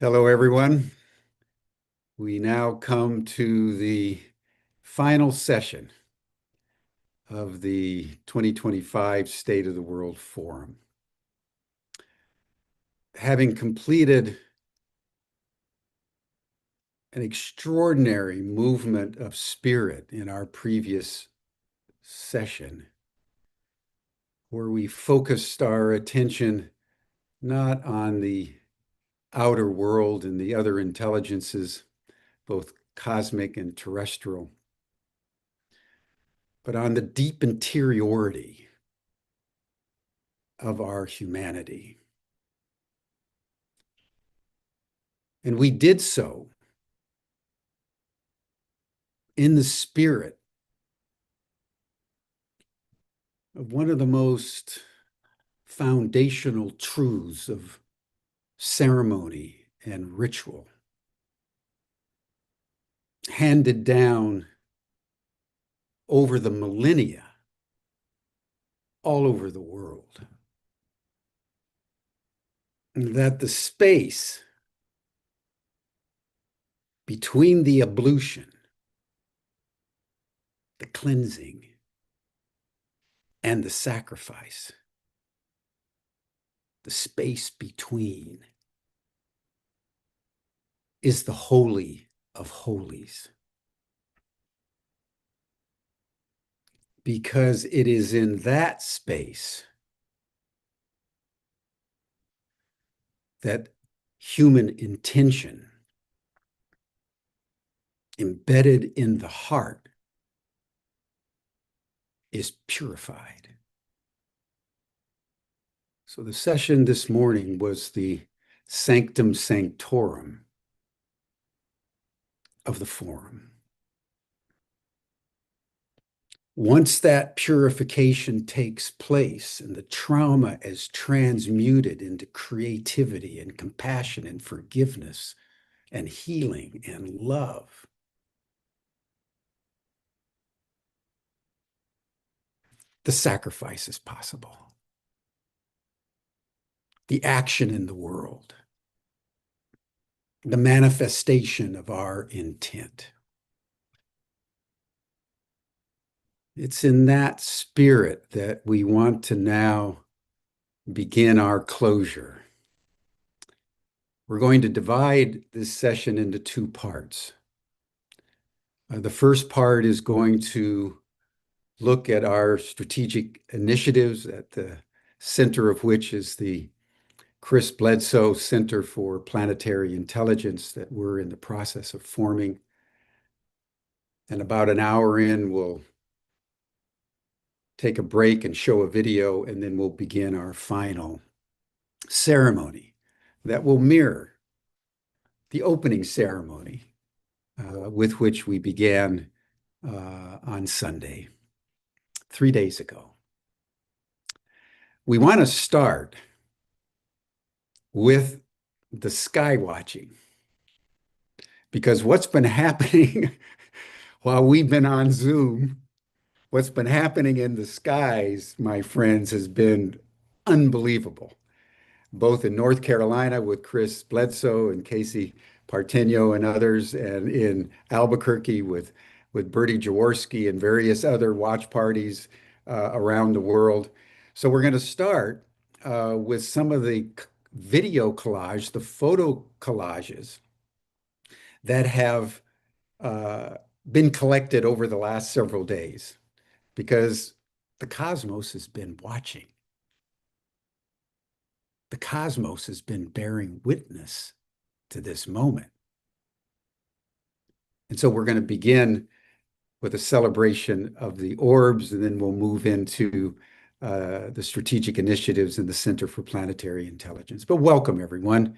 Hello, everyone. We now come to the final session of the 2025 State of the World Forum. Having completed an extraordinary movement of spirit in our previous session, where we focused our attention not on the outer world and the other intelligences, both cosmic and terrestrial, but on the deep interiority of our humanity. And we did so in the spirit of one of the most foundational truths of ceremony and ritual, handed down over the millennia all over the world. That the space between the ablution, the cleansing, and the sacrifice, the space between, is the holy of holies. Because it is in that space that human intention, embedded in the heart, is purified. So the session this morning was the sanctum sanctorum of the forum. Once that purification takes place and the trauma is transmuted into creativity and compassion and forgiveness and healing and love, the sacrifice is possible. The action in the world, the manifestation of our intent. It's in that spirit that we want to now begin our closure. We're going to divide this session into two parts. The first part is going to look at our strategic initiatives, at the center of which is the Chris Bledsoe Center for Planetary Intelligence that we're in the process of forming. And about an hour in, we'll take a break and show a video, and then we'll begin our final ceremony that will mirror the opening ceremony with which we began on Sunday, 3 days ago. We want to start with the sky watching, because what's been happening while we've been on Zoom, what's been happening in the skies, my friends, has been unbelievable. Both in North Carolina with Chris Bledsoe and Casey Parteno and others, and in Albuquerque with Bertie Jaworski and various other watch parties around the world. So we're going to start with some of the video collage, the photo collages that have been collected over the last several days, because the cosmos has been watching. The cosmos has been bearing witness to this moment. And so we're going to begin with a celebration of the orbs, and then we'll move into the strategic initiatives in the Center for Planetary Intelligence. But welcome, everyone.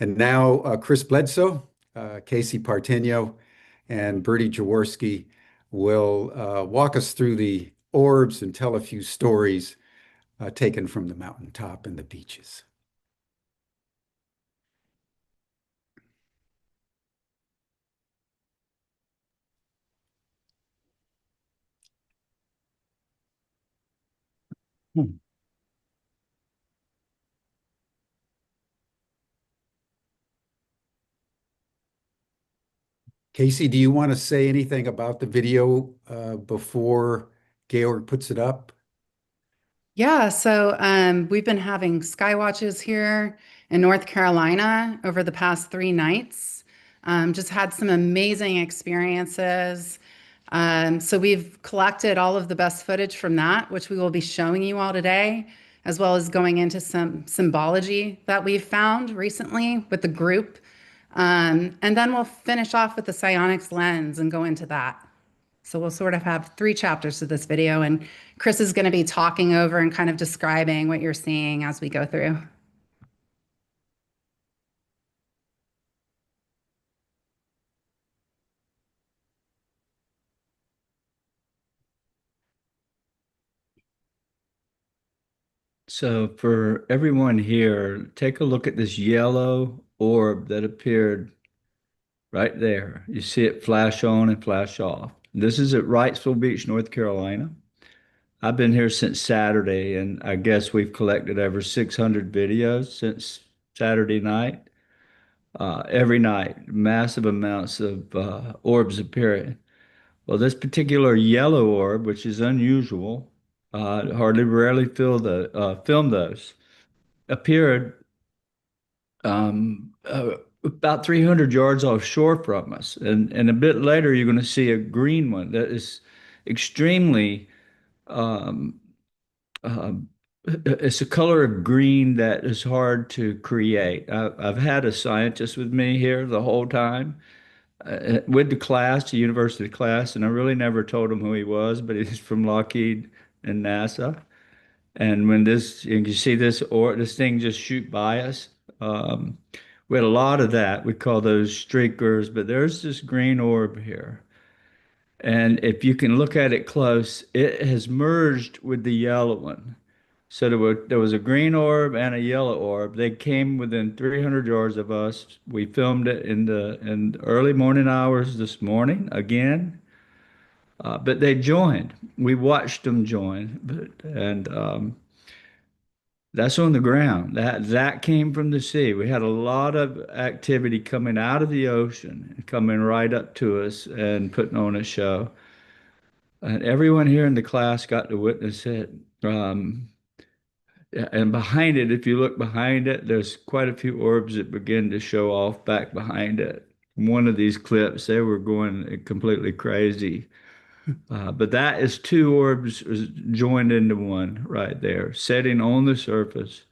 And now Chris Bledsoe, Casey Parteno, and Bertie Jaworski will walk us through the orbs and tell a few stories taken from the mountaintop and the beaches. Hmm. Casey, do you want to say anything about the video before Georg puts it up? Yeah, so we've been having sky watches here in North Carolina over the past 3 nights. Just had some amazing experiences. So we've collected all of the best footage from that, which we will be showing you all today, as well as going into some symbology that we've found recently with the group. And then we'll finish off with the psionics lens and go into that. So we'll sort of have 3 chapters to this video, and Chris is going to be talking over and kind of describing what you're seeing as we go through. So for everyone here, take a look at this yellow orb that appeared right there. You see it flash on and flash off. This is at Wrightsville Beach, North Carolina. I've been here since Saturday, and I guess we've collected over 600 videos since Saturday night. Every night, massive amounts of orbs appearing. Well, this particular yellow orb, which is unusual, hardly rarely film those, appeared about 300 yards offshore from us. And a bit later, you're going to see a green one that is extremely, um, uh, it's a color of green that is hard to create. I've had a scientist with me here the whole time, with the class, the university class, and I really never told him who he was, but he's from Lockheed and NASA. And when this, and you see this, or this thing just shoot by us, um, we had a lot of that. We call those streakers, but there's this green orb here. And if you can look at it close, it has merged with the yellow one. So there was a green orb and a yellow orb. They came within 300 yards of us. We filmed it in the early morning hours this morning again. But they joined. We watched them join, and that's on the ground. That came from the sea. We had a lot of activity coming out of the ocean and coming right up to us and putting on a show. And everyone here in the class got to witness it. And behind it, if you look behind it, there's quite a few orbs that begin to show off back behind it. One of these clips, they were going completely crazy. But that is two orbs joined into one right there, setting on the surface,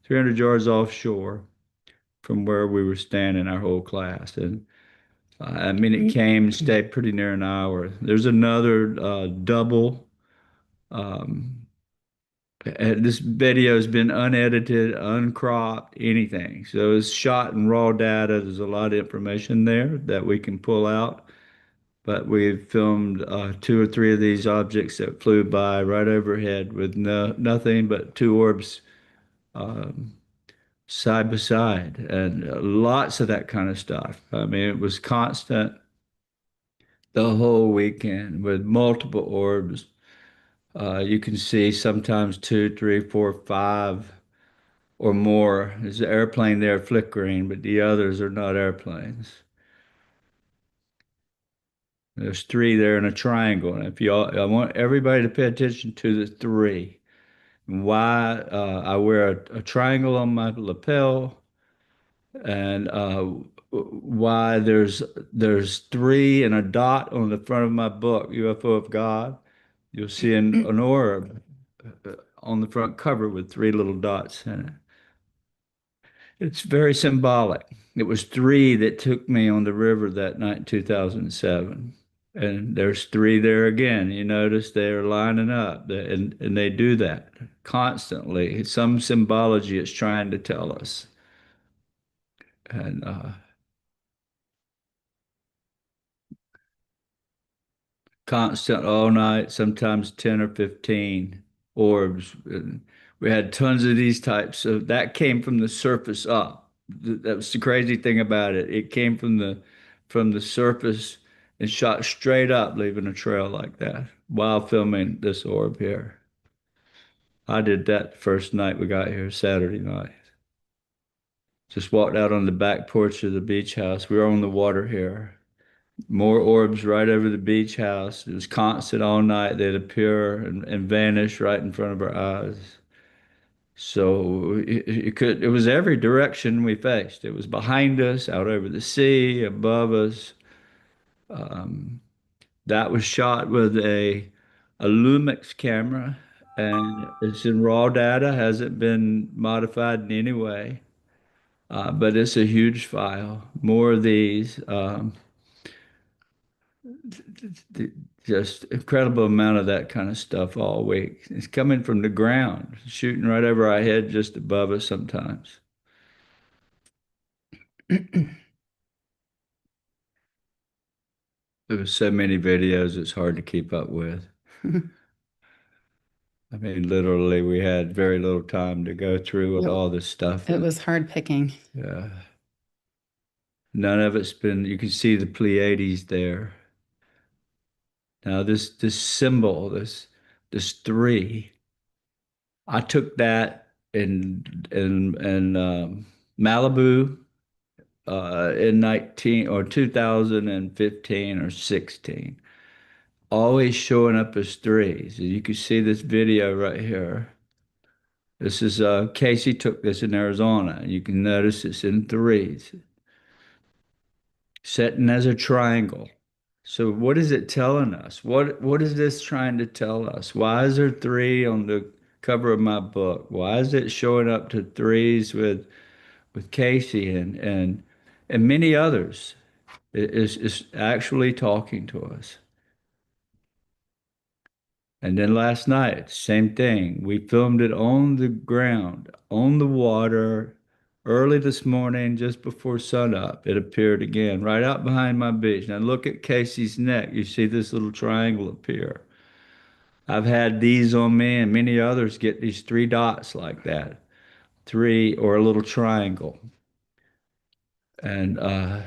300 yards offshore from where we were standing, our whole class. And I mean, it came and stayed pretty near an hour. There's another double. Um, this video has been unedited, uncropped, anything. So it's shot in raw data. There's a lot of information there that we can pull out. But we've filmed 2 or 3 of these objects that flew by right overhead with nothing but two orbs um, side by side, and lots of that kind of stuff. I mean, it was constant the whole weekend with multiple orbs. You can see sometimes two, three, four, five or more. There's an airplane there flickering, but the others are not airplanes. There's three there in a triangle. And if y'all, I want everybody to pay attention to the three. And why I wear a triangle on my lapel, and why there's three and a dot on the front of my book, UFO of God. You'll see an orb on the front cover with three little dots in it. It's very symbolic. It was three that took me on the river that night in 2007. And there's three there again. You notice they're lining up, and they do that constantly. Some symbology it's trying to tell us. And constant all night, sometimes 10 or 15 orbs. And we had tons of these types of that came from the surface up. That was the crazy thing about it. It came from the surface and shot straight up, leaving a trail like that while filming this orb here. I did that the first night we got here, Saturday night. Just walked out on the back porch of the beach house. We were on the water here. More orbs right over the beach house. It was constant all night. They'd appear and vanish right in front of our eyes. So it was every direction we faced. It was behind us, out over the sea, above us. Um, that was shot with a Lumix camera, and it's in raw data, hasn't been modified in any way. But it's a huge file. More of these. Just incredible amount of that kind of stuff all week. It's coming from the ground, shooting right over our head, just above us sometimes. There was so many videos, it's hard to keep up with. I mean, literally, we had very little time to go through with all this stuff. It was hard picking. Yeah. None of it's been, you can see the Pleiades there. Now, this symbol, this three, I took that in Malibu in 19 or 2015 or 16, always showing up as threes. And you can see this video right here. This is Casey took this in Arizona, and you can notice it's in threes, setting as a triangle. So what is it telling us? What is this trying to tell us? Why is there three on the cover of my book? Why is it showing up to threes with Casey and many others? Is actually talking to us. And then last night, same thing. We filmed it on the ground, on the water. Early this morning, just before sunup, it appeared again, right out behind my beach. Now look at Casey's neck. You see this little triangle appear. I've had these on me and many others get these three dots like that, three or a little triangle. And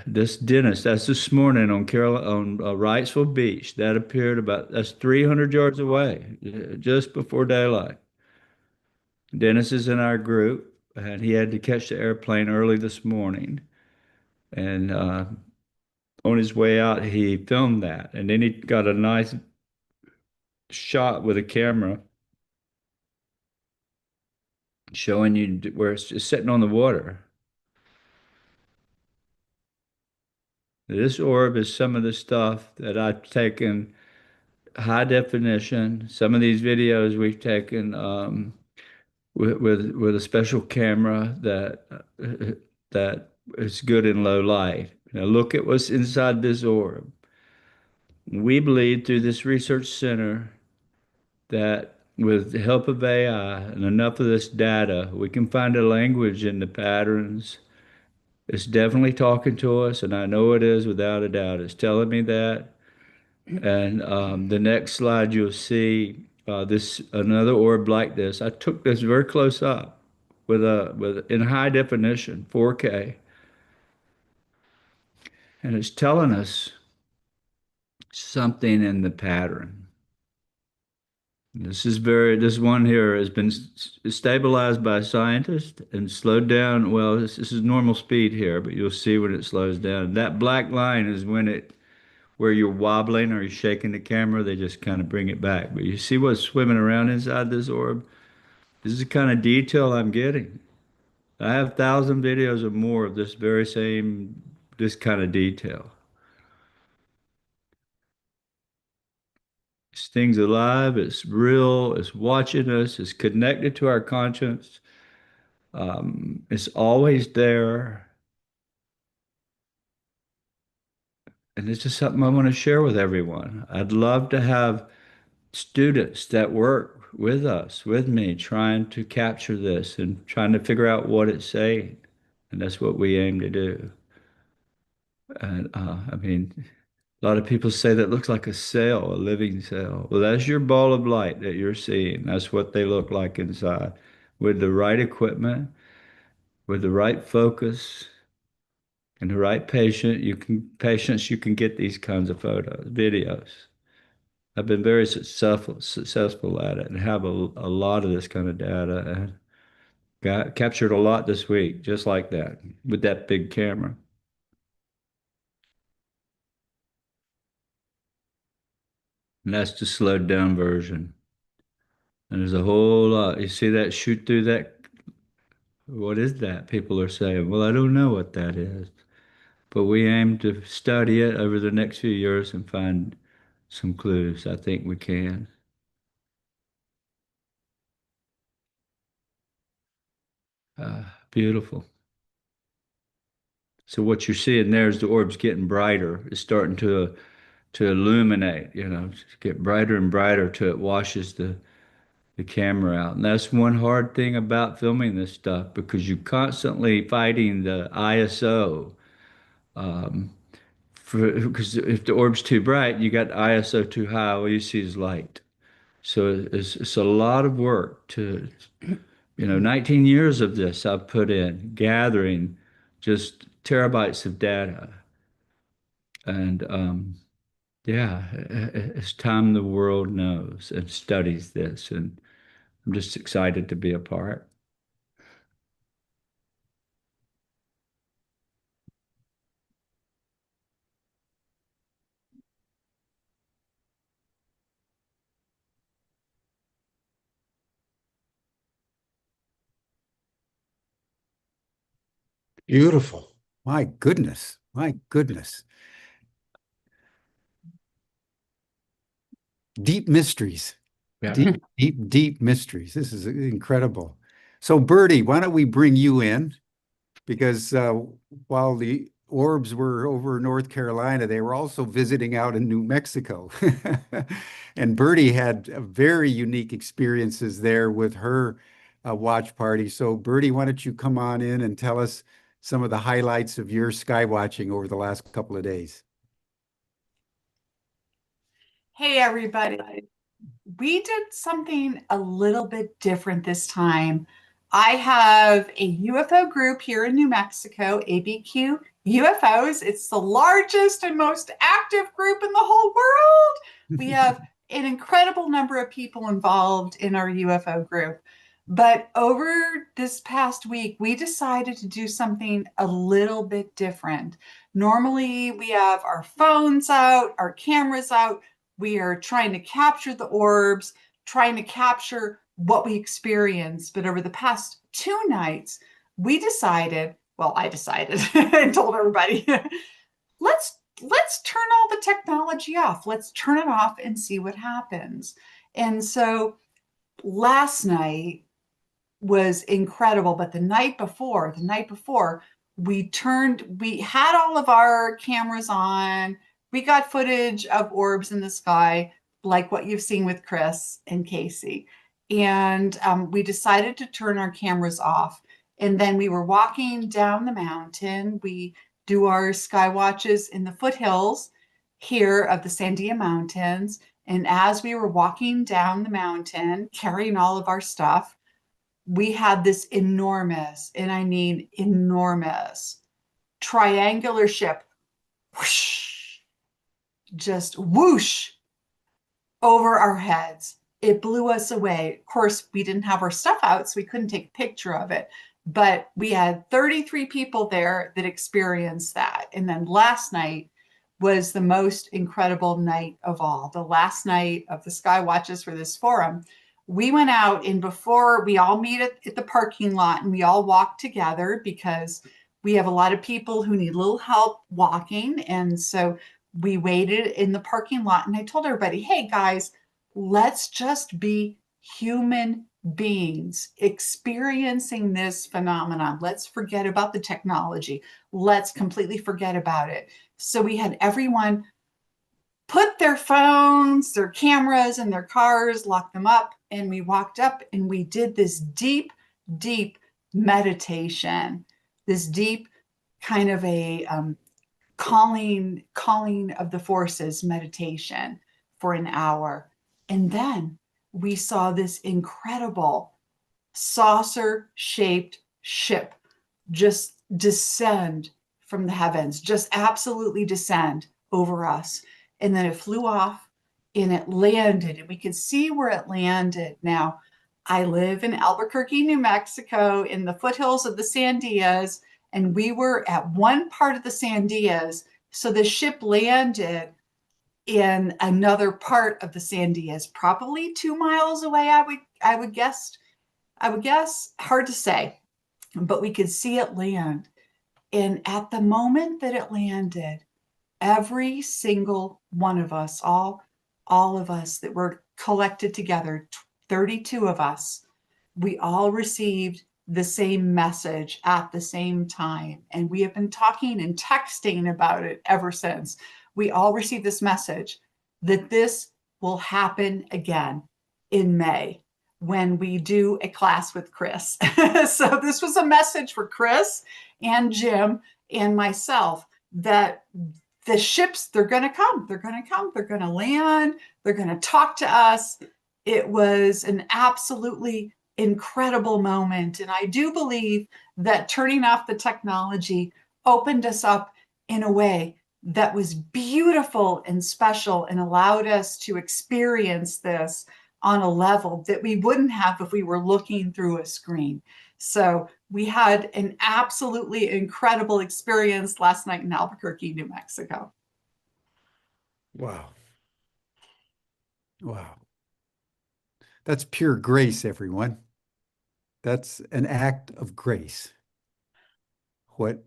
this dentist, that's this morning on Wrightsville Beach. That appeared that's 300 yards away, just before daylight. Dennis is in our group, and he had to catch the airplane early this morning. And on his way out, he filmed that. And then he got a nice shot with a camera showing you where it's just sitting on the water. This orb is some of the stuff that I've taken high definition. Some of these videos we've taken with a special camera that is good in low light. Now look at what's inside this orb. We believe through this research center that with the help of AI and enough of this data, we can find a language in the patterns. It's definitely talking to us, and I know it is without a doubt. It's telling me that. And the next slide, you'll see this another orb like this. I took this very close up with in high definition, 4K, and it's telling us something in the pattern. This one here has been stabilized by scientists and slowed down. Well, this is normal speed here, but you'll see when it slows down. That black line is where you're wobbling or you're shaking the camera, they just kind of bring it back. But you see what's swimming around inside this orb? This is the kind of detail I'm getting. I have 1,000 videos or more of this kind of detail. This thing's alive, it's real, it's watching us, it's connected to our conscience. It's always there. And it's just something I want to share with everyone. I'd love to have students that work with us, with me, trying to capture this and trying to figure out what it's saying. And that's what we aim to do. And I mean, a lot of people say that looks like a cell, a living cell. Well, that's your ball of light that you're seeing. That's what they look like inside. With the right equipment, with the right focus, and the right patience, you can get these kinds of photos, videos. I've been very successful at it and have a lot of this kind of data and captured a lot this week, just like that, with that big camera. And that's the slowed down version. And there's a whole lot. You see that shoot through that? What is that? People are saying, well, I don't know what that is. But we aim to study it over the next few years and find some clues. I think we can. Beautiful. So what you're seeing there is the orb's getting brighter. It's starting to illuminate, get brighter and brighter till it washes the camera out. And that's one hard thing about filming this stuff because you're constantly fighting the ISO. Because if the orb's too bright, you got the ISO too high, all you see is light. So it's a lot of work to, 19 years of this I've put in, gathering just terabytes of data. And yeah, it's time the world knows and studies this. And I'm just excited to be a part. Beautiful. My goodness. My goodness. Deep mysteries. Yeah. Deep mysteries. This is incredible. So, Bertie, why don't we bring you in? Because while the orbs were over North Carolina, they were also visiting out in New Mexico. And Bertie had very unique experiences there with her watch party. So, Bertie, why don't you come on in and tell us some of the highlights of your sky watching over the last couple of days? Hey, everybody. We did something a little bit different this time. I have a UFO group here in New Mexico, ABQ UFOs. It's the largest and most active group in the whole world. We have an incredible number of people involved in our UFO group. But over this past week, we decided to do something a little bit different. Normally, we have our phones out, our cameras out. We are trying to capture the orbs, trying to capture what we experienced. But over the past 2 nights, we decided, well, I decided and told everybody, let's turn all the technology off. Let's turn it off and see what happens. And so last night was incredible. But the night before, we had all of our cameras on. We got footage of orbs in the sky, like what you've seen with Chris and Casey. And we decided to turn our cameras off. And then we were walking down the mountain. We do our sky watches in the foothills here of the Sandia Mountains. And as we were walking down the mountain, carrying all of our stuff, we had this enormous, and I mean enormous, triangular ship, whoosh, just whoosh over our heads. It blew us away. Of course, we didn't have our stuff out, so we couldn't take a picture of it. But we had 33 people there that experienced that. And then last night was the most incredible night of all. The last night of the Sky Watches for this forum. We went out, and before we all meet at the parking lot, and we all walk together because we have a lot of people who need a little help walking. And so we waited in the parking lot, and I told everybody, hey guys, let's just be human beings experiencing this phenomenon. Let's forget about the technology. Let's completely forget about it. So we had everyone put their phones, their cameras in their cars, lock them up, and we walked up and we did this deep, deep meditation, this deep kind of a calling of the forces meditation for an hour. And then we saw this incredible saucer-shaped ship just descend from the heavens, just absolutely descend over us. And then it flew off and it landed, and we could see where it landed. Now, I live in Albuquerque, New Mexico, in the foothills of the Sandias, and we were at one part of the Sandias. So the ship landed in another part of the Sandias, probably 2 miles away. I would guess. Hard to say, but we could see it land. And at the moment that it landed, every single one of us, all of us that were collected together, 32 of us, we all received the same message at the same time. And we have been talking and texting about it ever since. We all received this message that this will happen again in May when we do a class with Chris. So this was a message for Chris and Jim and myself that the ships, they're going to come, they're going to come, they're going to land, they're going to talk to us. It was an absolutely incredible moment. And I do believe that turning off the technology opened us up in a way that was beautiful and special and allowed us to experience this on a level that we wouldn't have if we were looking through a screen. So we had an absolutely incredible experience last night in Albuquerque, New Mexico. Wow. Wow. That's pure grace, everyone. That's an act of grace. What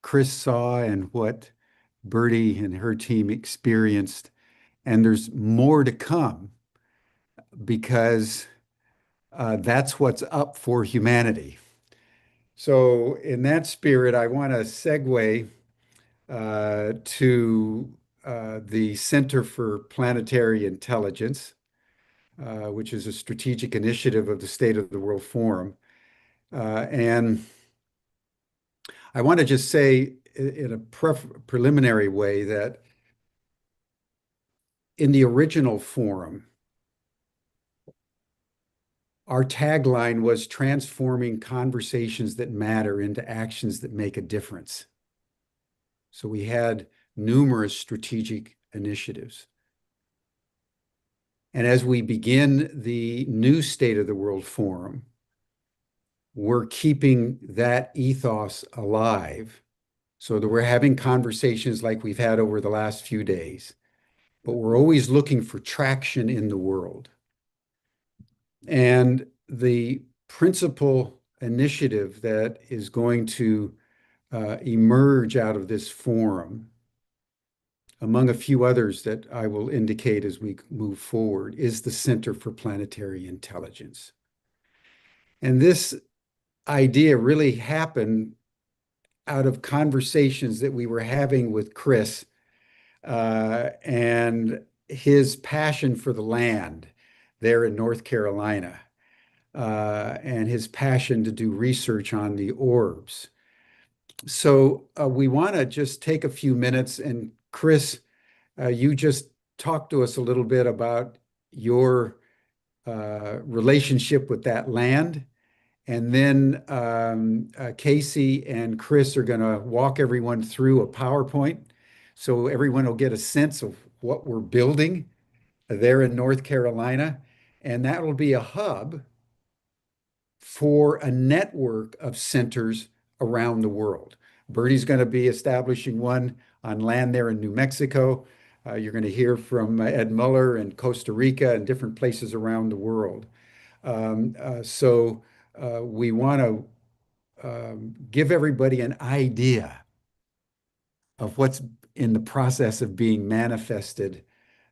Chris saw and what Bertie and her team experienced. And there's more to come because that's what's up for humanity. So in that spirit, I want to segue to the Center for Planetary Intelligence, which is a strategic initiative of the State of the World Forum. And I want to just say in a preliminary way that in the original forum, our tagline was transforming conversations that matter into actions that make a difference. So we had numerous strategic initiatives. And as we begin the new State of the World Forum, we're keeping that ethos alive so that we're having conversations like we've had over the last few days, but we're always looking for traction in the world. And the principal initiative that is going to emerge out of this forum, among a few others that I will indicate as we move forward, is the Center for Planetary Intelligence. And this idea really happened out of conversations that we were having with Chris and his passion for the land there in North Carolina and his passion to do research on the orbs. So we want to just take a few minutes, and Chris, you just talk to us a little bit about your relationship with that land. And then Casey and Chris are going to walk everyone through a PowerPoint so everyone will get a sense of what we're building there in North Carolina. And that will be a hub for a network of centers around the world. Bertie's going to be establishing one on land there in New Mexico. You're going to hear from Ed Muller in Costa Rica and different places around the world. So we want to give everybody an idea of what's in the process of being manifested,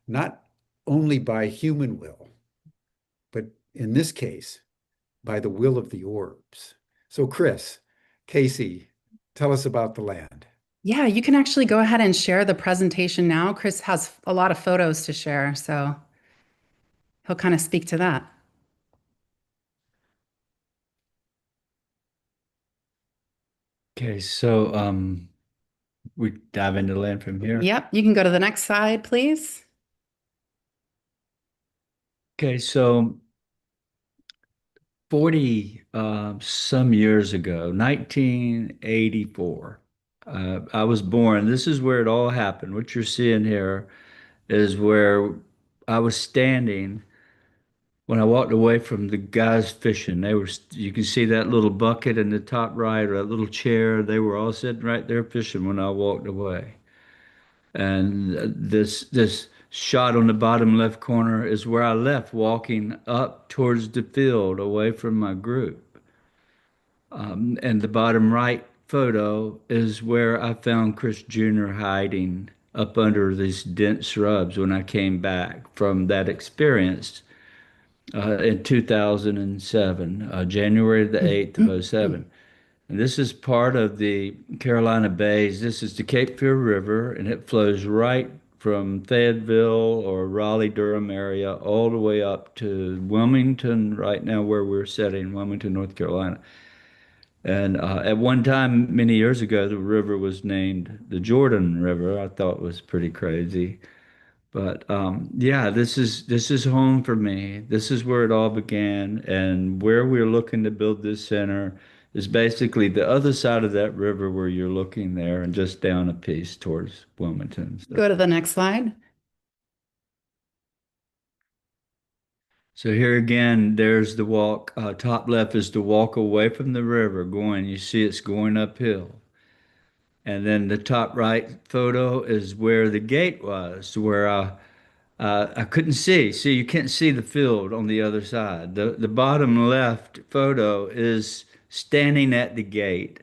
not only by human will, but in this case, by the will of the orbs. So Chris, Casey, tell us about the land. Yeah, you can actually go ahead and share the presentation now. Chris has a lot of photos to share, so he'll kind of speak to that. Okay, so we dive into land from here. Yep, you can go to the next slide, please. Okay, so 40 some years ago, 1984, I was born. This is where it all happened. What you're seeing here is where I was standing when I walked away from the guys fishing. You can see that little bucket in the top right, or that little chair. They were all sitting right there fishing when I walked away. And this shot on the bottom left corner is where I left walking up towards the field away from my group. And the bottom right photo is where I found Chris Jr. hiding up under these dense shrubs when I came back from that experience in 2007, January the 8th of '07. And this is part of the Carolina Bays. This is the Cape Fear River, and it flows right from Fayetteville or Raleigh-Durham area all the way up to Wilmington, right now where we're sitting, Wilmington, North Carolina. And at one time, many years ago, the river was named the Jordan River. I thought was pretty crazy. But yeah, this is home for me. This is where it all began, and where we're looking to build this center is basically the other side of that river where you're looking there, and just down a piece towards Wilmington. Go to the next slide. So here again, there's the walk. Top left is the walk away from the river going. You see it's going uphill. And then the top right photo is where the gate was, where I couldn't see. See, you can't see the field on the other side. The bottom left photo is standing at the gate.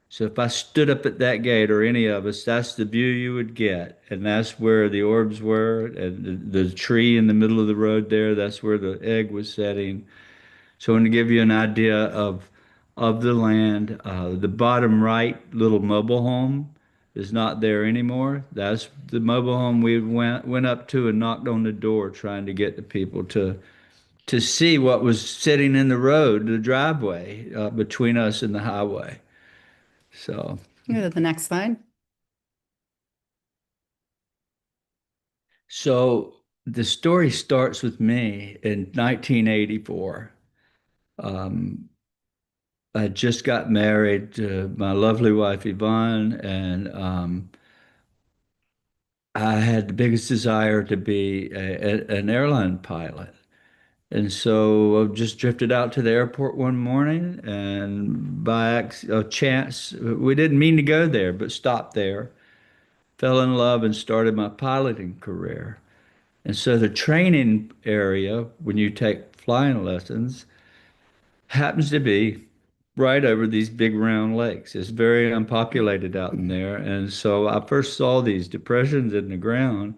So if I stood up at that gate, or any of us, that's the view you would get. And that's where the orbs were, and the tree in the middle of the road there, that's where the egg was setting. So I want to give you an idea of the land. The bottom right little mobile home is not there anymore. That's the mobile home we went up to and knocked on the door, trying to get the people to see what was sitting in the road, the driveway between us and the highway. So Go to the next slide. so the story starts with me in 1984. I just got married to my lovely wife Yvonne, and I had the biggest desire to be an airline pilot. And so I just drifted out to the airport one morning, and by chance, we didn't mean to go there, but stopped there, fell in love, and started my piloting career. And so the training area, when you take flying lessons, happens to be right over these big round lakes. It's very unpopulated out in there. And so I first saw these depressions in the ground,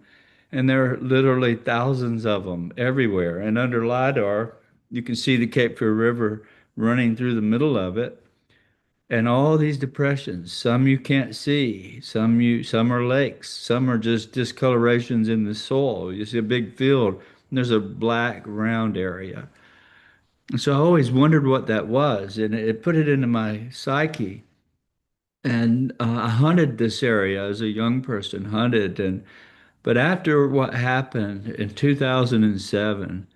and there are literally thousands of them everywhere. And under LIDAR, you can see the Cape Fear River running through the middle of it. And all these depressions, some you can't see, some are lakes, some are just discolorations in the soil. You see a big field, and there's a black round area. So I always wondered what that was, and it put it into my psyche. And I hunted this area as a young person, hunted, and but after what happened in 2007,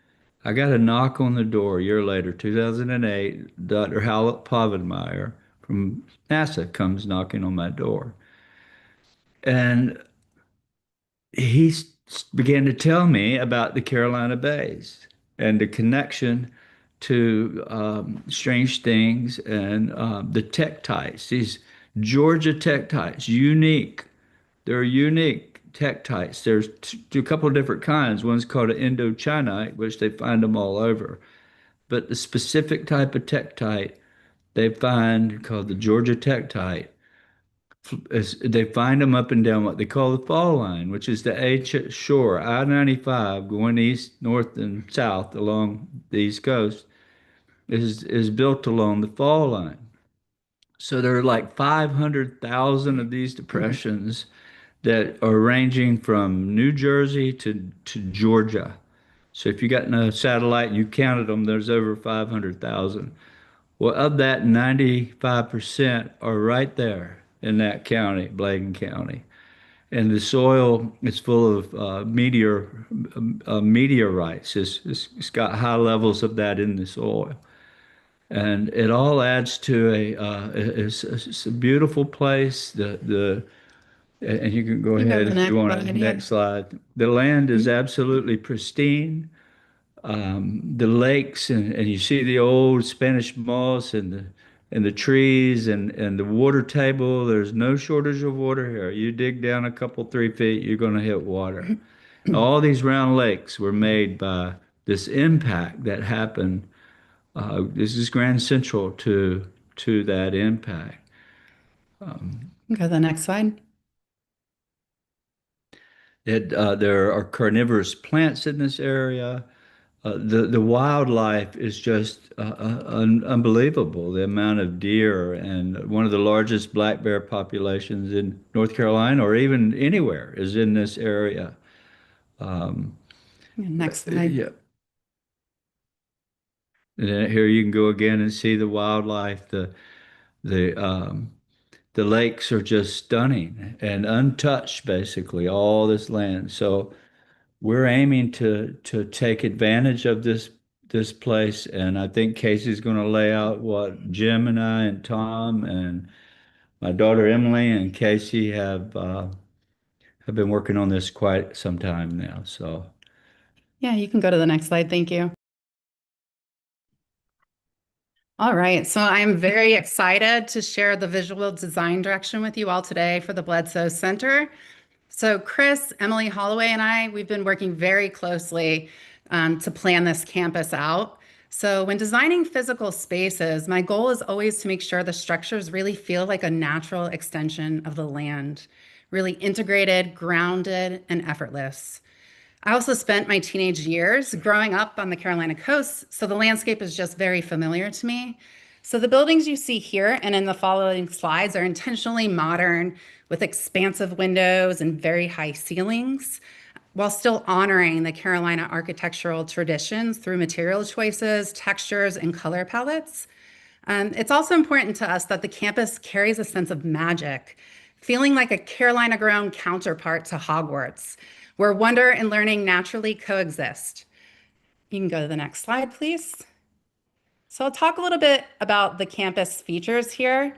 I got a knock on the door a year later, 2008. Dr. Howlett Povenmire from NASA comes knocking on my door, and he began to tell me about the Carolina Bays and the connection to strange things and the tektites, these Georgia tektites, unique. They're unique tektites. There's a couple of different kinds. One's called an Indochinite, which they find them all over. But the specific type of tektite they find, called the Georgia tektite, they find them up and down what they call the fall line, which is the ancient shore, I-95, going east, north, and south along the East Coast, is built along the fall line. So there are like 500,000 of these depressions that are ranging from New Jersey to Georgia. So if you got in a satellite and you counted them, there's over 500,000. Well, of that, 95% are right there in that county, Bladen County. And the soil is full of meteorites. It's got high levels of that in the soil. And it all adds to it's a beautiful place. And you can go You ahead go to the if you next want slide, to. Next slide. The land is absolutely pristine. The lakes, and you see the old Spanish moss and the trees and the water table. There's no shortage of water here. You dig down a couple 3 feet, you're going to hit water. All these round lakes were made by this impact that happened. This is Grand Central to that impact. Go to the next slide. There are carnivorous plants in this area. The wildlife is just unbelievable. The amount of deer and one of the largest black bear populations in North Carolina or even anywhere is in this area. Next slide. Yeah. And then here you can go again and see the wildlife. The lakes are just stunning and untouched, basically, all this land. So we're aiming to take advantage of this place, and I think Casey's going to lay out what Jim and I and Tom and my daughter Emily and Casey have been working on this quite some time now. So Yeah, you can go to the next slide. Thank you. All right, so I'm very excited to share the visual design direction with you all today for the Bledsoe Center. So Chris, Emily Holloway, and we've been working very closely to plan this campus out. So when designing physical spaces, my goal is always to make sure the structures really feel like a natural extension of the land, really integrated, grounded, and effortless. I also spent my teenage years growing up on the Carolina coast, so the landscape is just very familiar to me. So the buildings you see here and in the following slides are intentionally modern with expansive windows and very high ceilings, while still honoring the Carolina architectural traditions through material choices, textures, and color palettes. It's also important to us that the campus carries a sense of magic, feeling like a Carolina-grown counterpart to Hogwarts, where wonder and learning naturally coexist. You can go to the next slide, please. So I'll talk a little bit about the campus features here.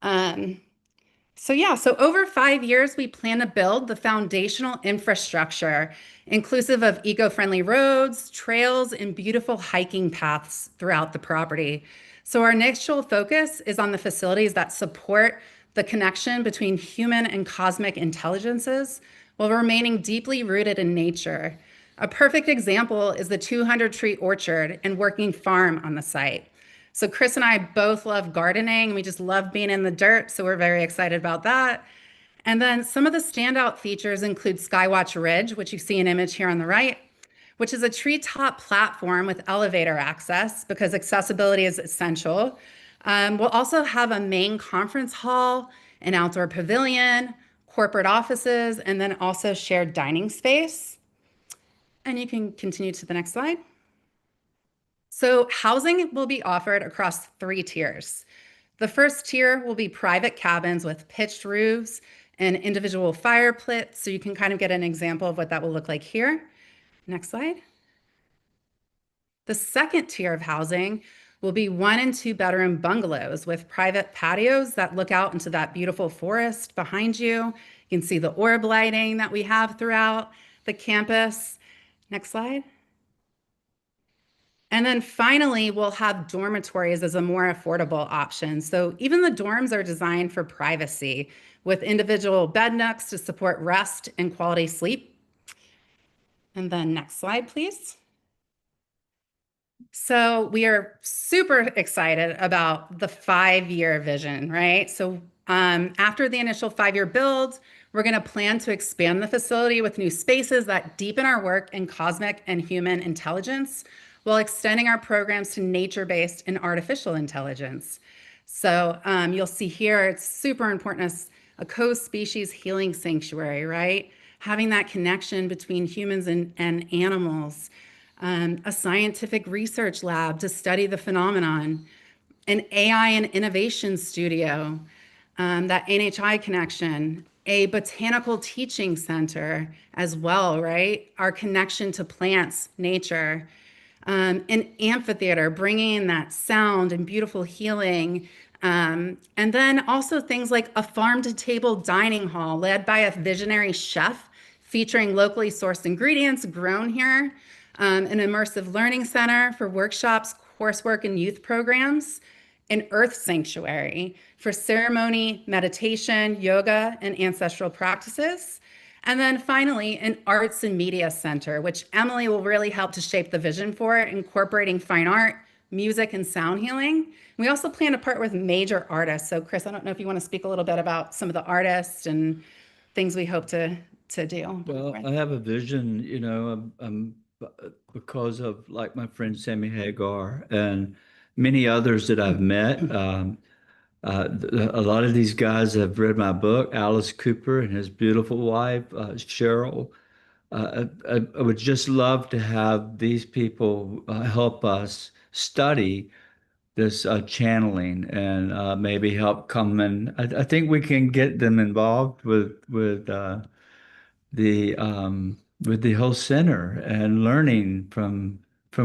So over 5 years, we plan to build the foundational infrastructure, inclusive of eco-friendly roads, trails, and beautiful hiking paths throughout the property. So our initial focus is on the facilities that support the connection between human and cosmic intelligences while remaining deeply rooted in nature. A perfect example is the 200-tree orchard and working farm on the site. So Chris and I both love gardening. We just love being in the dirt, so we're very excited about that. And then some of the standout features include Skywatch Ridge, which you see an image here on the right, which is a treetop platform with elevator access because accessibility is essential. We'll also have a main conference hall, an outdoor pavilion, corporate offices, and then also shared dining space. And you can continue to the next slide. So housing will be offered across 3 tiers. The first tier will be private cabins with pitched roofs and individual fire pits. So you can kind of get an example of what that will look like here. Next slide. The second tier of housing will be 1 and 2 bedroom bungalows with private patios that look out into that beautiful forest behind you. You can see the orb lighting that we have throughout the campus. Next slide. And then finally, we'll have dormitories as a more affordable option. So even the dorms are designed for privacy with individual bed nooks to support rest and quality sleep. And then next slide, please. So we are super excited about the 5-year vision, right? So after the initial 5-year build, we're going to plan to expand the facility with new spaces that deepen our work in cosmic and human intelligence while extending our programs to nature-based and artificial intelligence. So you'll see here, it's super important as a co-species healing sanctuary, right? Having that connection between humans and animals, a scientific research lab to study the phenomenon, an AI and innovation studio, that NHI connection, a botanical teaching center as well, right? Our connection to plants, nature, an amphitheater, bringing in that sound and beautiful healing. And then also things like a farm-to-table dining hall led by a visionary chef featuring locally sourced ingredients grown here, an immersive learning center for workshops, coursework, and youth programs, an earth sanctuary for ceremony, meditation, yoga, and ancestral practices, And then finally, an arts and media center, which Emily will really help to shape the vision for, incorporating fine art, music, and sound healing. We also plan to partner with major artists. So, Chris, I don't know if you want to speak a little bit about some of the artists and things we hope to do. Well, I have a vision, because of like my friend Sammy Hagar and many others that I've met. A lot of these guys have read my book, Alice Cooper and his beautiful wife, Cheryl. I would just love to have these people help us study this channeling and maybe help come in. I think we can get them involved with the whole center and learning from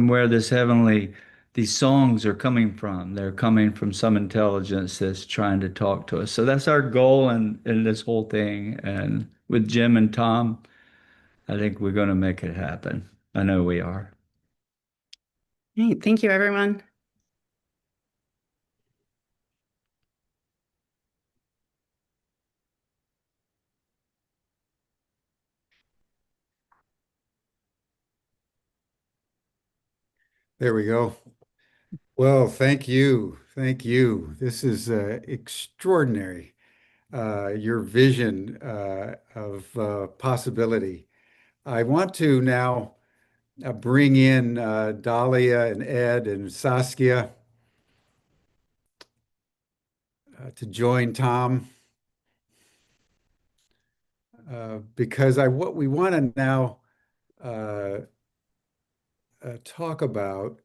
where these songs are coming from. They're coming from some intelligence that's trying to talk to us. So that's our goal in this whole thing. And with Jim and Tom, I think we're going to make it happen. I know we are. Hey, thank you, everyone. There we go. Well, thank you. Thank you. This is extraordinary. Your vision of possibility. I want to now bring in Dahlia and Ed and Saskia to join Tom because what we want to now uh, talk about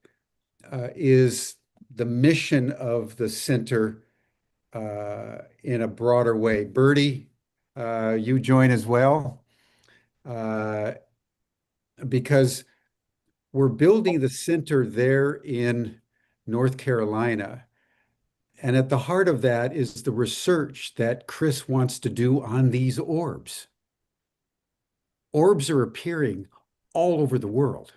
is the mission of the center in a broader way. Bertie, you join as well, because we're building the center there in North Carolina. And at the heart of that is the research that Chris wants to do on these orbs. Orbs are appearing all over the world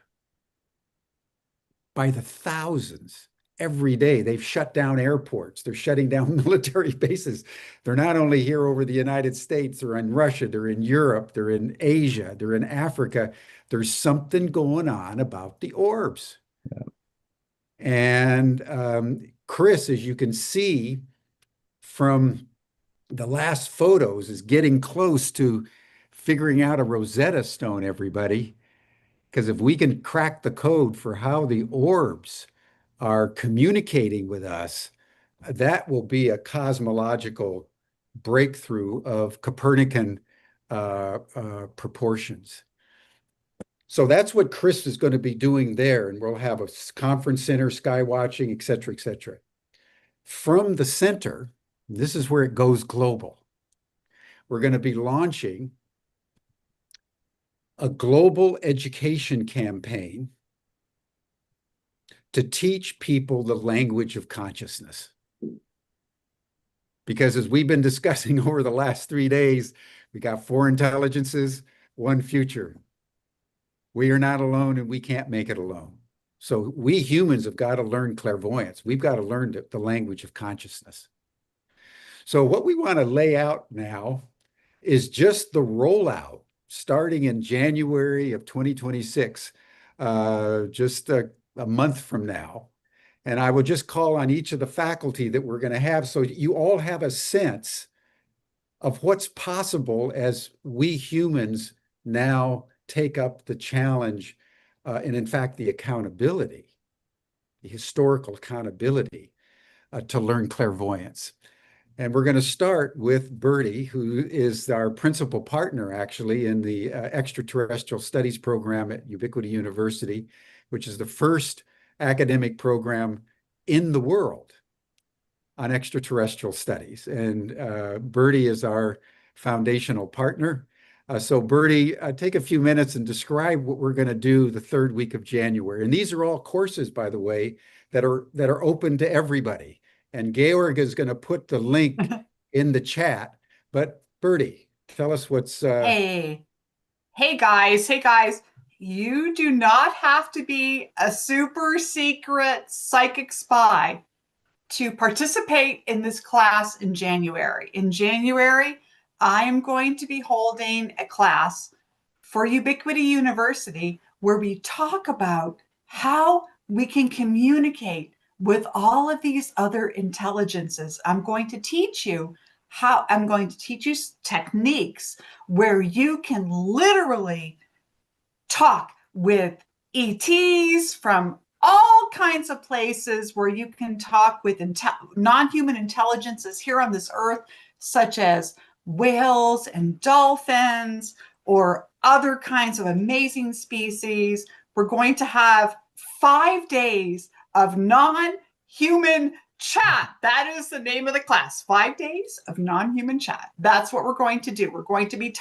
by the thousands every day. They've shut down airports. They're shutting down military bases. They're not only here over the United States, they're in Russia, they're in Europe, they're in Asia, they're in Africa. There's something going on about the orbs. Yeah. And Chris, as you can see from the last photos, is getting close to figuring out a Rosetta Stone, everybody. Because if we can crack the code for how the orbs are communicating with us, that will be a cosmological breakthrough of Copernican proportions. So that's what Chris is going to be doing there. And we'll have a conference center, sky watching, et cetera, et cetera. From the center, this is where it goes global. We're going to be launching a global education campaign to teach people the language of consciousness. Because as we've been discussing over the last 3 days, we got 4 intelligences, 1 future. We are not alone and we can't make it alone. So we humans have got to learn clairvoyance. We've got to learn the language of consciousness. So what we want to lay out now is just the rollout starting in January of 2026, just a month from now. And I will just call on each of the faculty that we're going to have so you all have a sense of what's possible as we humans now take up the challenge and in fact the accountability, the historical accountability to learn clairvoyance. And we're going to start with Bertie, who is our principal partner, actually, in the extraterrestrial studies program at Ubiquity University, which is the first academic program in the world on extraterrestrial studies. And Bertie is our foundational partner. So Bertie, take a few minutes and describe what we're going to do the 3rd week of January. And these are all courses, by the way, that are open to everybody. And Georg is going to put the link in the chat. But Bertie, tell us what's... Hey guys. You do not have to be a super secret psychic spy to participate in this class in January. In January, I am going to be holding a class for Ubiquity University where we talk about how we can communicate with all of these other intelligences. I'm going to teach you techniques where you can literally talk with ETs from all kinds of places, where you can talk with non-human intelligences here on this earth, such as whales and dolphins or other kinds of amazing species. We're going to have 5 days of non-human chat. That is the name of the class, 5 days of non-human chat. That's what we're going to do. We're going to be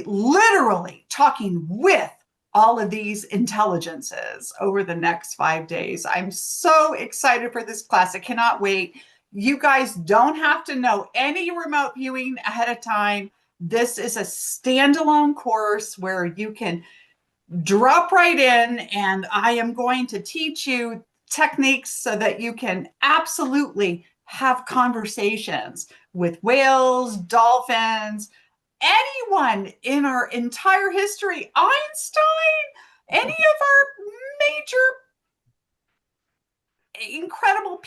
literally talking with all of these intelligences over the next 5 days. I'm so excited for this class. I cannot wait. You guys don't have to know any remote viewing ahead of time. This is a standalone course where you can drop right in, and I am going to teach you techniques so that you can absolutely have conversations with whales, dolphins, anyone in our entire history, Einstein, any of our major incredible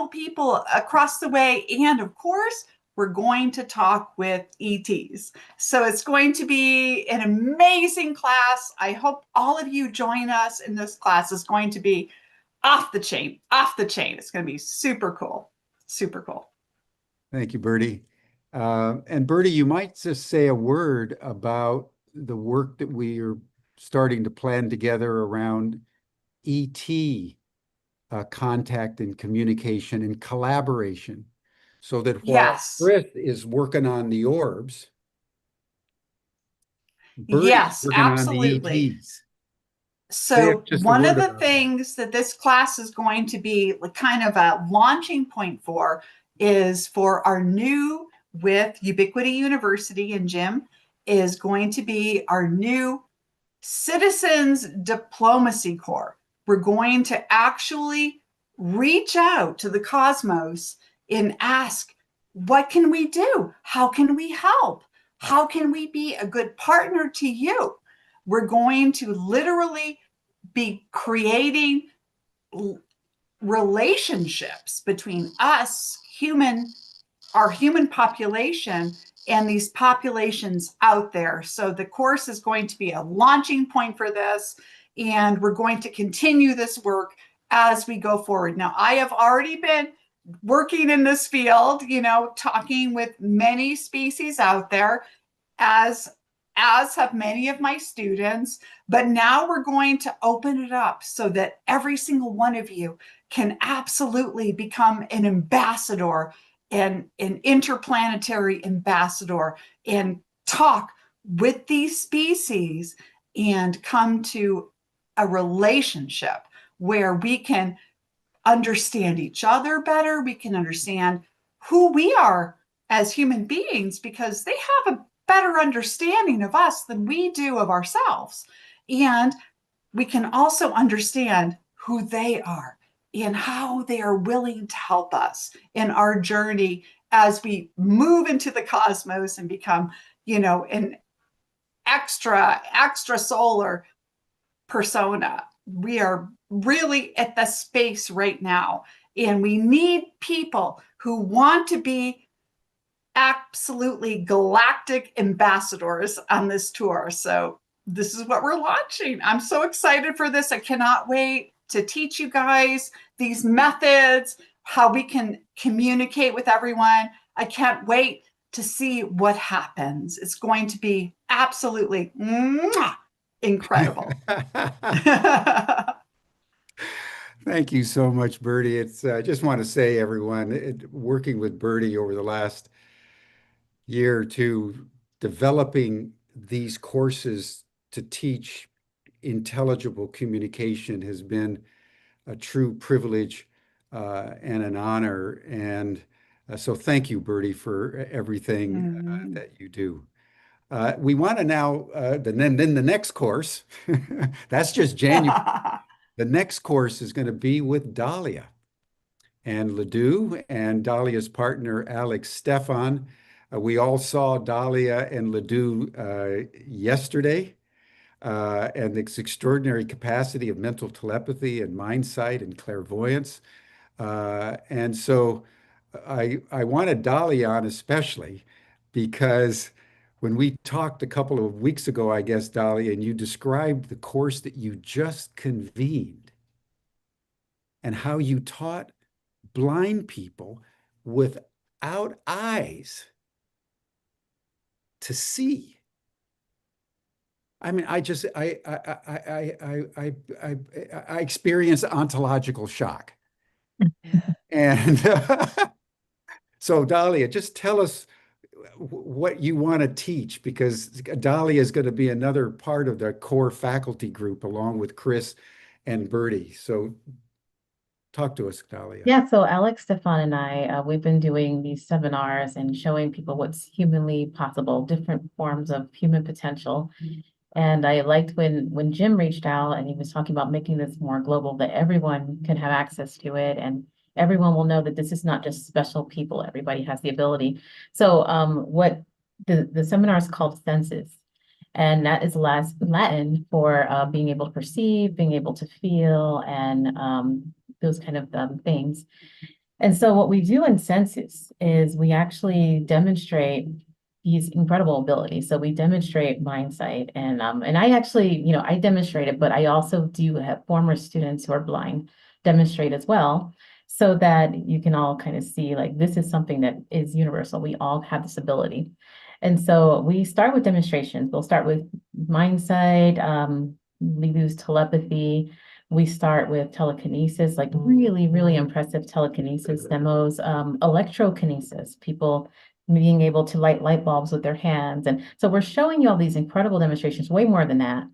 people across the way. And of course, we're going to talk with ETs. So it's going to be an amazing class. I hope all of you join us in this class. It's going to be off the chain. It's going to be super cool. Super cool. Thank you, Bertie. And Bertie, you might just say a word about the work that we are starting to plan together around ET contact and communication and collaboration, so that while Yes. Chris is working on the orbs, Bertie's Yes, working on the absolutely. ETs. So Just a one of word the about things that this class is going to be kind of a launching point for is for our new with Ubiquity University, and Jim is going to be our new Citizens Diplomacy Corps. We're going to actually reach out to the cosmos and ask, what can we do? How can we help? How can we be a good partner to you? We're going to literally be creating relationships between us, our human population, and these populations out there. So the course is going to be a launching point for this, and we're going to continue this work as we go forward. Now, I have already been working in this field, talking with many species out there, as have many of my students, but now we're going to open it up so that every single one of you can absolutely become an ambassador and an interplanetary ambassador and talk with these species and come to a relationship where we can understand each other better. We can understand who we are as human beings, because they have a better understanding of us than we do of ourselves. And we can also understand who they are and how they are willing to help us in our journey as we move into the cosmos and become, an extra solar persona. We are really at the space right now, and we need people who want to be absolutely galactic ambassadors on this tour. So this is what we're launching. I'm so excited for this. I cannot wait to teach you guys these methods, how we can communicate with everyone. I can't wait to see what happens. It's going to be absolutely incredible. Thank you so much, Bertie. I just want to say, everyone, working with Bertie over the last year or two, developing these courses to teach intelligible communication has been a true privilege and an honor. And so thank you, Bertie, for everything that you do. We want to now, then the next course, that's just January. The next course is going to be with Dahlia. and Ledoux and Dahlia's partner, Alex Stefan. We all saw Dahlia and Ledoux yesterday, and its extraordinary capacity of mental telepathy and mind sight and clairvoyance. And so I wanted Dahlia on especially because when we talked a couple of weeks ago, I guess, Dahlia, and you described the course that you just convened and how you taught blind people without eyes to see. I mean, I experienced ontological shock. And so Dahlia, just tell us what you want to teach, because Dahlia is going to be another part of the core faculty group along with Chris and Bertie. So talk to us, Dahlia. Yeah, so Alex, Stefan, and I, we've been doing these seminars and showing people what's humanly possible, different forms of human potential. And I liked when Jim reached out and he was talking about making this more global, that everyone can have access to it and everyone will know that this is not just special people. Everybody has the ability. So what the seminar is called Senses. And that is Latin for being able to perceive, being able to feel, and those kind of things. And so what we do in Senses is we actually demonstrate these incredible abilities. So we demonstrate mind sight, and I actually, you know, I demonstrate it, but I also do have former students who are blind demonstrate as well, so that you can all kind of see like this is something that is universal. We all have this ability. And so we start with demonstrations. We'll start with mind sight, we use telepathy. We start with telekinesis, like really, really impressive telekinesis demos, electrokinesis, people being able to light light bulbs with their hands. And so we're showing you all these incredible demonstrations, way more than that.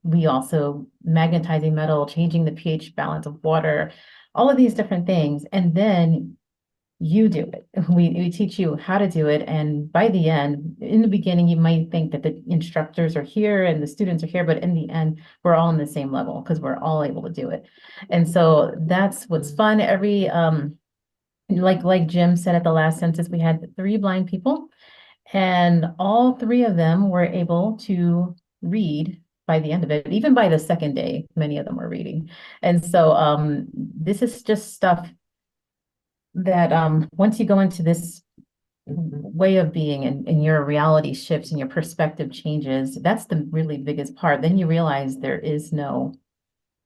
We also magnetizing metal, changing the pH balance of water, all of these different things. And then you do it. We teach you how to do it. And by the end, in the beginning, you might think that the instructors are here and the students are here, but in the end, we're all on the same level because we're all able to do it. And so that's what's fun. Every, like Jim said at the last census, we had 3 blind people and all 3 of them were able to read by the end of it. Even by the second day, many of them were reading. And so this is just stuff that once you go into this way of being and your reality shifts and your perspective changes, that's the really biggest part. Then you realize there is no,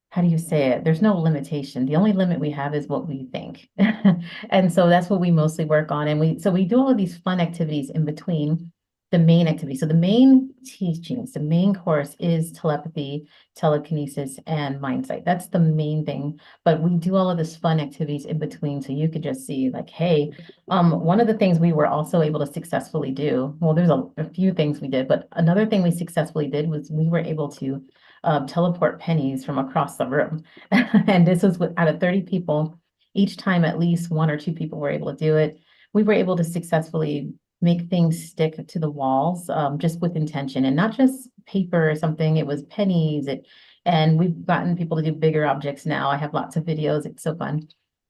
how do you say it? There's no limitation. The only limit we have is what we think. And so that's what we mostly work on. And we do all of these fun activities in between the main activity. So the main teachings, the main course is telepathy, telekinesis, and mind sight. That's the main thing. But we do all of this fun activities in between. So you could just see like, hey, one of the things we were also able to successfully do, well, there's a few things we did, but another thing we successfully did was we were able to teleport pennies from across the room. And this was out of 30 people. Each time at least 1 or 2 people were able to do it. We were able to successfully make things stick to the walls just with intention, and not just paper or something. It was pennies. And we've gotten people to do bigger objects now. I have lots of videos. It's so fun.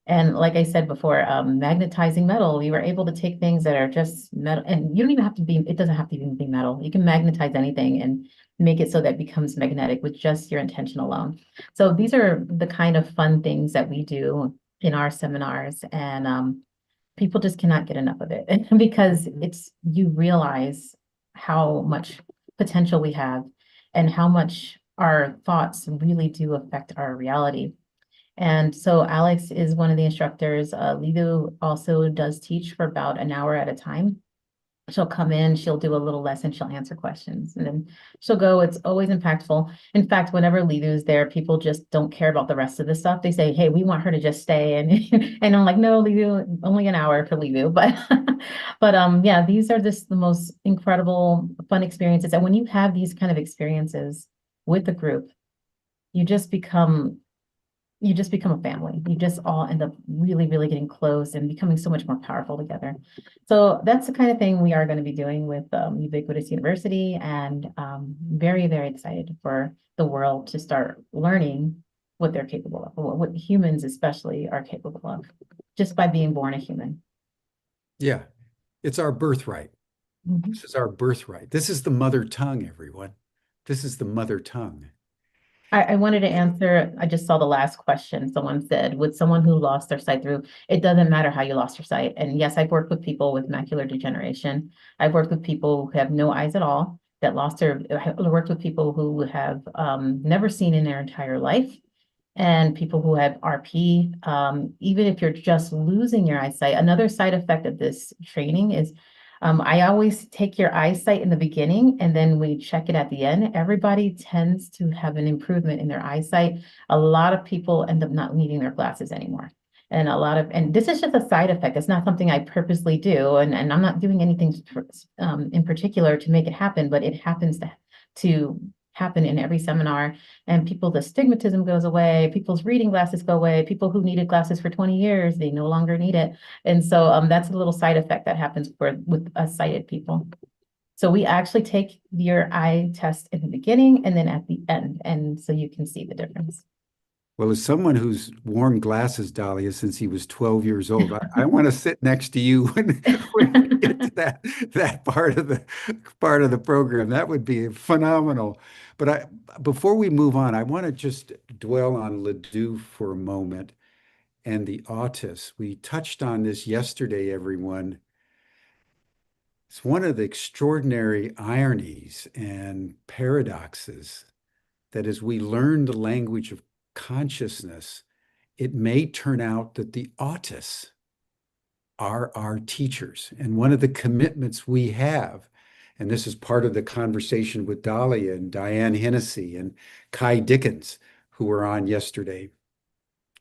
And like I said before, magnetizing metal, we were able to take things that are just metal, and you don't even have to be, it doesn't have to even be metal. You can magnetize anything and make it so that it becomes magnetic with just your intention alone. So these are the kind of fun things that we do in our seminars, and people just cannot get enough of it because you realize how much potential we have and how much our thoughts really do affect our reality. And so Alex is one of the instructors. Lidu also does teach for about an hour at a time. She'll come in, she'll do a little lesson, she'll answer questions, and then she'll go. It's always impactful. In fact, whenever Lidu's there, people just don't care about the rest of the stuff. They say, hey, we want her to just stay. And I'm like, no, Lidu, only an hour for Lidu. But yeah, these are just the most incredible, fun experiences. And when you have these kind of experiences with the group, you just become a family. You just all end up really, really getting close and becoming so much more powerful together. So that's the kind of thing we are going to be doing with Ubiquitous University, and very, very excited for the world to start learning what they're capable of, what humans especially are capable of. just by being born a human. Yeah, it's our birthright. Mhm. This is our birthright. This is the mother tongue, everyone. This is the mother tongue. I wanted to answer, I just saw the last question. Someone said, would someone who lost their sight through, it doesn't matter how you lost your sight. And yes, I've worked with people with macular degeneration. I've worked with people who have no eyes at all that lost their, I've worked with people who have never seen in their entire life, and people who have RP. Even if you're just losing your eyesight, another side effect of this training is I always take your eyesight in the beginning and then we check it at the end. Everybody tends to have an improvement in their eyesight. A lot of people end up not needing their glasses anymore. And this is just a side effect. It's not something I purposely do. And I'm not doing anything in particular to make it happen, but it happens to happen in every seminar. And the stigmatism goes away, people's reading glasses go away, people who needed glasses for 20 years, they no longer need it. And so that's a little side effect that happens with us sighted people. So we actually take your eye test in the beginning and then at the end, and so you can see the difference. Well, as someone who's worn glasses, Dahlia, since he was 12 years old, I want to sit next to you when we get to that part of the program. That would be phenomenal. But before we move on, I want to just dwell on Ledoux for a moment and the autists. We touched on this yesterday, everyone. It's one of the extraordinary ironies and paradoxes that as we learn the language of consciousness, it may turn out that the autists are our teachers. And one of the commitments we have, and this is part of the conversation with Dahlia and Diane Hennessy and Kai Dickens, who were on yesterday,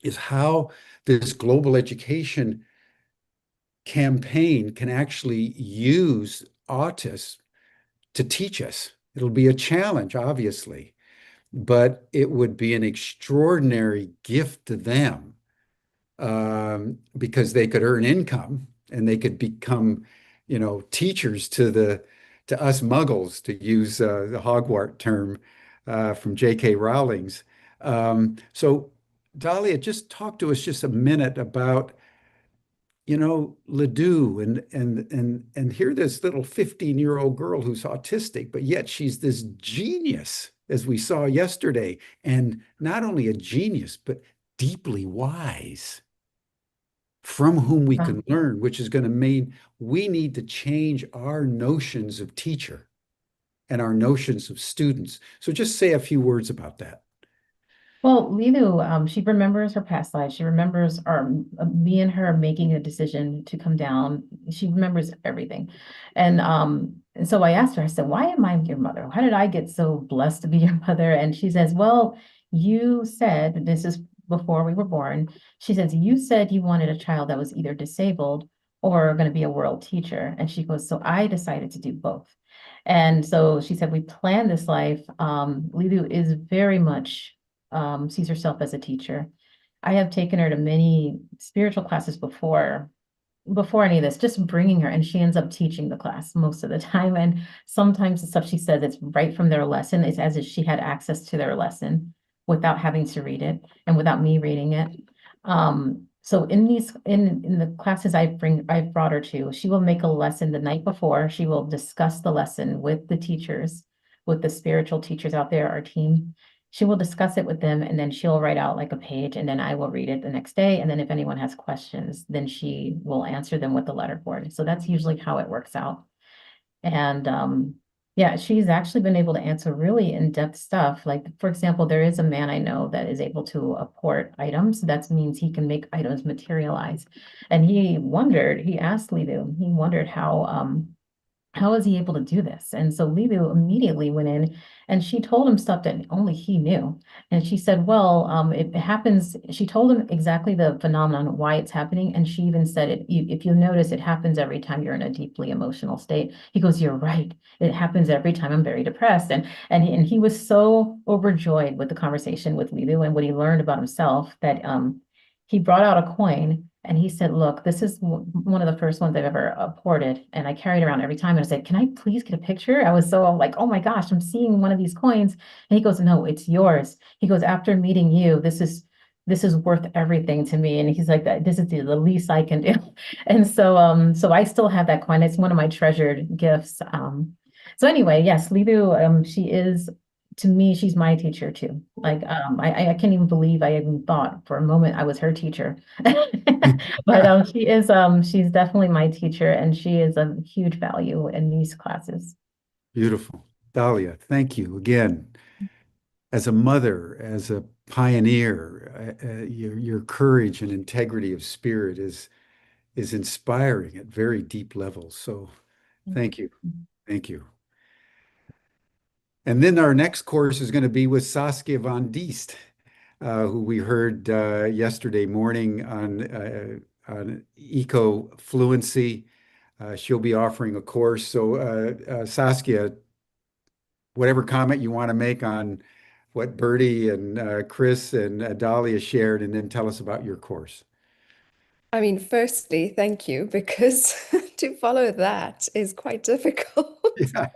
is how this global education campaign can actually use autists to teach us. It'll be a challenge, obviously, but it would be an extraordinary gift to them because they could earn income and they could become, teachers to us muggles, to use the Hogwarts term from J.K. Rowling's. So, Dahlia, just talk to us just a minute about Ledoux and here this little 15-year-old girl who's autistic, but yet she's this genius, as we saw yesterday, and not only a genius, but deeply wise, from whom we can learn, which is going to mean we need to change our notions of teacher and our notions of students. So just say a few words about that. Well, Ledoux, she remembers her past life. She remembers me and her making a decision to come down. She remembers everything. And so I asked her, I said, why am I your mother? How did I get so blessed to be your mother? And she says, well, you said, this is before we were born. She says, you said you wanted a child that was either disabled or going to be a world teacher. And she goes, so I decided to do both. And so she said, we planned this life. Ledoux is very much sees herself as a teacher. I have taken her to many spiritual classes before any of this, just bringing her, and she ends up teaching the class most of the time. And sometimes the stuff she says, it's right from their lesson. It's as if she had access to their lesson without having to read it and without me reading it. So in the classes I've brought her to, she will make a lesson the night before. She will discuss the lesson with the teachers, with the spiritual teachers out there, our team. She will discuss it with them, and then she'll write out like a page, and then I will read it the next day. And then if anyone has questions, then she will answer them with the letterboard. So that's usually how it works out. And yeah, she's actually been able to answer really in-depth stuff. Like, for example, there is a man I know that is able to apport items. That means he can make items materialize. And he asked Ledoux, he wondered how is he able to do this? And so Ledoux immediately went in and she told him stuff that only he knew. And she said, well, it happens. She told him exactly the phenomenon, why it's happening. And she even said, if you notice, it happens every time you're in a deeply emotional state. He goes, you're right. It happens every time I'm very depressed. And he was so overjoyed with the conversation with Ledoux and what he learned about himself that he brought out a coin. And he said, look, this is one of the first ones I've ever apported. And I carry it around every time. And I said, can I please get a picture? I was so like, oh my gosh, I'm seeing one of these coins. And he goes, no, it's yours. He goes, after meeting you, this is this is worth everything to me. And he's like, this is the least I can do. And so, so I still have that coin. It's one of my treasured gifts. So anyway, yes, Lidu, she is, to me, she's my teacher too. Like, I can't even believe I even thought for a moment I was her teacher. But she's definitely my teacher, and she is a huge value in these classes. Beautiful. Dahlia, thank you again. As a mother, as a pioneer, your courage and integrity of spirit is inspiring at very deep levels. So thank you. Thank you. And then our next course is going to be with Saskia van Diest, who we heard yesterday morning on eco fluency. She'll be offering a course. So Saskia, whatever comment you want to make on what Bertie and Chris and Dahlia shared, and then tell us about your course. I mean, firstly, thank you, because to follow that is quite difficult. Yeah.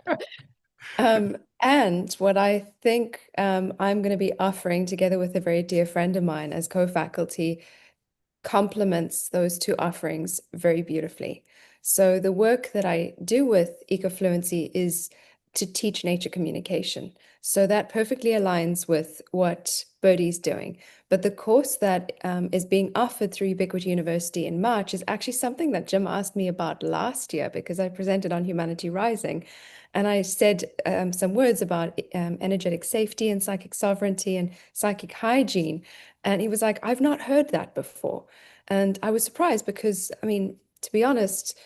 And what I think I'm going to be offering together with a very dear friend of mine as co-faculty complements those two offerings very beautifully. So the work that I do with Ecofluency is to teach nature communication. So that perfectly aligns with what Birdie's doing. But the course that is being offered through Ubiquity University in March is actually something that Jim asked me about last year, because I presented on Humanity Rising. And I said some words about energetic safety and psychic sovereignty and psychic hygiene. And he was like, I've not heard that before. And I was surprised because, I mean, to be honest,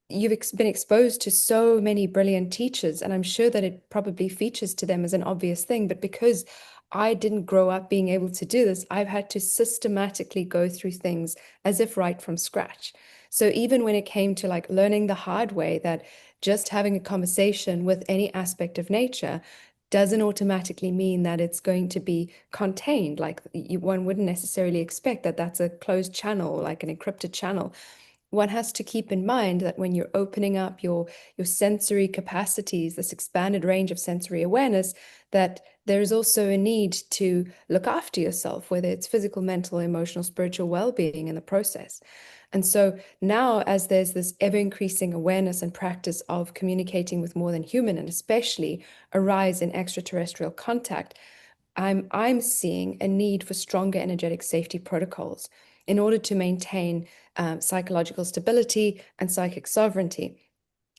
you've been exposed to so many brilliant teachers, and I'm sure that it probably features to them as an obvious thing. But because I didn't grow up being able to do this, I've had to systematically go through things as if right from scratch. So even when it came to like learning the hard way that just having a conversation with any aspect of nature doesn't automatically mean that it's going to be contained. Like one wouldn't necessarily expect that that's a closed channel, like an encrypted channel. One has to keep in mind that when you're opening up your sensory capacities, this expanded range of sensory awareness, that there is also a need to look after yourself, whether it's physical, mental, emotional, spiritual well-being in the process. And so now, as there's this ever-increasing awareness and practice of communicating with more than human, and especially a rise in extraterrestrial contact, I'm seeing a need for stronger energetic safety protocols in order to maintain psychological stability and psychic sovereignty.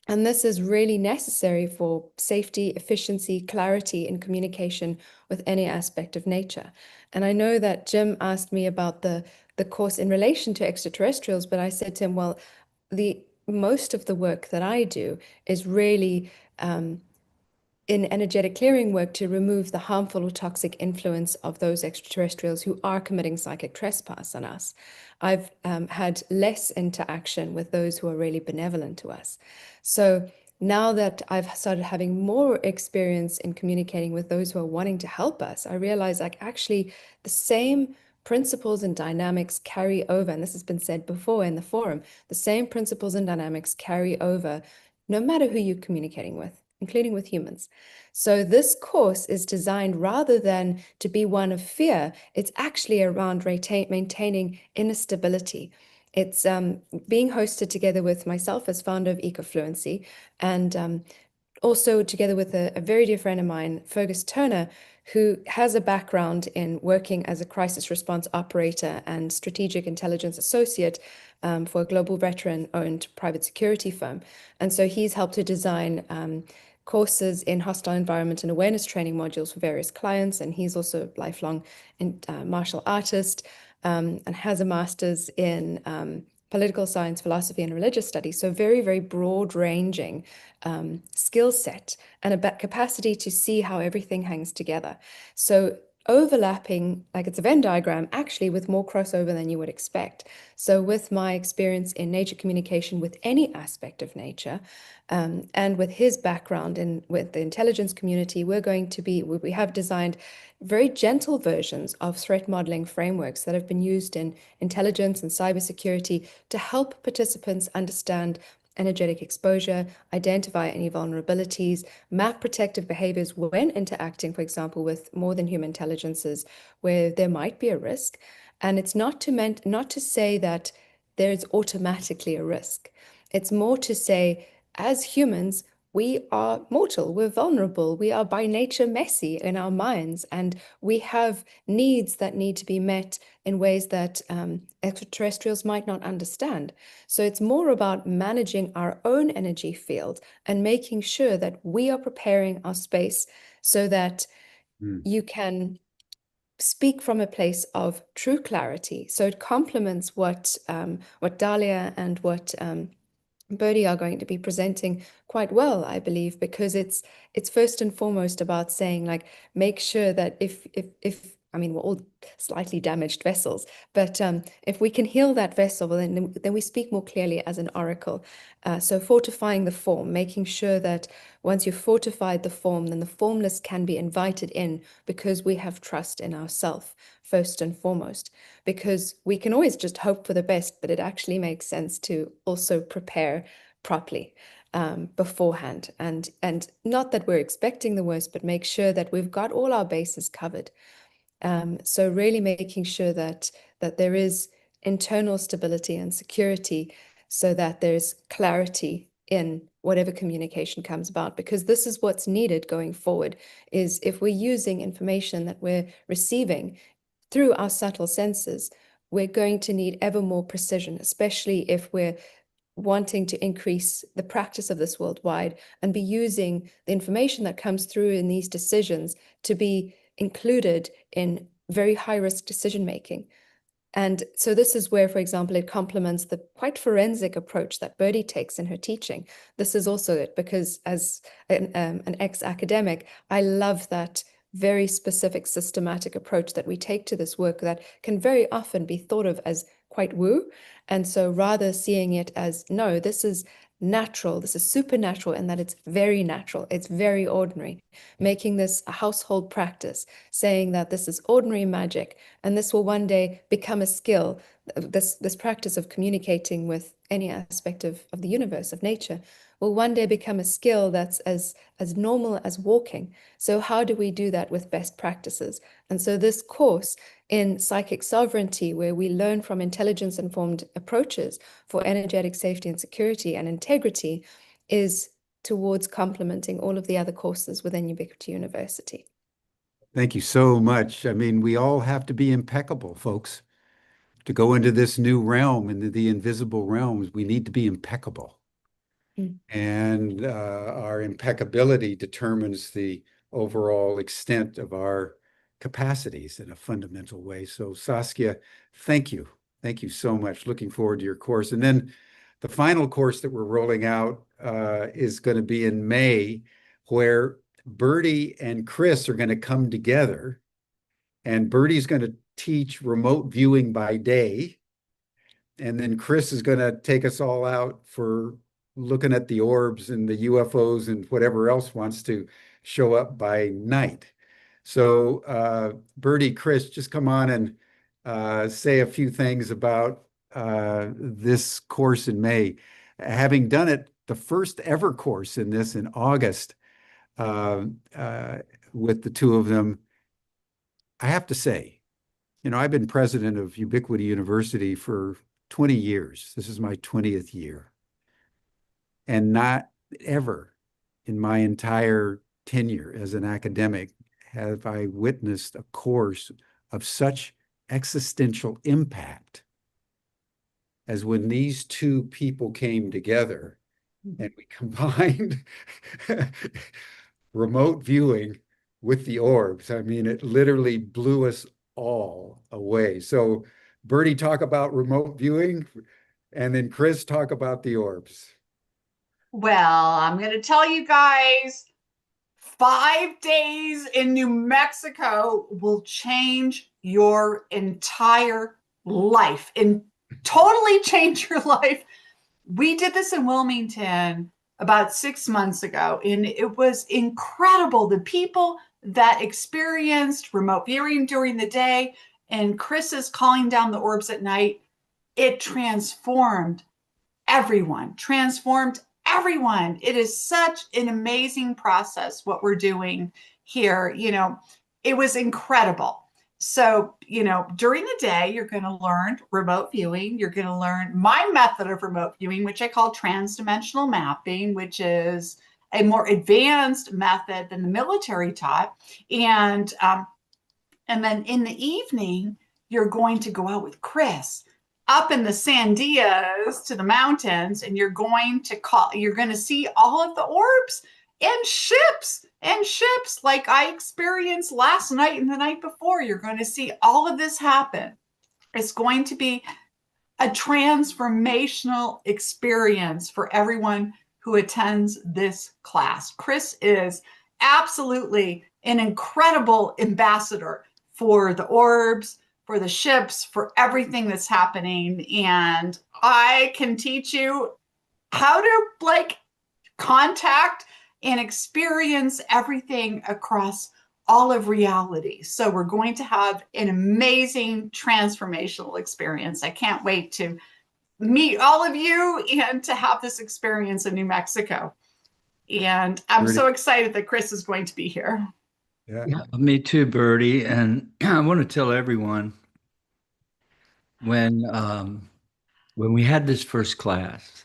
And this is really necessary for safety, efficiency, clarity in communication with any aspect of nature. And I know that Jim asked me about the course in relation to extraterrestrials, but I said to him, well, most of the work that I do is really in energetic clearing work to remove the harmful or toxic influence of those extraterrestrials who are committing psychic trespass on us. I've had less interaction with those who are really benevolent to us. So now that I've started having more experience in communicating with those who are wanting to help us, I realize like actually the same principles and dynamics carry over, and this has been said before in the forum, the same principles and dynamics carry over no matter who you're communicating with, including with humans. So this course is designed rather than to be one of fear, it's actually around maintaining inner stability. It's being hosted together with myself as founder of Ecofluency, and also together with a very dear friend of mine, Fergus Turner, who has a background in working as a crisis response operator and strategic intelligence associate for a global veteran-owned private security firm. And so he's helped to design courses in hostile environment and awareness training modules for various clients. And he's also a lifelong martial artist and has a master's in political science, philosophy, and religious studies. So very, very broad ranging skill set and a capacity to see how everything hangs together. So overlapping, like it's a Venn diagram, actually with more crossover than you would expect. So with my experience in nature communication with any aspect of nature, and with his background in with the intelligence community, we have designed very gentle versions of threat modeling frameworks that have been used in intelligence and cybersecurity to help participants understand energetic exposure, identify any vulnerabilities, map protective behaviors when interacting, for example, with more than human intelligences where there might be a risk. And it's not to say that there's automatically a risk. It's more to say, as humans, we are mortal, we're vulnerable, we are by nature messy in our minds, and we have needs that need to be met in ways that extraterrestrials might not understand. So it's more about managing our own energy field and making sure that we are preparing our space so that you can speak from a place of true clarity. So it complements what Dahlia and what Birdie are going to be presenting quite well, I believe, because it's first and foremost about saying, like, make sure that if I mean, we're all slightly damaged vessels, but if we can heal that vessel, well, then we speak more clearly as an oracle. So fortifying the form, making sure that once you've fortified the form, then the formless can be invited in because we have trust in ourself, first and foremost. Because we can always just hope for the best, but it actually makes sense to also prepare properly beforehand. And not that we're expecting the worst, but make sure that we've got all our bases covered. So really making sure that there is internal stability and security so that there's clarity in whatever communication comes about, because this is what's needed going forward, is if we're using information that we're receiving through our subtle senses, we're going to need ever more precision, especially if we're wanting to increase the practice of this worldwide and be using the information that comes through in these decisions to be included in very high-risk decision-making. And so this is where, for example, it complements the quite forensic approach that Birdie takes in her teaching. This is also it, because as an ex-academic, I love that very specific systematic approach that we take to this work that can very often be thought of as quite woo. And so rather seeing it as, no, this is natural, this is supernatural, and that it's very natural, it's very ordinary, making this a household practice, saying that this is ordinary magic, and this will one day become a skill. This practice of communicating with any aspect of the universe, of nature, will one day become a skill that's as normal as walking. So how do we do that with best practices? And so this course in psychic sovereignty, where we learn from intelligence-informed approaches for energetic safety and security and integrity, is towards complementing all of the other courses within Ubiquity University. Thank you so much. I mean, we all have to be impeccable, folks. To go into this new realm, into the invisible realms, we need to be impeccable. And our impeccability determines the overall extent of our capacities in a fundamental way. So Saskia, thank you. Thank you so much. Looking forward to your course. And then the final course that we're rolling out is going to be in May, where Birdie and Chris are going to come together. And Birdie's going to teach remote viewing by day. And then Chris is going to take us all out for looking at the orbs and the UFOs and whatever else wants to show up by night. So Birdie, Chris, just come on and say a few things about this course in May. Having done it, the first ever course in this in August with the two of them, I have to say, you know, I've been president of Ubiquity University for 20 years. This is my 20th year. And not ever in my entire tenure as an academic have I witnessed a course of such existential impact as when these two people came together and we combined remote viewing with the orbs. I mean, it literally blew us all away. So Birdie, talk about remote viewing, and then Chris, talk about the orbs. Well, I'm going to tell you guys, 5 days in New Mexico will change your entire life and totally change your life. We did this in Wilmington about 6 months ago, and it was incredible. The people that experienced remote viewing during the day and Chris is calling down the orbs at night, it transformed everyone, transformed everyone. It is such an amazing process what we're doing here. It was incredible. So, during the day, you're going to learn remote viewing. You're going to learn my method of remote viewing, which I call transdimensional mapping, which is a more advanced method than the military taught. And then in the evening, you're going to go out with Chris up in the Sandias to the mountains, and you're going to see all of the orbs and ships like I experienced last night and the night before. You're going to see all of this happen. It's going to be a transformational experience for everyone who attends this class. Chris is absolutely an incredible ambassador for the orbs, for the ships, for everything that's happening. And I can teach you how to contact and experience everything across all of reality. So we're going to have an amazing transformational experience. I can't wait to meet all of you and to have this experience in New Mexico. And I'm so excited that Chris is going to be here. Yeah. Me too, Birdie. And I want to tell everyone when we had this first class,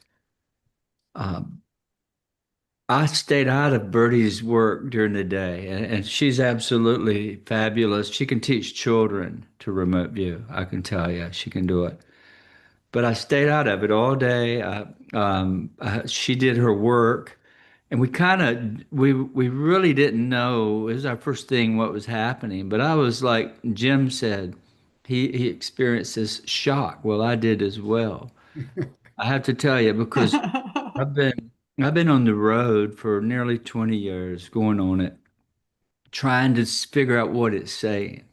I stayed out of Birdie's work during the day, and she's absolutely fabulous. She can teach children to remote view. I can tell you, she can do it. But I stayed out of it all day. She did her work, and we really didn't know. It was our first thing what was happening. But I was like Jim said, he experienced this shock. Well, I did as well. I have to tell you because I've been on the road for nearly 20 years, going on it, trying to figure out what it's saying.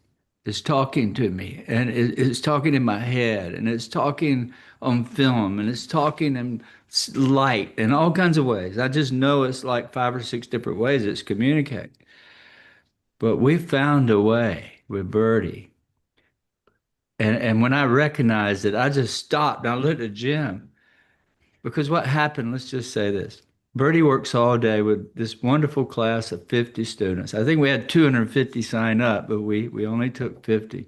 It's talking to me, and it's talking in my head, and it's talking on film, and it's talking in light, in all kinds of ways. I just know it's like 5 or 6 different ways it's communicating. But we found a way with Birdie. And when I recognized it, I just stopped. I looked at Jim. Because what happened, let's just say this. Birdie works all day with this wonderful class of 50 students. I think we had 250 sign up, but we only took 50.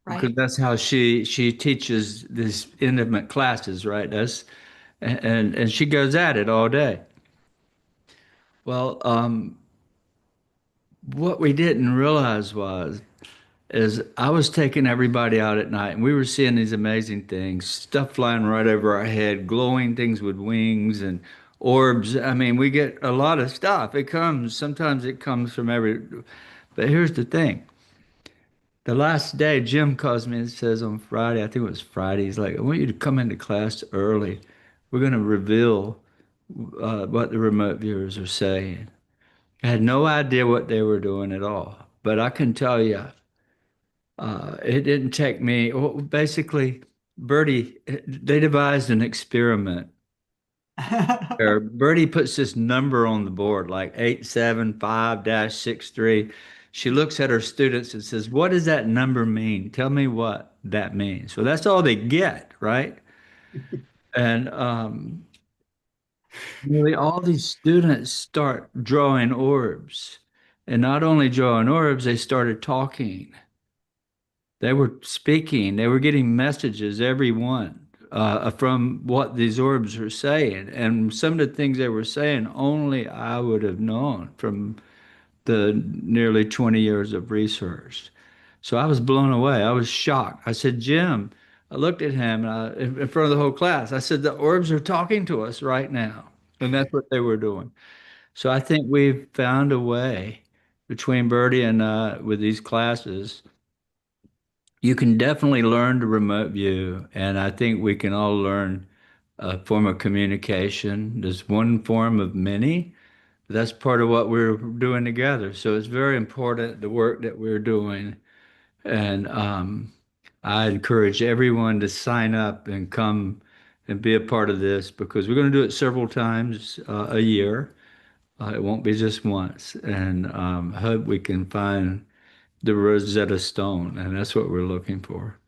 Right. Because that's how she teaches these intimate classes, right? And she goes at it all day. Well, what we didn't realize is I was taking everybody out at night, and we were seeing these amazing things, stuff flying right over our head, glowing things with wings and orbs. I mean, we get a lot of stuff. Sometimes it comes from but here's the thing. The last day, Jim calls me and says on Friday, I think it was Friday, he's like, I want you to come into class early. We're going to reveal what the remote viewers are saying. I had no idea what they were doing at all, but I can tell you, it didn't take me. Well, basically, Birdie, they devised an experiment where Birdie puts this number on the board, like 875-63. She looks at her students and says, what does that number mean? Tell me what that means. So that's all they get, right? And nearly all these students start drawing orbs. And not only drawing orbs, they started talking. They were speaking, they were getting messages, everyone, from what these orbs were saying. And some of the things they were saying, only I would have known from the nearly 20 years of research. So I was blown away. I was shocked. I said, Jim, I looked at him in front of the whole class. I said, the orbs are talking to us right now. And that's what they were doing. So I think we've found a way between Birdie and with these classes. You can definitely learn to remote view, and I think we can all learn a form of communication. There's one form of many. That's part of what we're doing together. So it's very important, the work that we're doing. And I encourage everyone to sign up and come and be a part of this because we're going to do it several times a year. It won't be just once. And hope we can find the Rosetta Stone, and that's what we're looking for.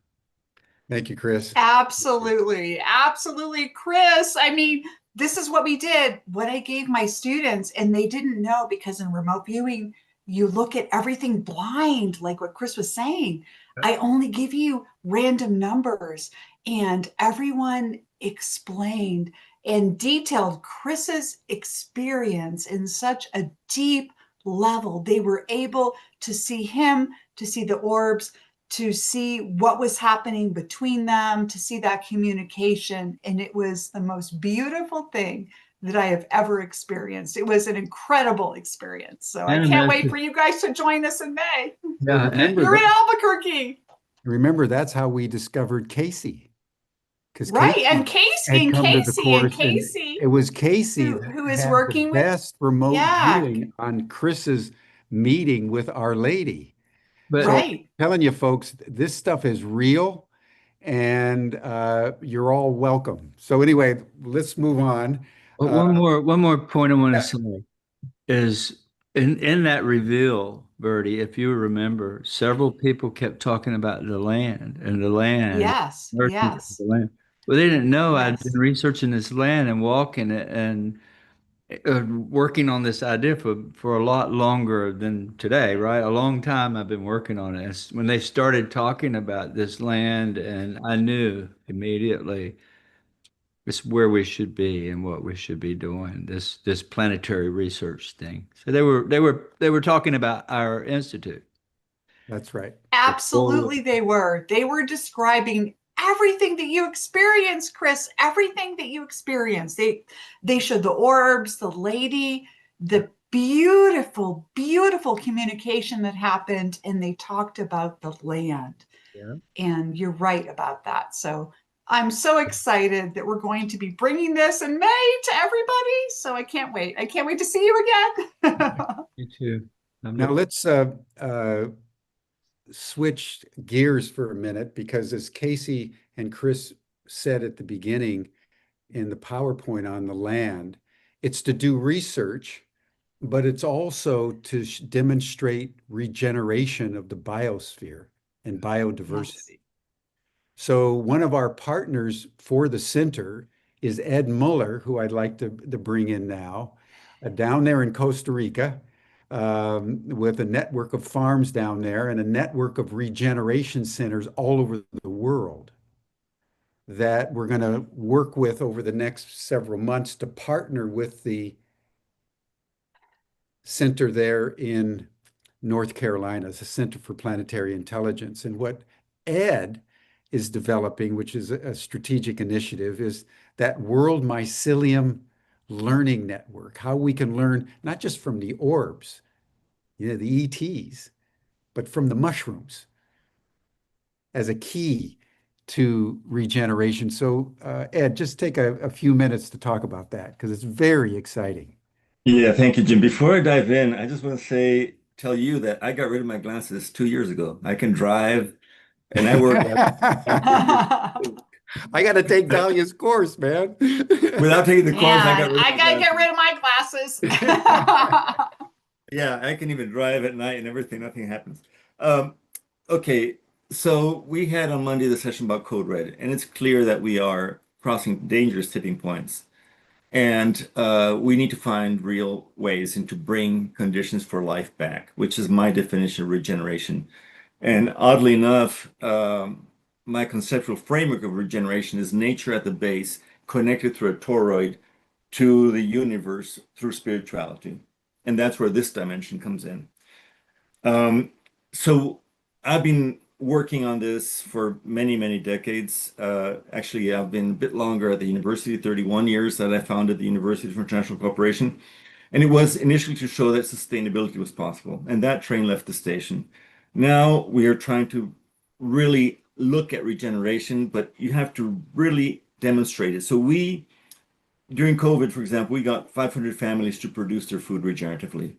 Thank you, Chris. Absolutely. Absolutely. Chris, I mean, this is what we did, what I gave my students, and they didn't know because in remote viewing, you look at everything blind, like what Chris was saying. I only give you random numbers, and everyone explained and detailed Chris's experience in such a deep level. They were able to see him, to see the orbs, to see what was happening between them, to see that communication. And it was the most beautiful thing that I have ever experienced. It was an incredible experience. So I can't wait for you guys to join us in May. Yeah, You're in Albuquerque. Remember, that's how we discovered Casey. Because Right. Casey And Casey had and come to the Casey and course, and Casey, it was Casey who that is had working the with, best remote yeah, viewing on Chris's meeting with Our Lady. but So I'm right. telling you, folks, this stuff is real, and you're all welcome. So anyway, let's move on. but one more point I want to say is in that reveal, Bertie, if you remember, several people kept talking about the land and the land, Yes. merchants of Yes. the land. Well, they didn't know I'd been Yes. researching this land and walking it and working on this idea for a lot longer than today, right? A long time I've been working on it. It's when they started talking about this land, and I knew immediately it's where we should be and what we should be doing, this planetary research thing. So they were talking about our institute. That's right. Absolutely, they were. They were describing everything that you experienced, Chris. Everything that you experienced. They showed the orbs, the lady, the beautiful, beautiful communication that happened, and they talked about the land. Yeah. And you're right about that. So I'm so excited that we're going to be bringing this in May to everybody. So I can't wait. I can't wait to see you again. You too. Now let's switch gears for a minute, because as Casey and Chris said at the beginning in the PowerPoint on the land, it's to do research, but it's also to demonstrate regeneration of the biosphere and biodiversity. Yes. So one of our partners for the center is Ed Muller, who I'd like to bring in now, down there in Costa Rica, with a network of farms down there and a network of regeneration centers all over the world that we're going to work with over the next several months to partner with the center there in North Carolina, the Center for Planetary Intelligence. And what Ed is developing, which is a strategic initiative, is that World Mycelium Learning Network, how we can learn not just from the orbs, the ETs, but from the mushrooms as a key to regeneration. So, Ed, just take a few minutes to talk about that, because it's very exciting. Yeah, thank you, Jim. Before I dive in, I just want to tell you that I got rid of my glasses 2 years ago. I can drive, and I work I got to take Dahlia's course, man. without taking the course. I got rid of I my gotta get glasses. rid of my glasses. Yeah, I can even drive at night and everything. Nothing happens. Okay, so we had on Monday the session about code red, and it's clear that we are crossing dangerous tipping points. And we need to find real ways and to bring conditions for life back, which is my definition of regeneration. And oddly enough, my conceptual framework of regeneration is nature at the base, connected through a toroid to the universe through spirituality. And that's where this dimension comes in. So I've been working on this for many, many decades. Actually, I've been a bit longer at the university, 31 years that I founded the University for International Cooperation. And it was initially to show that sustainability was possible. And that train left the station. Now we are trying to really look at regeneration, but you have to really demonstrate it. So during COVID, for example, we got 500 families to produce their food regeneratively.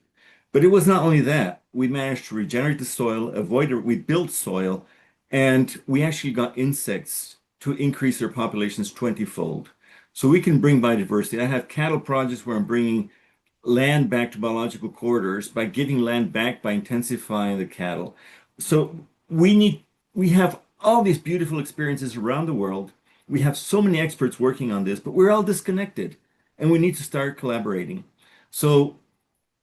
But it was not only that. We managed to regenerate the soil, we built soil, and we actually got insects to increase their populations 20-fold. So we can bring biodiversity. I have cattle projects where I'm bringing land back to biological corridors by giving land back by intensifying the cattle. So we have all these beautiful experiences around the world. We have so many experts working on this, but we're all disconnected and we need to start collaborating. So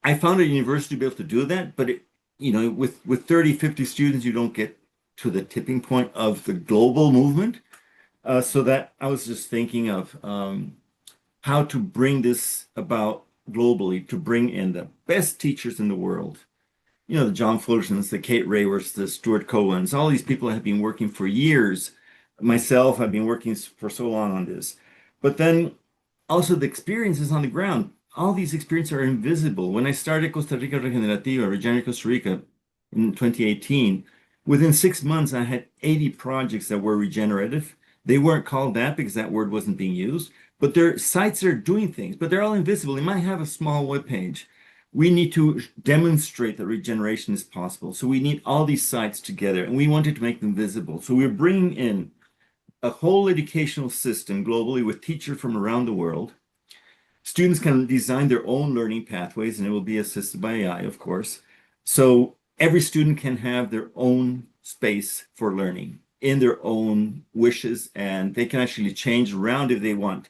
I founded a university to be able to do that, but with 30, 50 students, you don't get to the tipping point of the global movement. So that I was just thinking of how to bring this about globally, to bring in the best teachers in the world. The John Fullersons, the Kate Rayworths, the Stuart Cohens, all these people have been working for years. Myself, I've been working for so long on this. But then also the experiences on the ground. All these experiences are invisible. When I started Costa Rica Regenerativa, Regenerate Costa Rica in 2018, within 6 months, I had 80 projects that were regenerative. They weren't called that because that word wasn't being used, but they're sites that are doing things, but they're all invisible. They might have a small web page. We need to demonstrate that regeneration is possible. So we need all these sites together, and we wanted to make them visible. So we're bringing in a whole educational system globally with teachers from around the world. Students can design their own learning pathways, and it will be assisted by AI, of course. So every student can have their own space for learning in their own wishes, and they can actually change around if they want.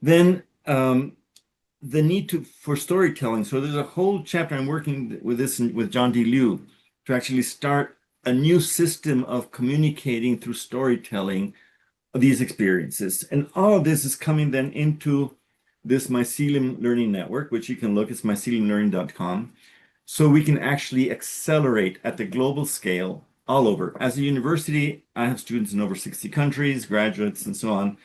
Then the need for storytelling. So there's a whole chapter I'm working with this with John D. Liu to actually start a new system of communicating through storytelling of these experiences. And all of this is coming then into this Mycelium Learning Network, which you can look, it's myceliumlearning.com. So we can actually accelerate at the global scale all over. As a university, I have students in over 60 countries, graduates, and so on,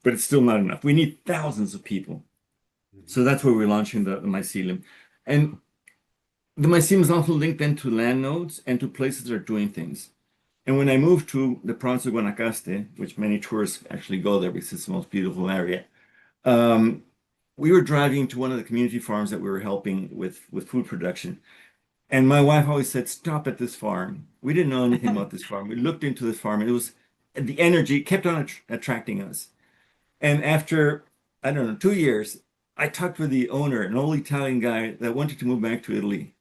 but it's still not enough. We need thousands of people. So that's where we're launching the mycelium. And the mycelium is also linked then to land nodes and to places that are doing things. And when I moved to the province of Guanacaste, which many tourists actually go there because it's the most beautiful area, we were driving to one of the community farms that we were helping with food production. And my wife always said, stop at this farm. We didn't know anything about this farm. We looked into this farm, and it was the energy kept on attracting us. And after, I don't know, 2 years, I talked with the owner, an old Italian guy that wanted to move back to Italy.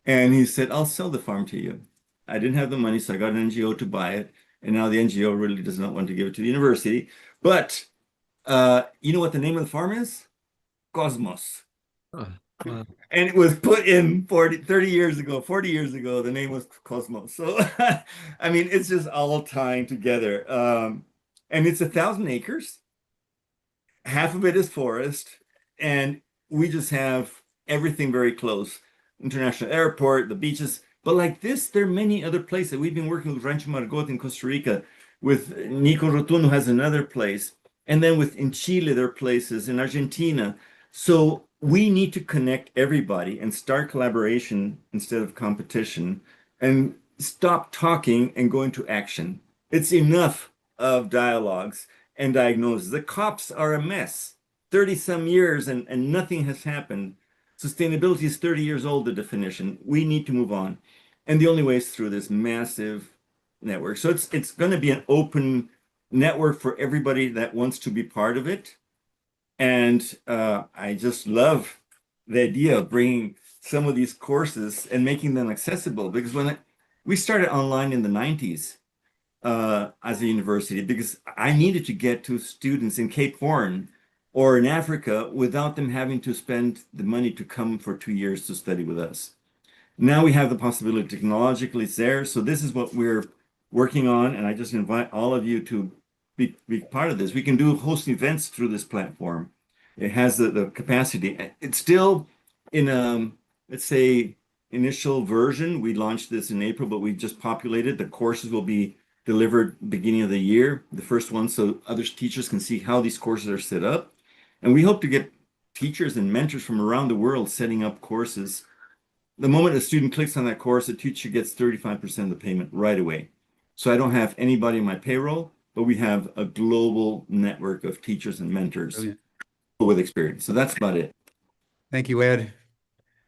And he said, I'll sell the farm to you. I didn't have the money, so I got an NGO to buy it. And now the NGO really does not want to give it to the university. But you know what the name of the farm is? Cosmos. Oh, wow. And it was put in 30 years ago, 40 years ago, the name was Cosmos. So, I mean, it's just all tying together. And it's 1,000 acres. Half of it is forest. And we just have everything very close. International airport, the beaches. But like this, there are many other places. We've been working with Rancho Margot in Costa Rica, with Nico Rotundo has another place. And then in Chile, there are places, in Argentina. So we need to connect everybody and start collaboration instead of competition, and stop talking and go into action. It's enough of dialogues and diagnoses. The cops are a mess. 30 some years and nothing has happened. Sustainability is 30 years old, the definition. We need to move on. And the only way is through this massive network. So it's going to be an open network for everybody that wants to be part of it. And I just love the idea of bringing some of these courses and making them accessible, because when we started online in the 90s as a university, because I needed to get to students in Cape Horn or in Africa without them having to spend the money to come for 2 years to study with us. Now we have the possibility technologically, it's there. So this is what we're working on. And I just invite all of you to be part of this. We can host events through this platform. It has the capacity. It's still in let's say, initial version. We launched this in April, but we just populated. The courses will be delivered beginning of the year, the first one, so other teachers can see how these courses are set up. And we hope to get teachers and mentors from around the world setting up courses. The moment a student clicks on that course, the teacher gets 35% of the payment right away. So I don't have anybody on my payroll, but we have a global network of teachers and mentors. Brilliant. With experience. So that's about it. Thank you, Ed.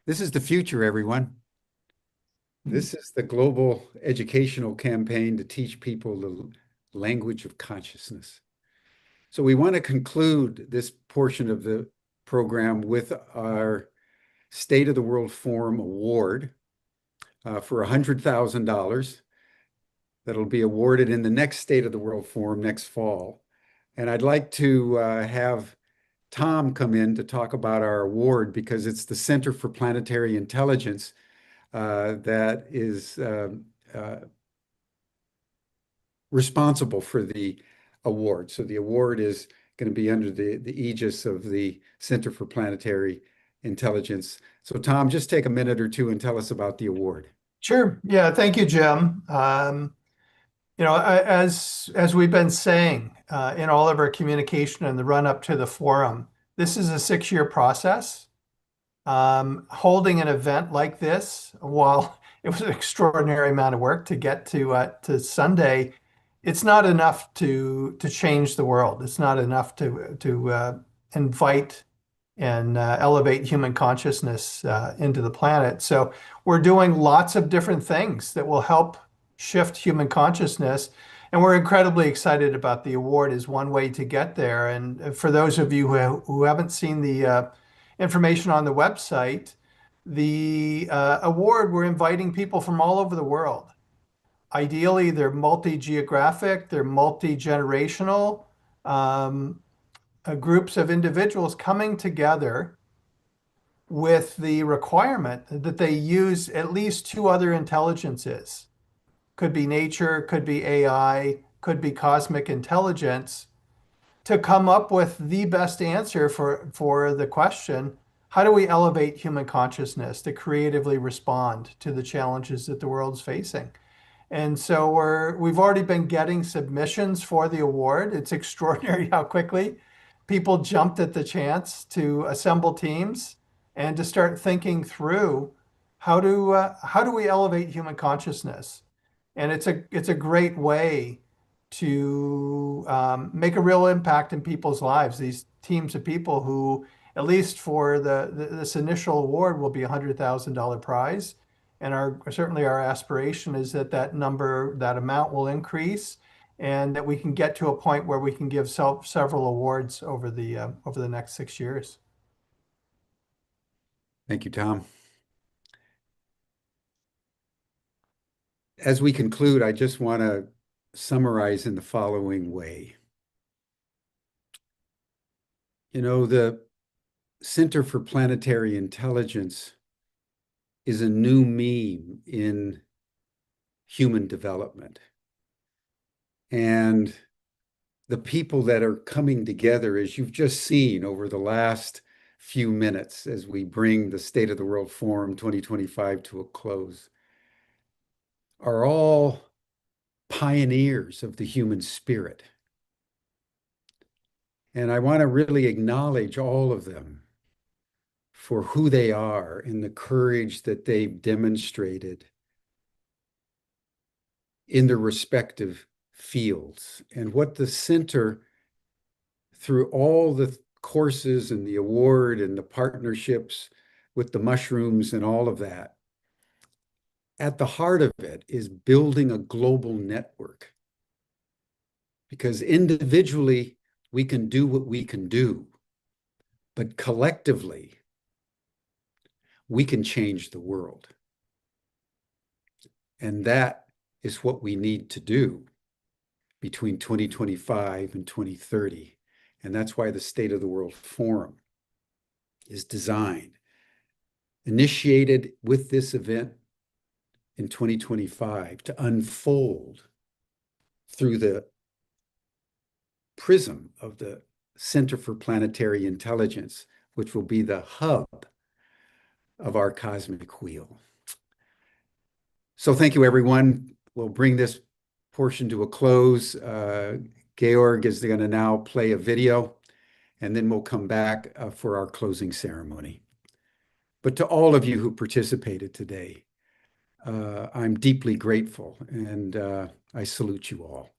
This is the future, everyone. This is the global educational campaign to teach people the language of consciousness. So we want to conclude this portion of the program with our State of the World Forum Award for $100,000. that'll be awarded in the next State of the World Forum next fall. And I'd like to have Tom come in to talk about our award because it's the Center for Planetary Intelligence that is responsible for the award. So the award is going to be under the aegis of the Center for Planetary Intelligence. So Tom, just take a minute or two and tell us about the award. Sure. Yeah. Thank you, Jim. As we've been saying in all of our communication in the run up to the forum, this is a 6-year process. Holding an event like this, while it was an extraordinary amount of work to get to Sunday, it's not enough to change the world. It's not enough to invite and elevate human consciousness into the planet. So we're doing lots of different things that will help shift human consciousness. And we're incredibly excited about the award as one way to get there. And for those of you who haven't seen the information on the website, the award, we're inviting people from all over the world. Ideally, they're multi-geographic, they're multi-generational, groups of individuals coming together with the requirement that they use at least 2 other intelligences. Could be nature, could be AI, could be cosmic intelligence, to come up with the best answer for the question, how do we elevate human consciousness to creatively respond to the challenges that the world's facing? And so we've already been getting submissions for the award. It's extraordinary how quickly people jumped at the chance to assemble teams and to start thinking through how do we elevate human consciousness? And it's a great way to make a real impact in people's lives. These teams of people who, at least for this initial award, will be $100,000 prize. And certainly our aspiration is that that amount will increase, and that we can get to a point where we can give several awards over the next 6 years. Thank you, Tom. As we conclude, I just want to summarize in the following way. The Center for Planetary Intelligence is a new meme in human development. And the people that are coming together, as you've just seen over the last few minutes as we bring the State of the World Forum 2025 to a close, are all pioneers of the human spirit. And I want to really acknowledge all of them for who they are and the courage that they've demonstrated in their respective fields, and what the center, through all the courses and the award and the partnerships with the mushrooms and all of that, at the heart of it is building a global network. Because individually, we can do what we can do, but collectively, we can change the world. And that is what we need to do between 2025 and 2030. And that's why the State of the World Forum is designed, initiated with this event in 2025, to unfold through the prism of the Center for Planetary Intelligence, which will be the hub of our cosmic wheel. So thank you, everyone. We'll bring this portion to a close. Georg is going to now play a video, and then we'll come back for our closing ceremony. But to all of you who participated today, I'm deeply grateful, and I salute you all.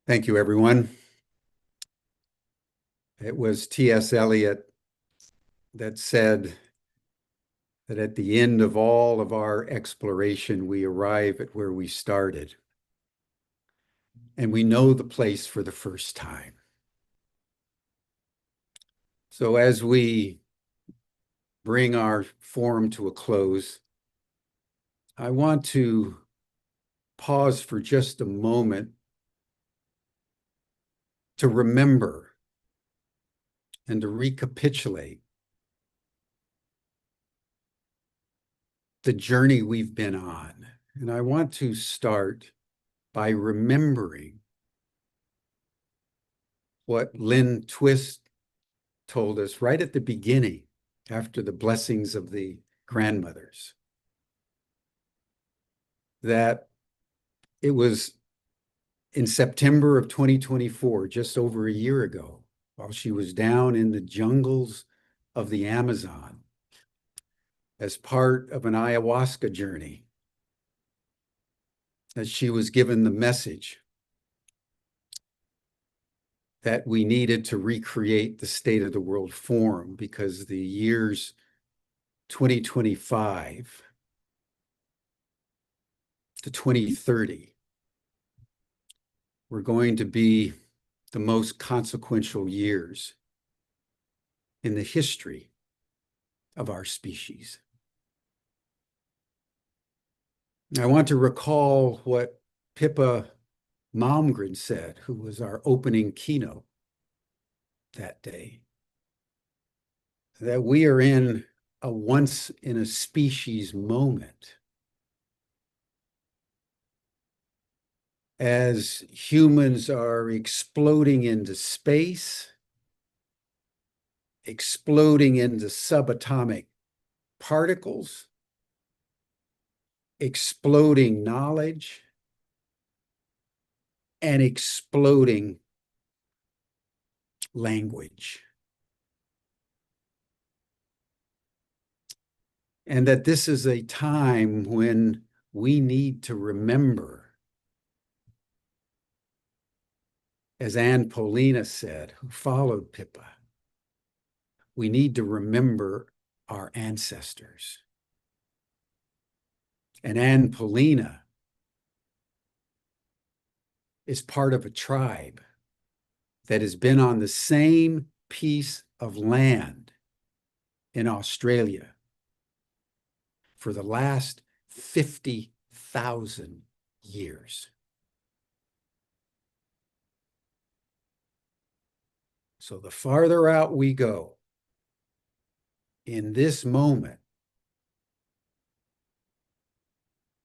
Thank you, everyone. It was T.S. Eliot that said that at the end of all of our exploration, we arrive at where we started. And we know the place for the first time. So as we bring our forum to a close, I want to pause for just a moment to remember and to recapitulate the journey we've been on. And I want to start by remembering what Lynne Twist told us right at the beginning, after the blessings of the grandmothers, that it was in September of 2024, just over a year ago, while she was down in the jungles of the Amazon as part of an ayahuasca journey, that she was given the message that we needed to recreate the State of the World Forum because the years 2025 to 2030 were going to be the most consequential years in the history of our species. I want to recall what Pippa Malmgren said, who was our opening keynote that day, that we are in a once in a species moment as humans are exploding into space, exploding into subatomic particles, exploding knowledge, and exploding language. And that this is a time when we need to remember, as Poelina said, who followed Pippa, we need to remember our ancestors. And Poelina is part of a tribe that has been on the same piece of land in Australia for the last 50,000 years. So the farther out we go in this moment,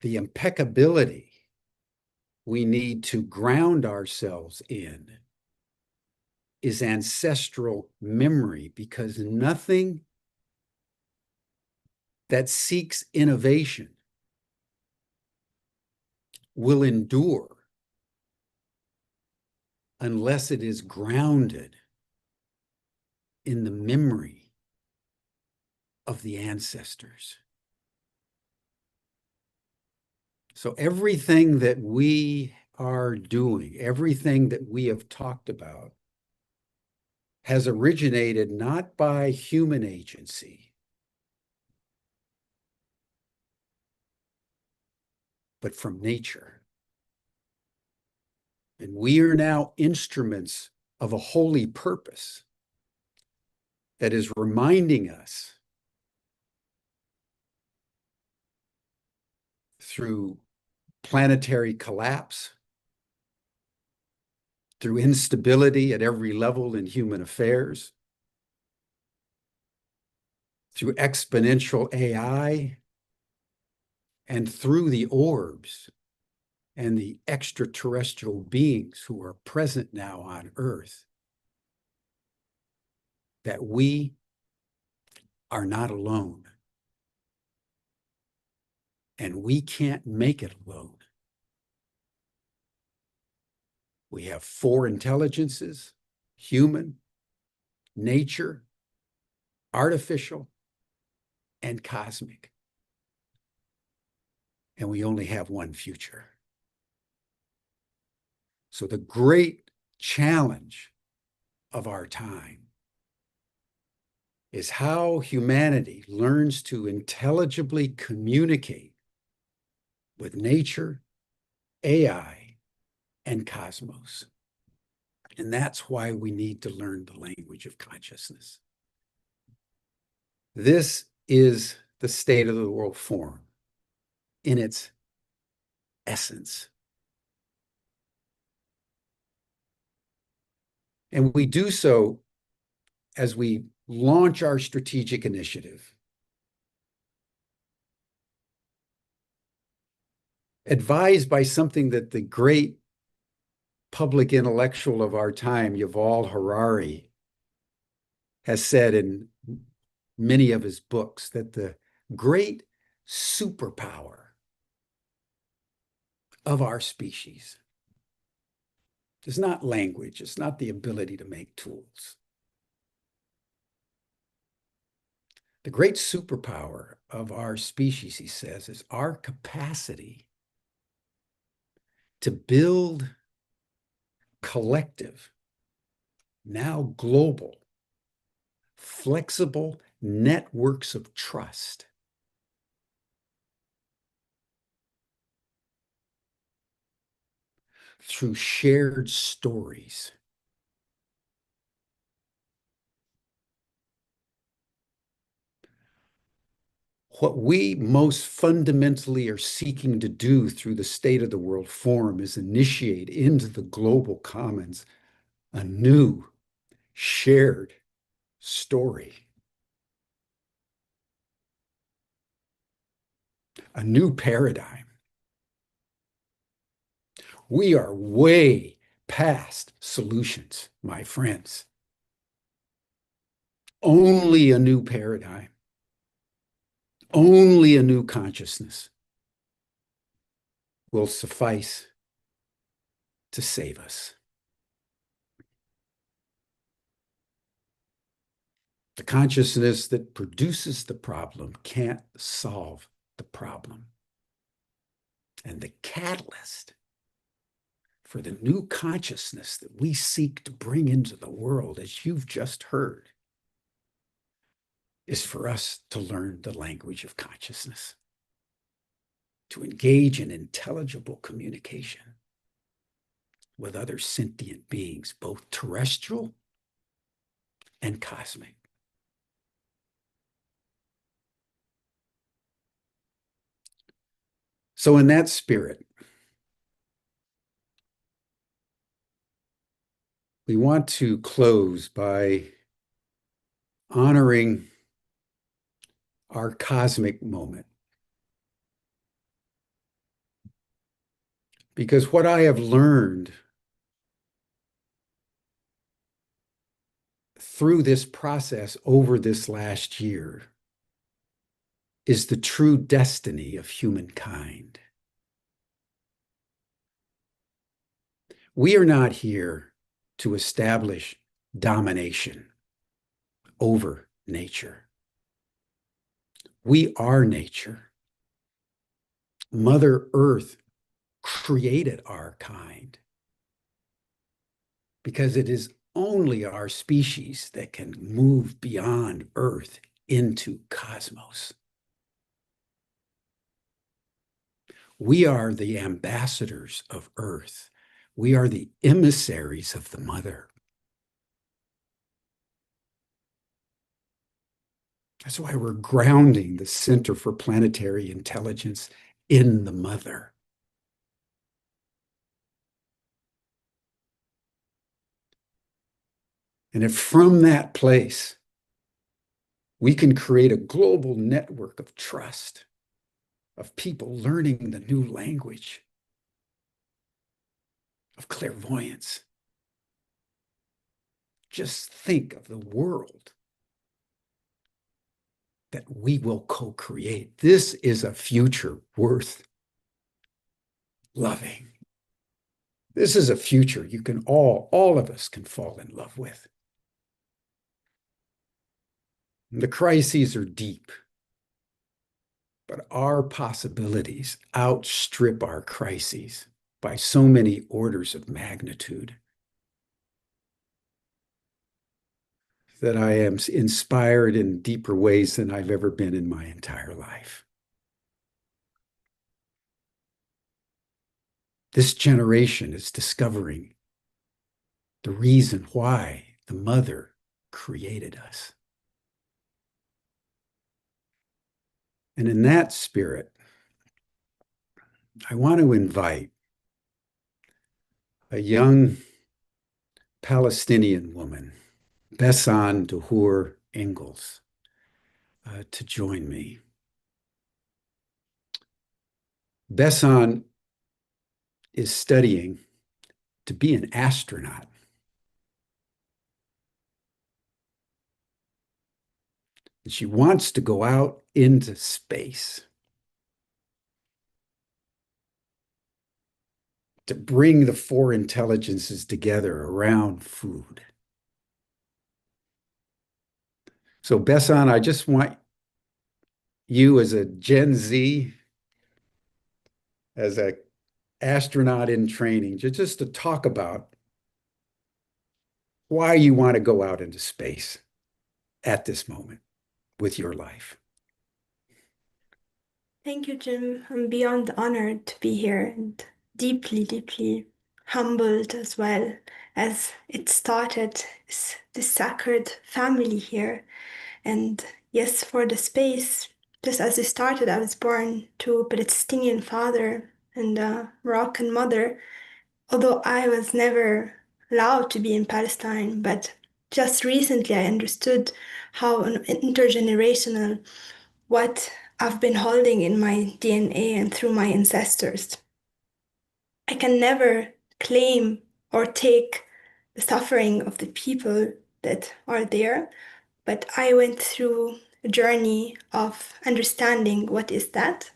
the impeccability we need to ground ourselves in is ancestral memory, because nothing that seeks innovation will endure unless it is grounded in the memory of the ancestors. So everything that we are doing, everything that we have talked about, has originated not by human agency, but from nature. And we are now instruments of a holy purpose that is reminding us through planetary collapse, through instability at every level in human affairs, through exponential AI, and through the orbs and the extraterrestrial beings who are present now on Earth, that we are not alone. And we can't make it alone. We have four intelligences: human, nature, artificial, and cosmic. And we only have one future. So the great challenge of our time is how humanity learns to intelligibly communicate with nature, AI, and cosmos. And that's why we need to learn the language of consciousness. This is the State of the World Forum in its essence. And we do so as we launch our strategic initiative, advised by something that the great public intellectual of our time, Yuval Harari, has said in many of his books, that the great superpower of our species is not language, it's not the ability to make tools. The great superpower of our species, he says, is our capacity to build collective, now global, flexible networks of trust. Through shared stories. What we most fundamentally are seeking to do through the State of the World Forum is initiate into the global commons a new shared story, a new paradigm. We are way past solutions, my friends. Only a new paradigm, only a new consciousness will suffice to save us. The consciousness that produces the problem can't solve the problem. And the catalyst for the new consciousness that we seek to bring into the world, as you've just heard, is for us to learn the language of consciousness, to engage in intelligible communication with other sentient beings, both terrestrial and cosmic. So in that spirit, we want to close by honoring our cosmic moment. Because what I have learned through this process over this last year is the true destiny of humankind. We are not here to establish domination over nature. We are nature. Mother Earth created our kind because it is only our species that can move beyond Earth into cosmos. We are the ambassadors of Earth. We are the emissaries of the Mother. That's why we're grounding the Center for Planetary Intelligence in the Mother. And if from that place, we can create a global network of trust, of people learning the new language, of clairvoyance. Just think of the world that we will co-create. This is a future worth loving. This is a future you can all of us can fall in love with. The crises are deep, but our possibilities outstrip our crises. by so many orders of magnitude that I am inspired in deeper ways than I've ever been in my entire life. This generation is discovering the reason why the mother created us. And in that spirit, I want to invite a young Palestinian woman, Bessan Dahur Ingalls, to join me. Bessan is studying to be an astronaut. And she wants to go out into space to bring the four intelligences together around food. So, Bessan, I just want you as a Gen Z, as an astronaut in training, just to talk about why you want to go out into space at this moment with your life. Thank you, Jim. I'm beyond honored to be here and deeply, deeply humbled as well as it started this sacred family here. And yes, for the space, just as it started, I was born to a Palestinian father and a Moroccan mother, although I was never allowed to be in Palestine. But just recently, I understood how an intergenerational what I've been holding in my DNA and through my ancestors. I can never claim or take the suffering of the people that are there, but I went through a journey of understanding what is that,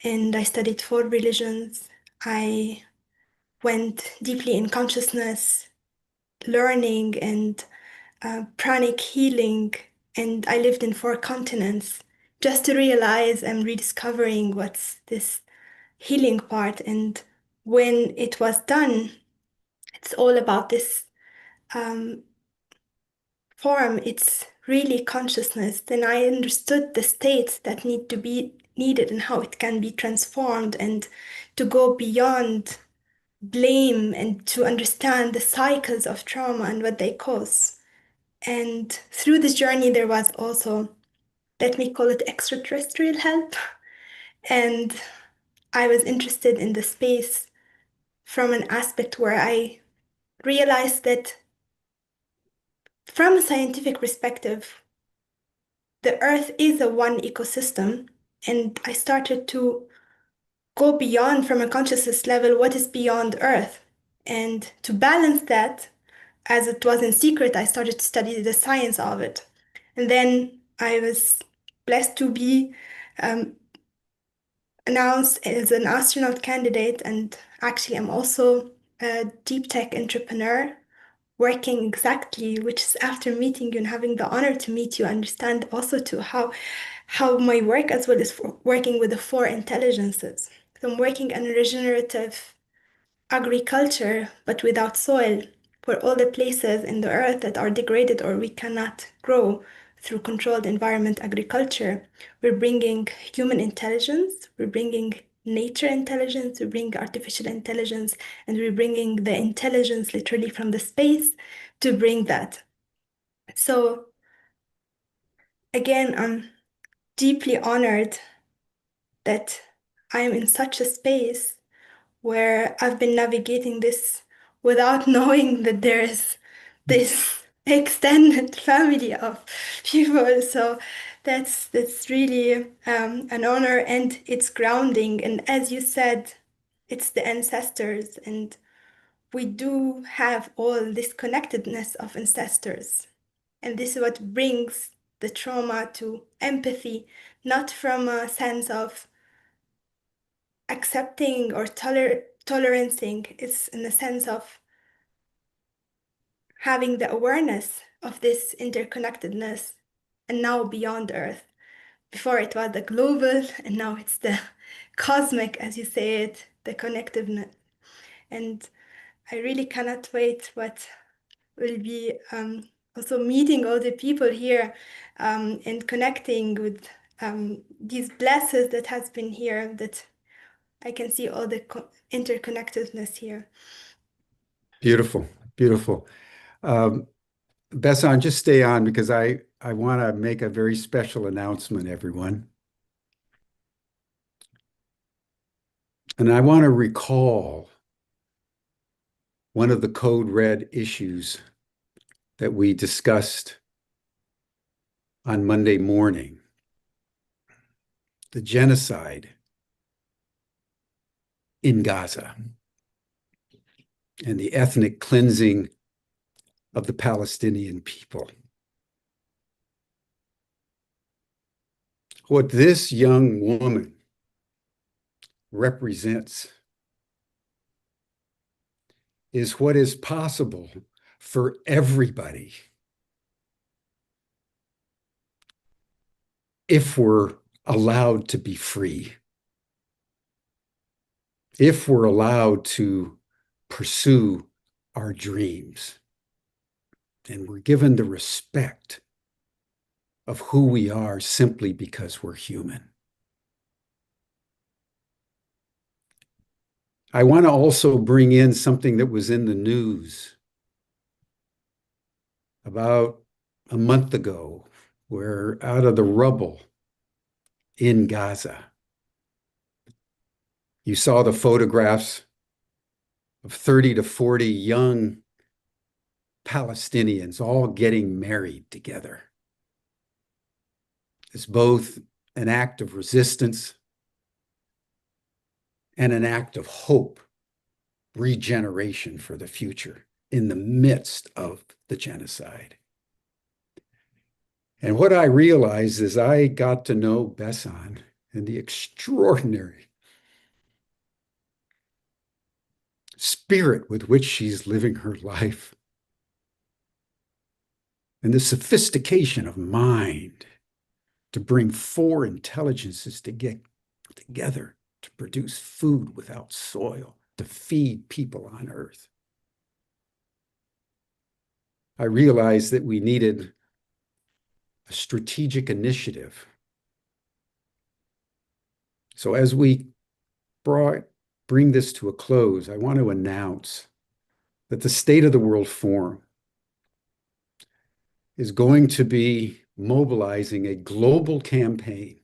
and I studied four religions. I went deeply in consciousness, learning and pranic healing, and I lived in four continents just to realize I'm rediscovering what's this healing part. And when it was done, it's all about this form. It's really consciousness. Then I understood the states that need to be needed and how it can be transformed, and to go beyond blame and to understand the cycles of trauma and what they cause. And through this journey, there was also, let me call it, extraterrestrial help. And I was interested in the space from an aspect where I realized that from a scientific perspective, the Earth is a one ecosystem. And I started to go beyond from a consciousness level, what is beyond Earth? And to balance that, as it was in secret, I started to study the science of it. And then I was blessed to be announced as an astronaut candidate. And actually, I'm also a deep tech entrepreneur working exactly, which is after meeting you and having the honor to meet you, understand also to how my work as well is for working with the four intelligences. So I'm working on regenerative agriculture, but without soil, for all the places in the earth that are degraded or we cannot grow through controlled environment agriculture. We're bringing human intelligence, we're bringing nature intelligence, we bring artificial intelligence, and we're bringing the intelligence literally from the space to bring that. So again, I'm deeply honored that I'm in such a space where I've been navigating this without knowing that there is this extended family of people. So that's really an honor, and it's grounding. And as you said, it's the ancestors, and we do have all this connectedness of ancestors. And this is what brings the trauma to empathy, not from a sense of accepting or tolerancing. It's in the sense of having the awareness of this interconnectedness, and now beyond Earth. Before it was the global, and now it's the cosmic, as you say it, the connectiveness. And I really cannot wait what will be also meeting all the people here and connecting with these blessings that has been here, that I can see all the interconnectedness here. Beautiful, beautiful. Besson, just stay on because I want to make a very special announcement, everyone. And I want to recall one of the Code Red issues that we discussed on Monday morning, the genocide in Gaza and the ethnic cleansing of the Palestinian people. What this young woman represents is what is possible for everybody if we're allowed to be free, if we're allowed to pursue our dreams, and we're given the respect of who we are simply because we're human. I want to also bring in something that was in the news about a month ago, where out of the rubble in Gaza, you saw the photographs of 30 to 40 young Palestinians all getting married together. It's both an act of resistance and an act of hope, regeneration for the future in the midst of the genocide. And what I realized as I got to know Besson and the extraordinary spirit with which she's living her life and the sophistication of mind to bring four intelligences to get together to produce food without soil, to feed people on earth. I realized that we needed a strategic initiative. So as we bring this to a close, I want to announce that the State of the World Forum is going to be mobilizing a global campaign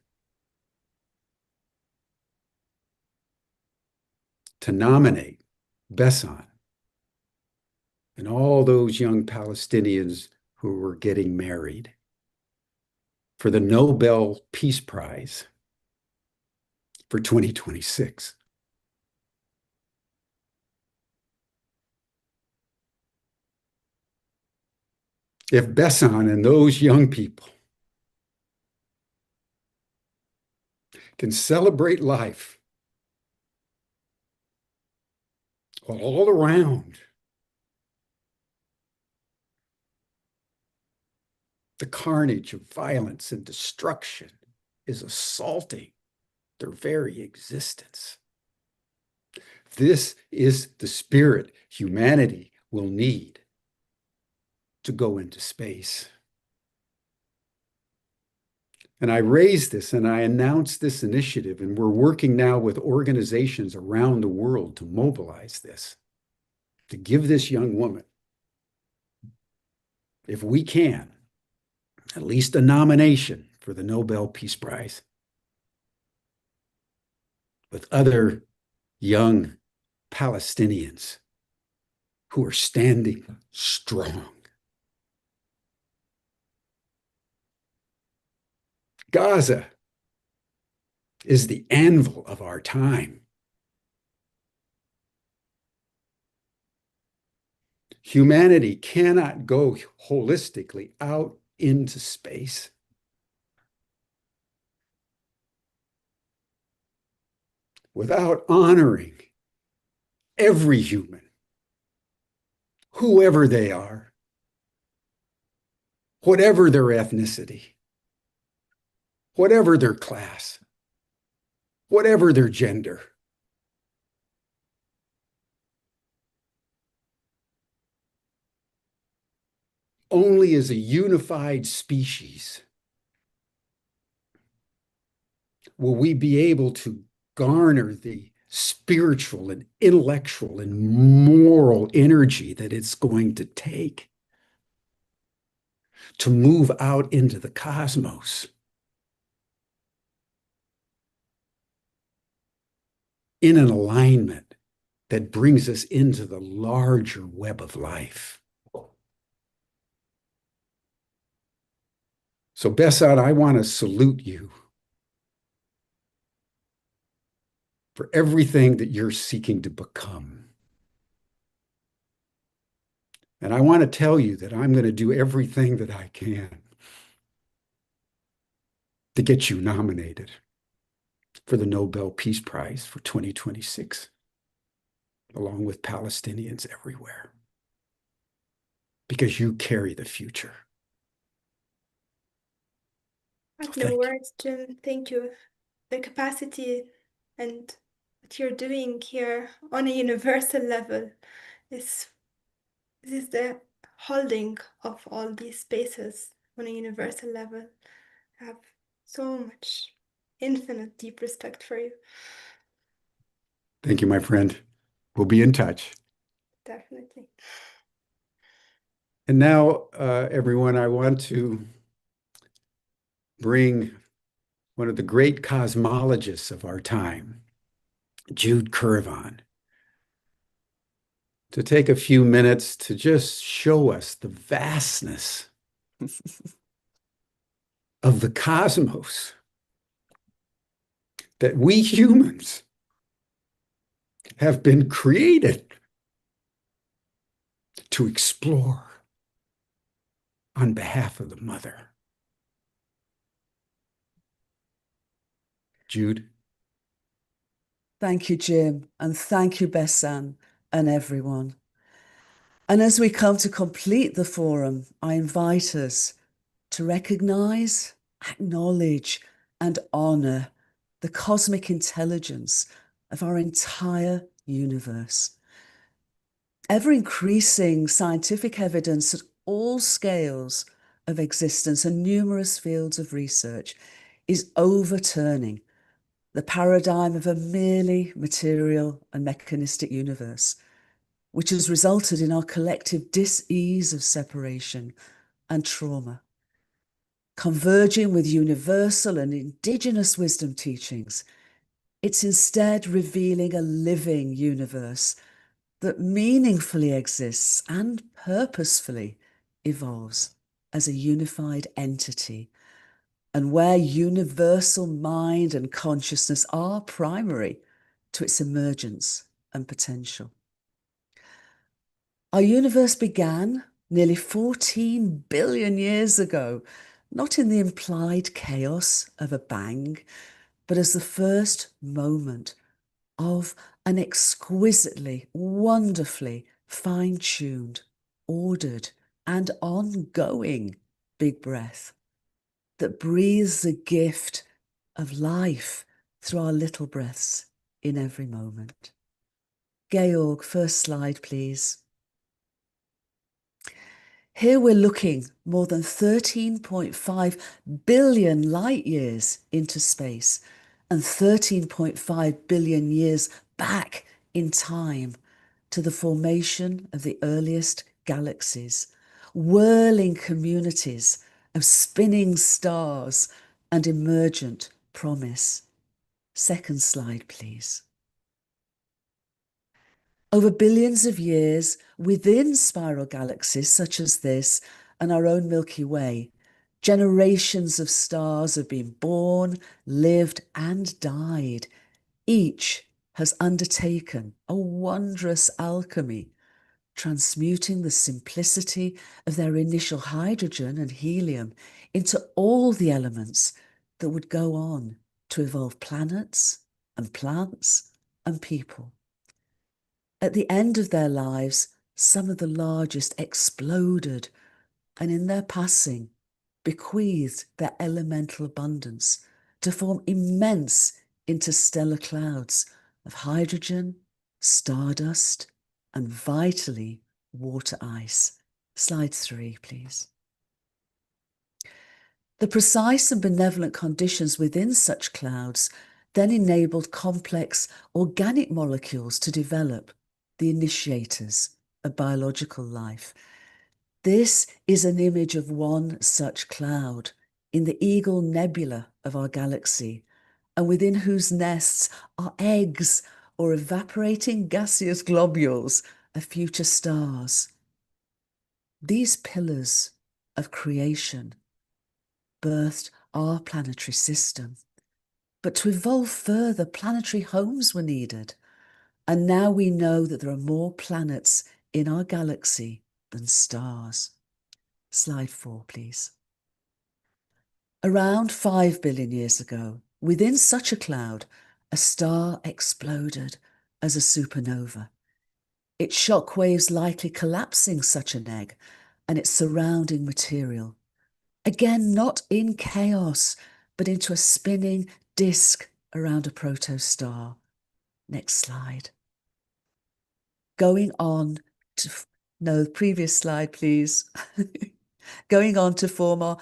to nominate Besson and all those young Palestinians who were getting married for the Nobel Peace Prize for 2026. If Besson and those young people can celebrate life while all around the carnage of violence and destruction is assaulting their very existence, this is the spirit humanity will need to go into space. And I raised this and I announced this initiative, and we're working now with organizations around the world to mobilize this, to give this young woman, if we can, at least a nomination for the Nobel Peace Prize, with other young Palestinians who are standing strong. Gaza is the anvil of our time. Humanity cannot go holistically out into space without honoring every human, whoever they are, whatever their ethnicity, whatever their class, whatever their gender. only as a unified species will we be able to garner the spiritual and intellectual and moral energy that it's going to take to move out into the cosmos in an alignment that brings us into the larger web of life. So, Besson, I want to salute you for everything that you're seeking to become. And I want to tell you that I'm going to do everything that I can to get you nominated for the Nobel Peace Prize for 2026, along with Palestinians everywhere, because you carry the future. I have Thank no you. words, Jim. Thank you. The capacity and what you're doing here on a universal level is the holding of all these spaces on a universal level. I have so much infinite deep respect for you. Thank you, my friend. We'll be in touch. Definitely. And now, everyone, I want to bring one of the great cosmologists of our time, Jude Curvon, to take a few minutes to just show us the vastness of the cosmos that we humans have been created to explore on behalf of the mother. Jude. Thank you, Jim, and thank you, Bessan, and everyone. And as we come to complete the forum, I invite us to recognize, acknowledge, and honor the cosmic intelligence of our entire universe. Ever-increasing scientific evidence at all scales of existence and numerous fields of research is overturning the paradigm of a merely material and mechanistic universe, which has resulted in our collective dis-ease of separation and trauma. Converging with universal and indigenous wisdom teachings, it's instead revealing a living universe that meaningfully exists and purposefully evolves as a unified entity, and where universal mind and consciousness are primary to its emergence and potential. Our universe began nearly 14 billion years ago, not in the implied chaos of a bang, but as the first moment of an exquisitely, wonderfully fine-tuned, ordered, and ongoing big breath that breathes the gift of life through our little breaths in every moment. Georg, first slide, please. Here we're looking more than 13.5 billion light years into space and 13.5 billion years back in time to the formation of the earliest galaxies, whirling communities of spinning stars and emergent promise. Second slide, please. Over billions of years within spiral galaxies such as this and our own Milky Way, generations of stars have been born, lived, and died. Each has undertaken a wondrous alchemy, transmuting the simplicity of their initial hydrogen and helium into all the elements that would go on to evolve planets and plants and people. At the end of their lives, some of the largest exploded, and in their passing, bequeathed their elemental abundance to form immense interstellar clouds of hydrogen, stardust, and vitally water ice. Slide 3, please. The precise and benevolent conditions within such clouds then enabled complex organic molecules to develop, the initiators of biological life. This is an image of one such cloud in the Eagle Nebula of our galaxy, and within whose nests are eggs or evaporating gaseous globules of future stars. These pillars of creation birthed our planetary system. But to evolve further, planetary homes were needed. And now we know that there are more planets in our galaxy than stars. Slide 4, please. Around 5 billion years ago, within such a cloud, a star exploded as a supernova. Its shock waves likely collapsing such an egg and its surrounding material. Again, not in chaos, but into a spinning disk around a protostar. Next slide. Going on to, no, previous slide, please. Going on to form our,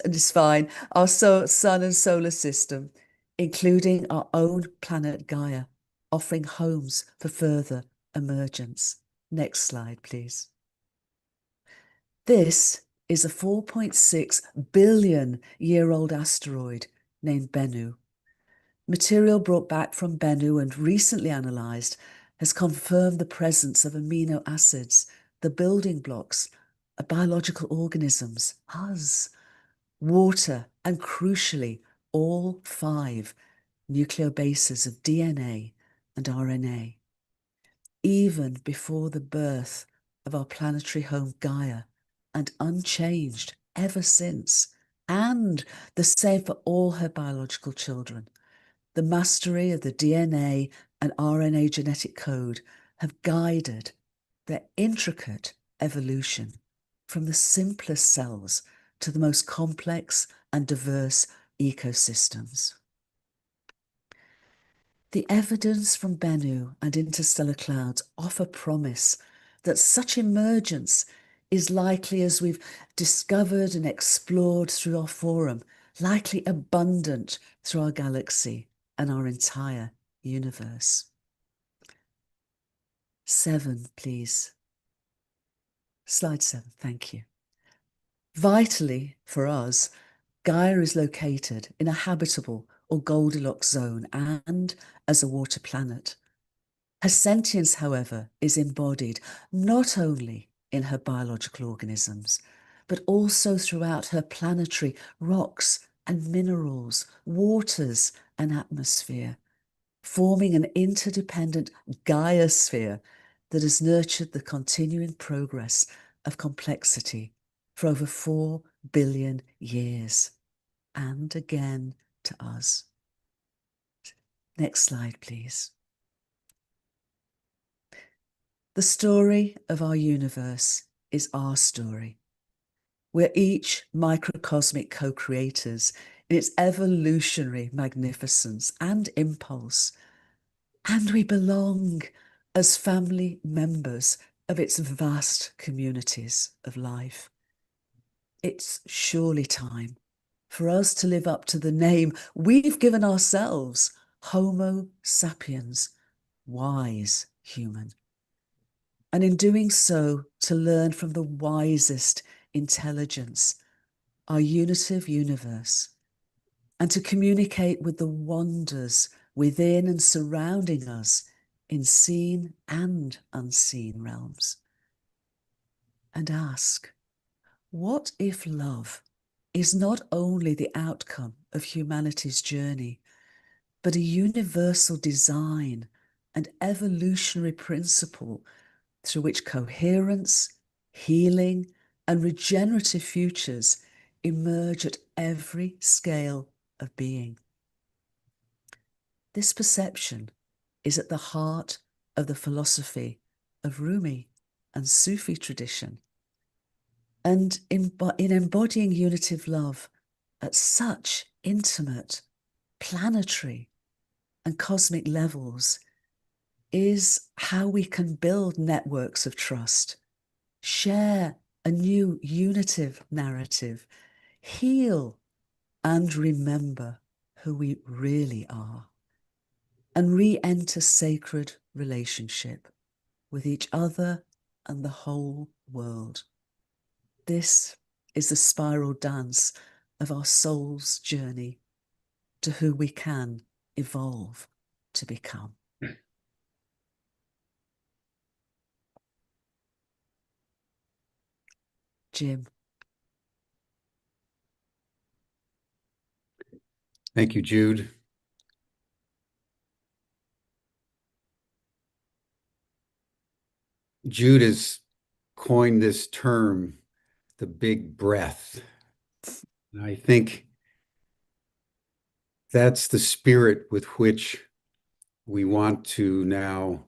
and it's fine, our sun and solar system, including our own planet Gaia, offering homes for further emergence. Next slide, please. This is a 4.6 billion year old asteroid named Bennu. Material brought back from Bennu and recently analysed has confirmed the presence of amino acids, the building blocks of biological organisms, us, water, and crucially, all 5 nucleobases of DNA and RNA. Even before the birth of our planetary home Gaia, and unchanged ever since, and the same for all her biological children. The mastery of the DNA and RNA genetic code have guided their intricate evolution from the simplest cells to the most complex and diverse ecosystems. The evidence from Bennu and interstellar clouds offer promise that such emergence is likely, as we've discovered and explored through our forum, likely abundant through our galaxy and our entire universe. 7, please. Slide 7, thank you. Vitally for us, Gaia is located in a habitable or Goldilocks zone and as a water planet. Her sentience, however, is embodied not only in her biological organisms, but also throughout her planetary rocks and minerals, waters and atmosphere, forming an interdependent Gaia-sphere that has nurtured the continuing progress of complexity for over 4 billion years, and again to us. Next slide, please. The story of our universe is our story. We're each microcosmic co-creators in its evolutionary magnificence and impulse, and we belong as family members of its vast communities of life. It's surely time for us to live up to the name we've given ourselves, Homo sapiens, wise human. And in doing so, to learn from the wisest intelligence, our unitive universe, and to communicate with the wonders within and surrounding us in seen and unseen realms. And ask, what if love is not only the outcome of humanity's journey, but a universal design and evolutionary principle through which coherence, healing, and regenerative futures emerge at every scale of being? This perception is at the heart of the philosophy of Rumi and Sufi tradition. And in embodying unitive love at such intimate, planetary, and cosmic levels is how we can build networks of trust, share a new unitive narrative, heal and remember who we really are, and re-enter sacred relationship with each other and the whole world. This is the spiral dance of our soul's journey to who we can evolve to become. Jim. Thank you, Jude. Jude has coined this term, the big breath. And I think that's the spirit with which we want to now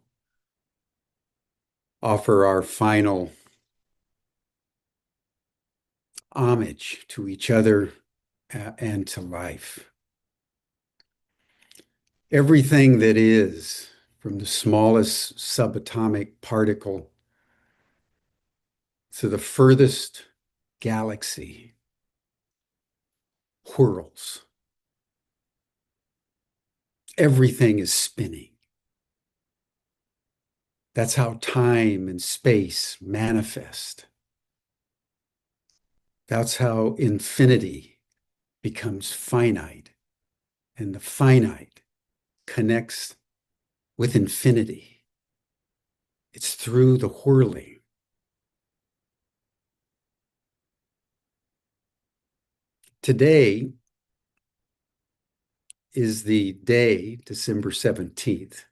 offer our final homage to each other and to life. Everything that is, from the smallest subatomic particle to the furthest galaxy, whirls. Everything is spinning. That's how time and space manifest. That's how infinity becomes finite, and the finite connects with infinity. It's through the whirling. Today is the day, December 17th,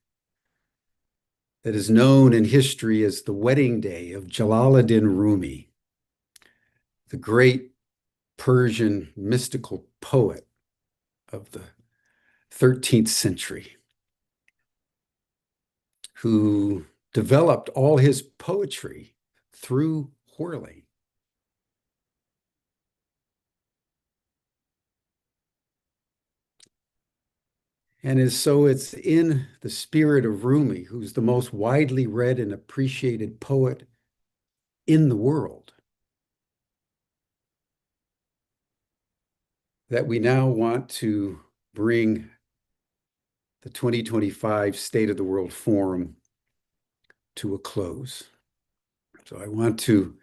that is known in history as the wedding day of Jalaluddin Rumi, the great Persian mystical poet of the 13th century, who developed all his poetry through whirling. And so it's in the spirit of Rumi, who's the most widely read and appreciated poet in the world, that we now want to bring the 2025 State of the World Forum to a close. So I want to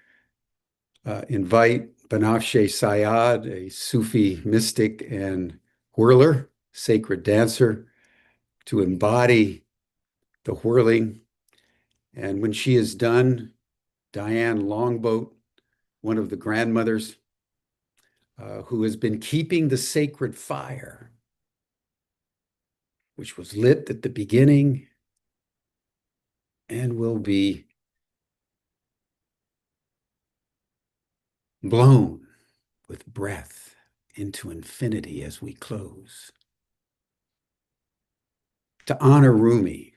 invite Banafsheh Sayad, a Sufi mystic and whirler, sacred dancer, to embody the whirling. And when she is done, Diane Longboat, one of the grandmothers, who has been keeping the sacred fire, which was lit at the beginning and will be blown with breath into infinity as we close. To honor Rumi,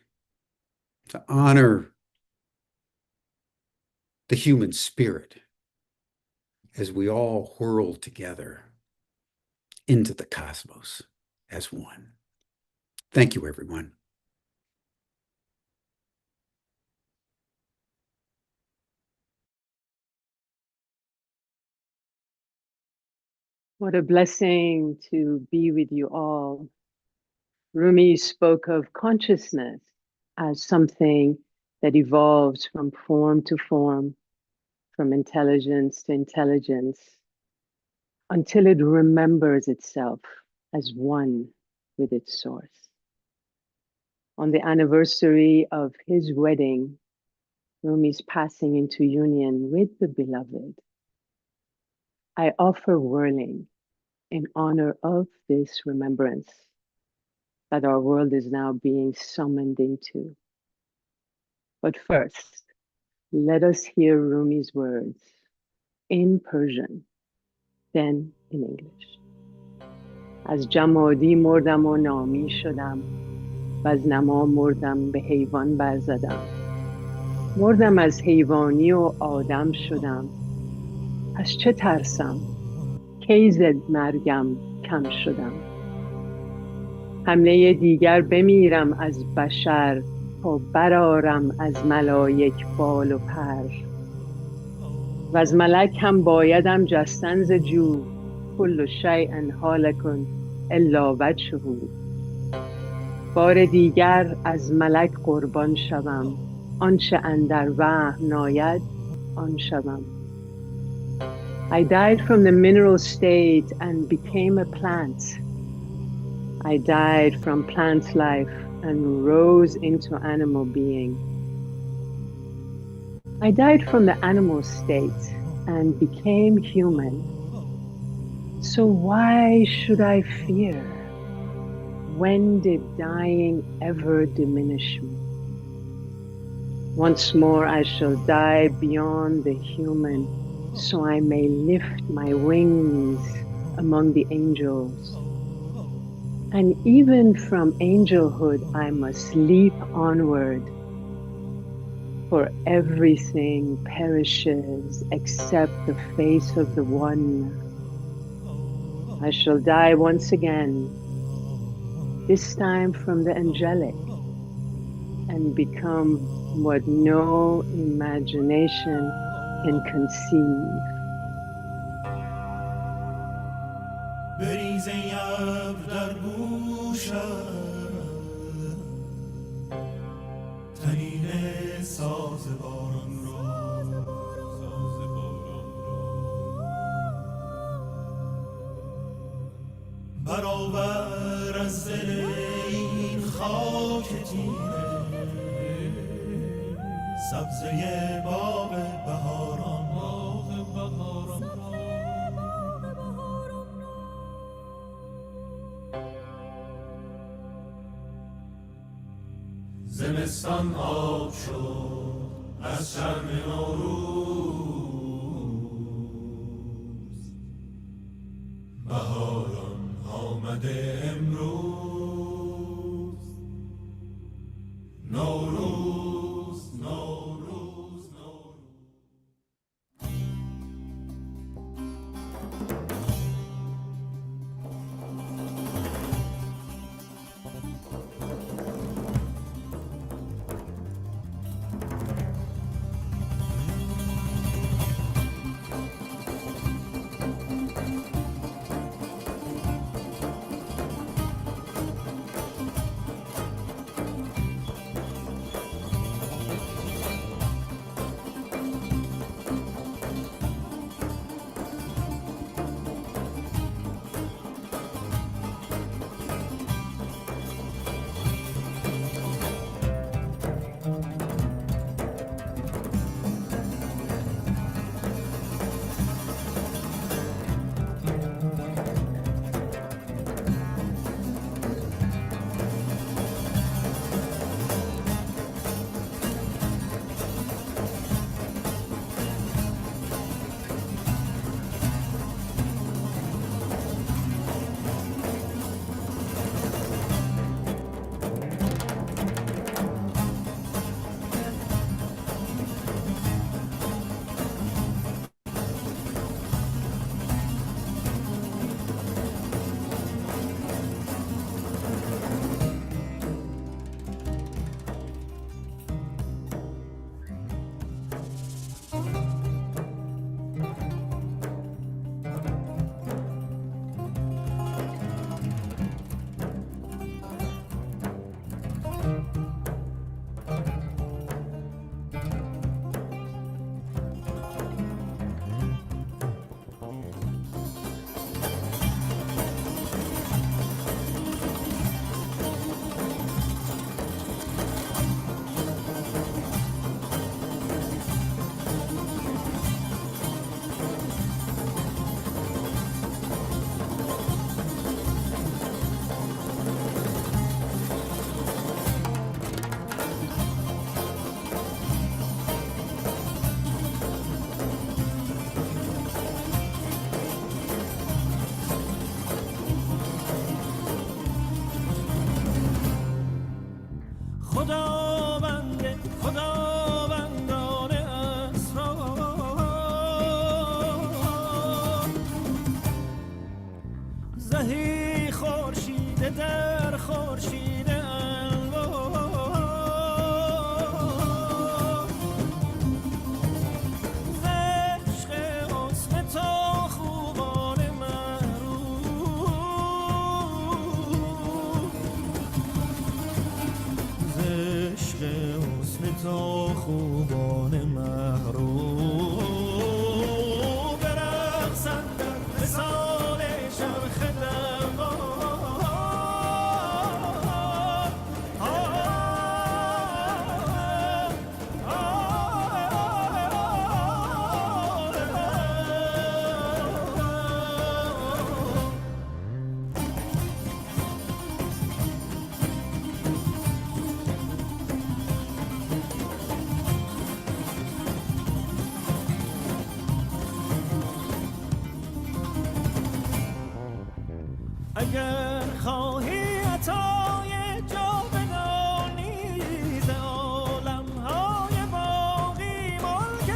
to honor the human spirit as we all whirl together into the cosmos as one. Thank you, everyone. What a blessing to be with you all. Rumi spoke of consciousness as something that evolves from form to form, from intelligence to intelligence, until it remembers itself as one with its source. On the anniversary of his wedding, Rumi's passing into union with the beloved, I offer whirling in honor of this remembrance that our world is now being summoned into. But first, let us hear Rumi's words in Persian, then in English. از جمادی مردم و نامی شدم و از نما مردم به حیوان برزدم مردم از حیوانی و آدم شدم پس چه ترسم کی ز مرگم کم شدم حمله دیگر بمیرم از بشر تا برآرم از ملائک بال و پر و از ملک هم بایدم جستن ز جو، کل شیء هالک الا وجهه. بار دیگر از ملک قربان شوم، آنچه اندر وهم ناید آن شوم. I died from the mineral state and became a plant. I died from plant life and rose into animal being. I died from the animal state and became human. So why should I fear? When did dying ever diminish me? Once more I shall die beyond the human, so I may lift my wings among the angels. And even from angelhood I must leap onward, for everything perishes except the face of the One. I shall die once again, this time from the angelic, and become what no imagination can conceive. بریزه ابر در گوشم، طنین ساز باران را، برآور از دل این خاک تیره، سبزه باغ بهاران را. زمستان آب شد از شرم نوروز، بهاران آمده امروز. نوروز نوروز نوروز. اگر خواهی عطای جاودانی ز عالم‌های باقی ملک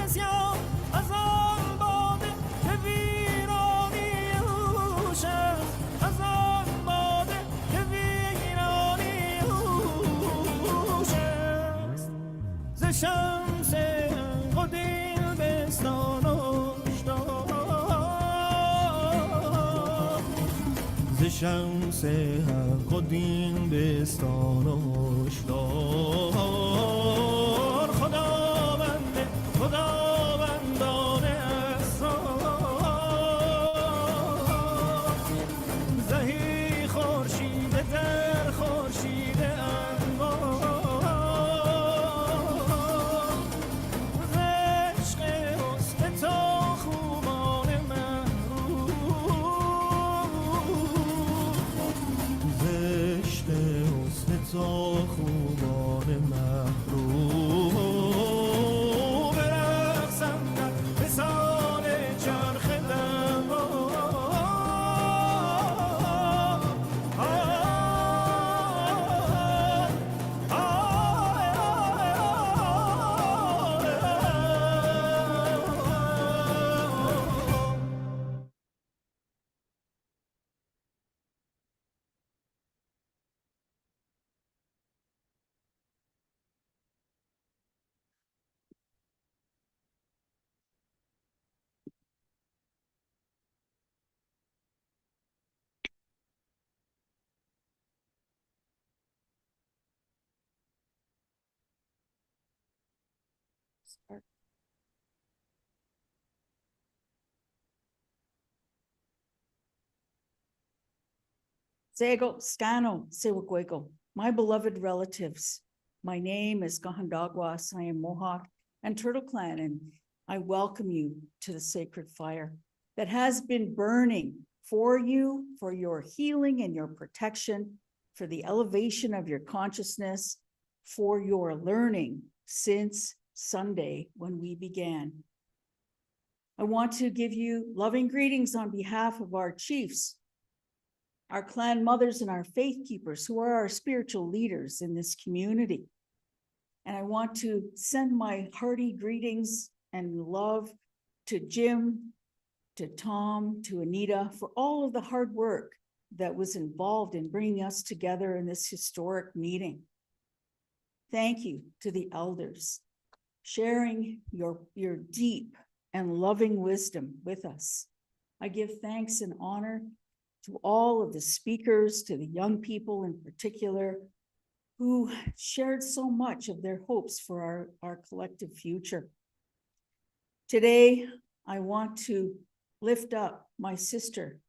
بسیار از آن باده که ویرانی هوش است از آن باده که ویرانی هوش است ز شمس قدیم بستان ز شمس حق و دین بستان و هشدار خداوندان اسرار زهی خورشید در خورشید انوار ز عشق حسن تا خوبان تا خوبان محروم برقصند در مثال چرخ Sego, Stano, Sewaguego, my beloved relatives. My name is Kahontakwas. I am Mohawk and Turtle Clan, and I welcome you to the sacred fire that has been burning for you, for your healing and your protection, for the elevation of your consciousness, for your learning since Sunday when we began. I want to give you loving greetings on behalf of our chiefs, our clan mothers, and our faith keepers who are our spiritual leaders in this community. And I want to send my hearty greetings and love to Jim, to Tom, to Anita, for all of the hard work that was involved in bringing us together in this historic meeting. Thank you to the elders, sharing your deep and loving wisdom with us. I give thanks and honor to all of the speakers, to the young people in particular, who shared so much of their hopes for our collective future. Today, I want to lift up my sister,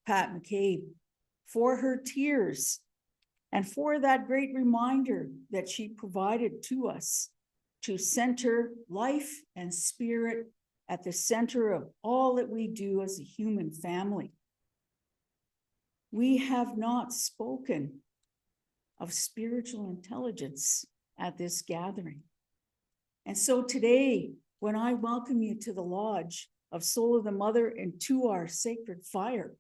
Pat McCabe, for her tears and for that great reminder that she provided to us to center life and spirit at the center of all that we do as a human family. We have not spoken of spiritual intelligence at this gathering. And so today, when I welcome you to the Lodge of Soul of the Mother and to our sacred fire,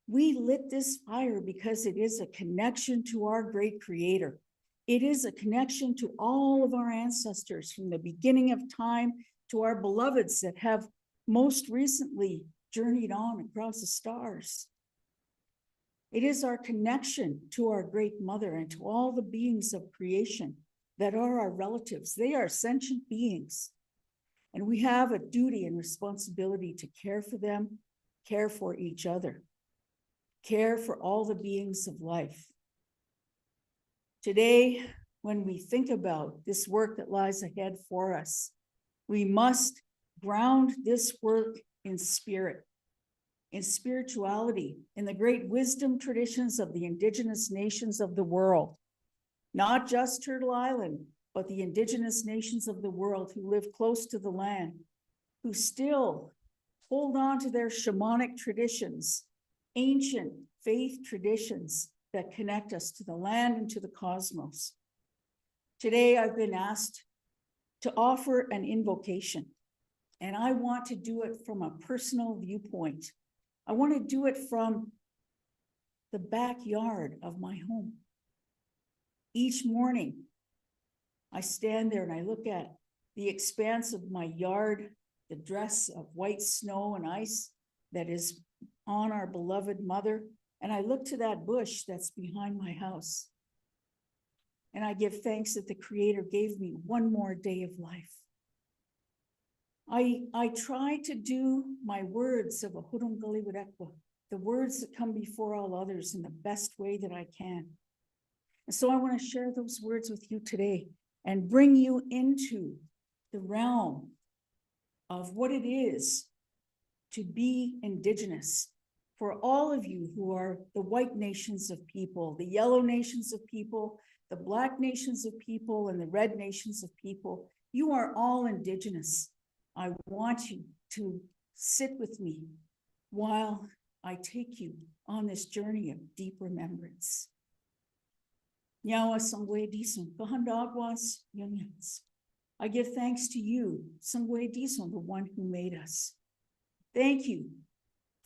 we lit this fire because it is a connection to our great Creator. It is a connection to all of our ancestors from the beginning of time to our beloveds that have most recently journeyed on across the stars. It is our connection to our great mother and to all the beings of creation that are our relatives. They are sentient beings, and we have a duty and responsibility to care for them, care for each other, care for all the beings of life. Today, when we think about this work that lies ahead for us, we must ground this work in spirit, in spirituality, in the great wisdom traditions of the indigenous nations of the world, not just Turtle Island, but the indigenous nations of the world who live close to the land, who still hold on to their shamanic traditions, ancient faith traditions that connect us to the land and to the cosmos. Today, I've been asked to offer an invocation, and I want to do it from a personal viewpoint. I want to do it from the backyard of my home. Each morning, I stand there and I look at the expanse of my yard, the dress of white snow and ice that is on our beloved mother. And I look to that bush that's behind my house. And I give thanks that the Creator gave me one more day of life. I try to do my words of Ahurung Galiwadekwa, the words that come before all others, in the best way that I can. And so I want to share those words with you today and bring you into the realm of what it is to be Indigenous. For all of you who are the white nations of people, the yellow nations of people, the black nations of people, and the red nations of people, you are all Indigenous. I want you to sit with me while I take you on this journey of deep remembrance. Nyawa Sangwe Dison, Kahontakwas, Yunyans. I give thanks to you, Sangwe Dison, the one who made us. Thank you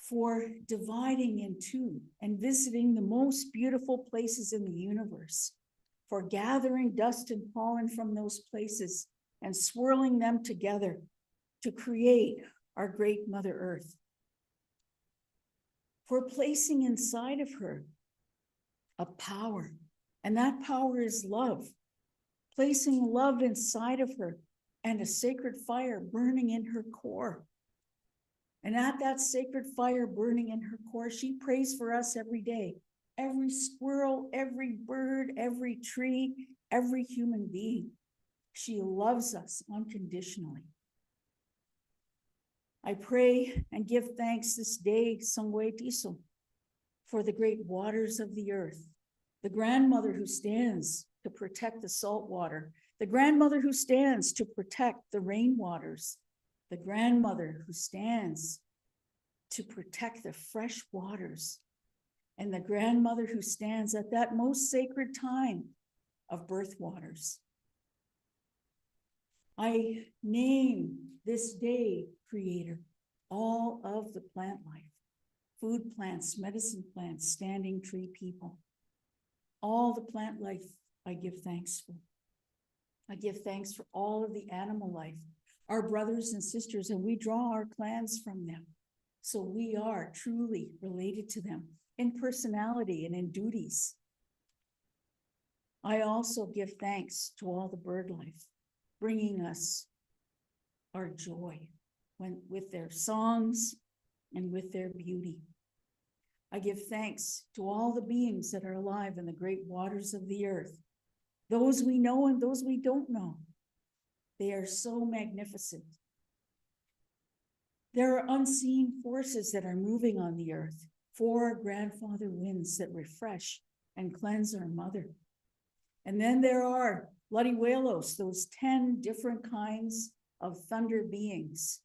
for dividing in two and visiting the most beautiful places in the universe, for gathering dust and pollen from those places and swirling them together to create our great Mother Earth, for placing inside of her a power, and that power is love, placing love inside of her and a sacred fire burning in her core. And at that sacred fire burning in her core, she prays for us every day. Every squirrel, every bird, every tree, every human being. She loves us unconditionally. I pray and give thanks this day, Sangwe Tiso, for the great waters of the earth, the grandmother who stands to protect the salt water, the grandmother who stands to protect the rainwaters, the grandmother who stands to protect the fresh waters, and the grandmother who stands at that most sacred time of birth waters. I name this day, Creator, all of the plant life, food plants, medicine plants, standing tree people. All the plant life I give thanks for. I give thanks for all of the animal life, our brothers and sisters, and we draw our clans from them. So we are truly related to them in personality and in duties. I also give thanks to all the bird life, bringing us our joy with their songs and with their beauty. I give thanks to all the beings that are alive in the great waters of the earth, those we know and those we don't know. They are so magnificent. There are unseen forces that are moving on the earth, 4 grandfather winds that refresh and cleanse our mother. And then there are Ladiwelos, those 10 different kinds of thunder beings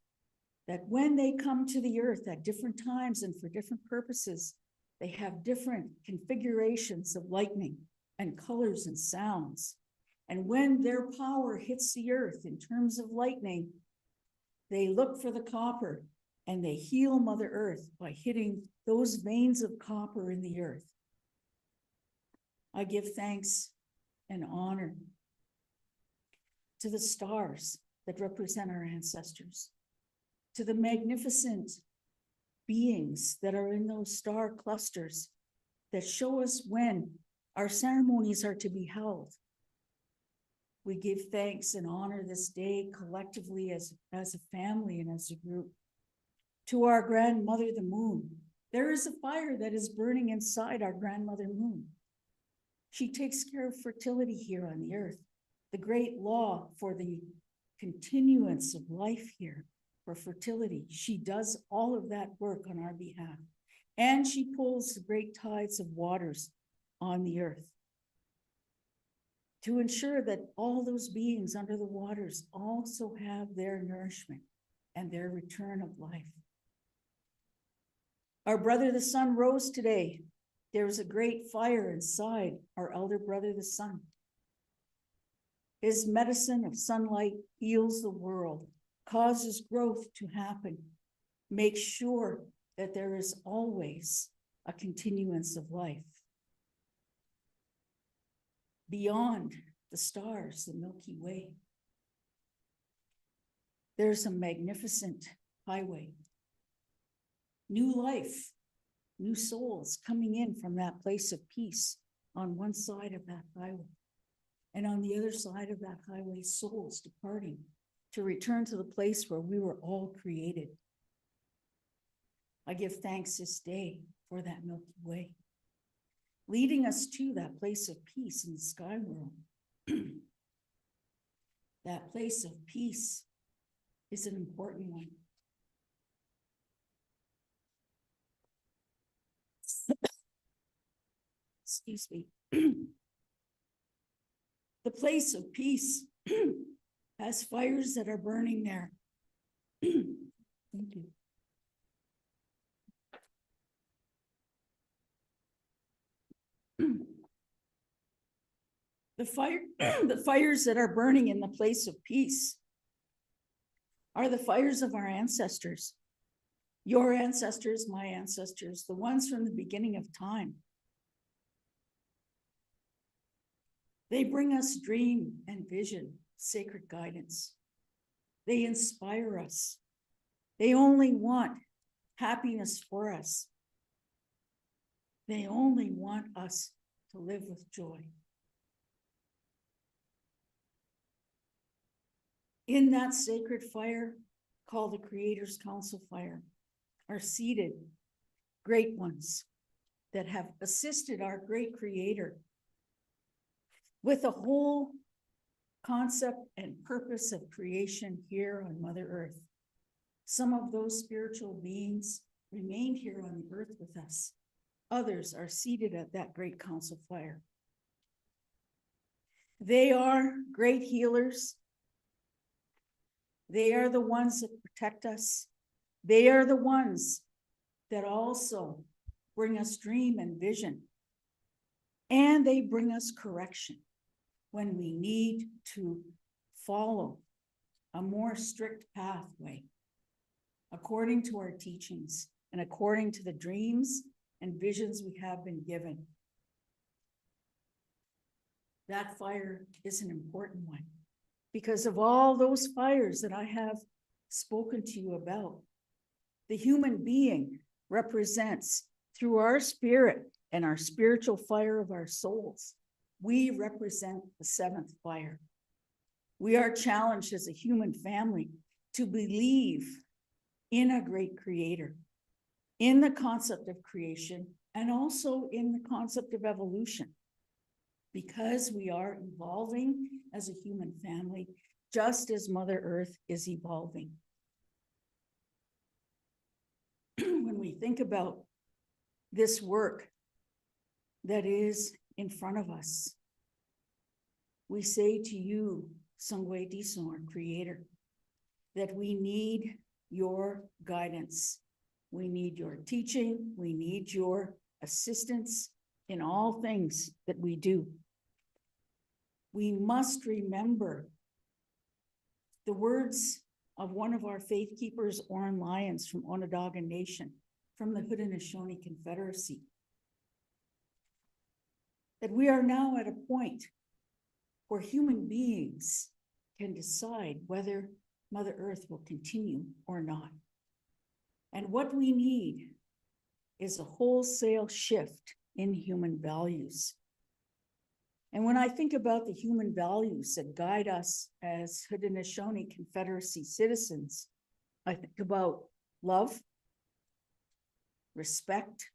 that when they come to the earth at different times and for different purposes, they have different configurations of lightning and colors and sounds. And when their power hits the earth in terms of lightning, they look for the copper and they heal Mother Earth by hitting those veins of copper in the earth. I give thanks and honor to the stars that represent our ancestors, to the magnificent beings that are in those star clusters that show us when our ceremonies are to be held. We give thanks and honor this day collectively as a family and as a group. To our grandmother, the moon. There is a fire that is burning inside our grandmother moon. She takes care of fertility here on the earth, the great law for the continuance of life here, for fertility. She does all of that work on our behalf. And she pulls the great tides of waters on the earth to ensure that all those beings under the waters also have their nourishment and their return of life. Our brother, the sun, rose today. There was a great fire inside our elder brother, the sun. His medicine of sunlight heals the world, causes growth to happen, makes sure that there is always a continuance of life. Beyond the stars, the Milky Way, there's a magnificent highway. New life, new souls coming in from that place of peace on one side of that highway. And on the other side of that highway, souls departing to return to the place where we were all created. I give thanks this day for that Milky Way, leading us to that place of peace in the sky world. That place of peace is an important one. Excuse me. The place of peace has fires that are burning there. Thank you. The fires that are burning in the place of peace are the fires of our ancestors. Your ancestors, my ancestors, the ones from the beginning of time. They bring us dream and vision, sacred guidance. They inspire us. They only want happiness for us. They only want us to live with joy. In that sacred fire, called the Creator's Council Fire, are seated great ones that have assisted our great Creator with the whole concept and purpose of creation here on Mother Earth. Some of those spiritual beings remained here on the earth with us. Others are seated at that great council fire. They are great healers. They are the ones that protect us. They are the ones that also bring us dream and vision. And they bring us correction when we need to follow a more strict pathway according to our teachings and according to the dreams and visions we have been given. That fire is an important one because of all those fires that I have spoken to you about. The human being represents, through our spirit and our spiritual fire of our souls, we represent the seventh fire. We are challenged as a human family to believe in a great creator, in the concept of creation, and also in the concept of evolution, because we are evolving as a human family, just as Mother Earth is evolving. When we think about this work that is in front of us, we say to you, Sangwe Dison, our Creator, that we need your guidance. We need your teaching. We need your assistance in all things that we do. We must remember the words of one of our faith keepers, Oren Lyons from Onondaga Nation, from the Haudenosaunee Confederacy, that we are now at a point where human beings can decide whether Mother Earth will continue or not. And what we need is a wholesale shift in human values. And when I think about the human values that guide us as Haudenosaunee Confederacy citizens, I think about love, respect,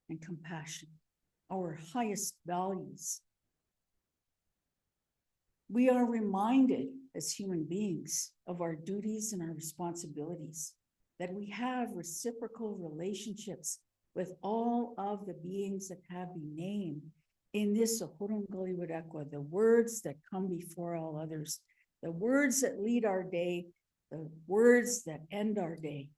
and compassion, our highest values. We are reminded as human beings of our duties and our responsibilities, that we have reciprocal relationships with all of the beings that have been named in this Ohorongoliwadekwa, the words that come before all others, the words that lead our day, the words that end our day.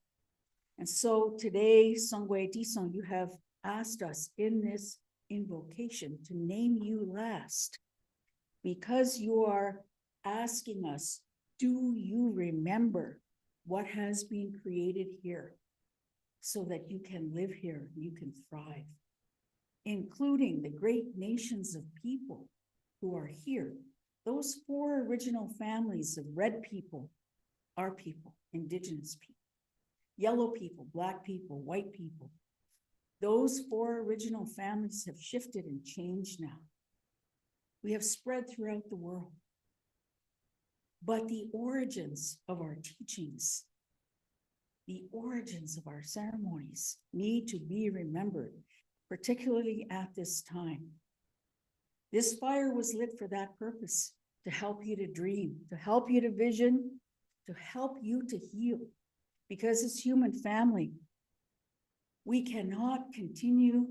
And so today, Sangwe Dison, you have asked us in this invocation to name you last, because you are asking us, do you remember what has been created here? so that you can live here, you can thrive, including the great nations of people who are here. Those 4 original families of red people, our people, indigenous people, yellow people, black people, white people. Those 4 original families have shifted and changed now. We have spread throughout the world. But the origins of our teachings, the origins of our ceremonies need to be remembered, particularly at this time. This fire was lit for that purpose, to help you to dream, to help you to vision, to help you to heal. Because as human family, we cannot continue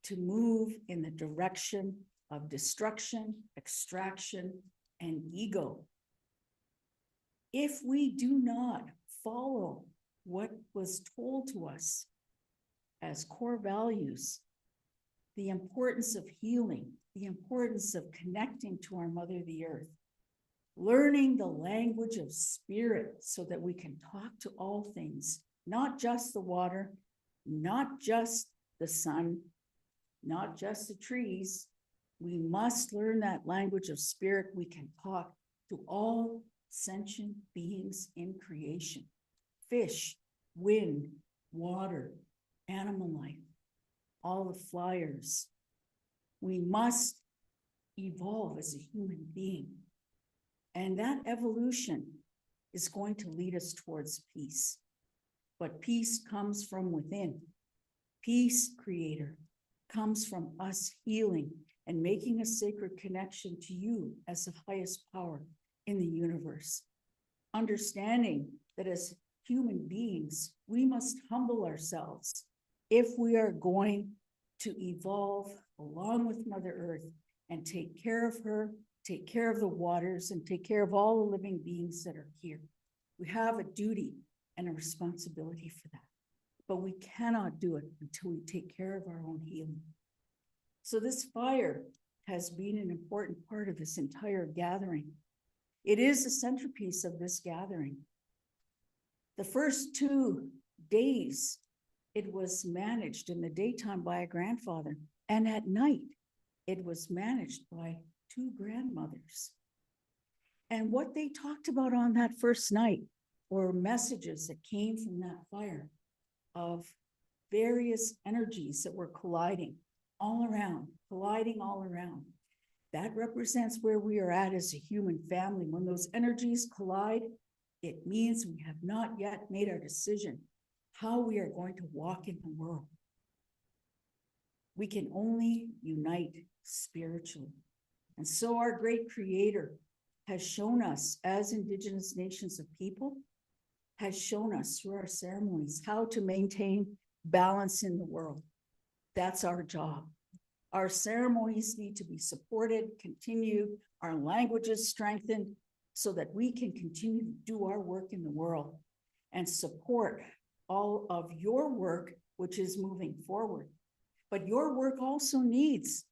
to move in the direction of destruction, extraction, and ego. If we do not follow what was told to us as core values, the importance of healing, the importance of connecting to our Mother, the Earth, learning the language of spirit so that we can talk to all things, not just the water, not just the sun, not just the trees. We must learn that language of spirit. We can talk to all sentient beings in creation: fish, wind, water, animal life, all the flyers. We must evolve as a human being. And that evolution is going to lead us towards peace. But peace comes from within. Peace, Creator, comes from us healing and making a sacred connection to you as the highest power in the universe. Understanding that as human beings, we must humble ourselves if we are going to evolve along with Mother Earth and take care of her, take care of the waters, and take care of all the living beings that are here. We have a duty and a responsibility for that, but we cannot do it until we take care of our own healing. So this fire has been an important part of this entire gathering. It is the centerpiece of this gathering. The first 2 days, it was managed in the daytime by a grandfather, and at night, it was managed by 2 grandmothers. And what they talked about on that first night were messages that came from that fire of various energies that were colliding all around, colliding all around. That represents where we are at as a human family. When those energies collide, it means we have not yet made our decision how we are going to walk in the world. We can only unite spiritually. And so our great Creator has shown us, as Indigenous nations of people, has shown us through our ceremonies how to maintain balance in the world. That's our job. Our ceremonies need to be supported, continue, our languages strengthened, so that we can continue to do our work in the world and support all of your work, which is moving forward. But your work also needs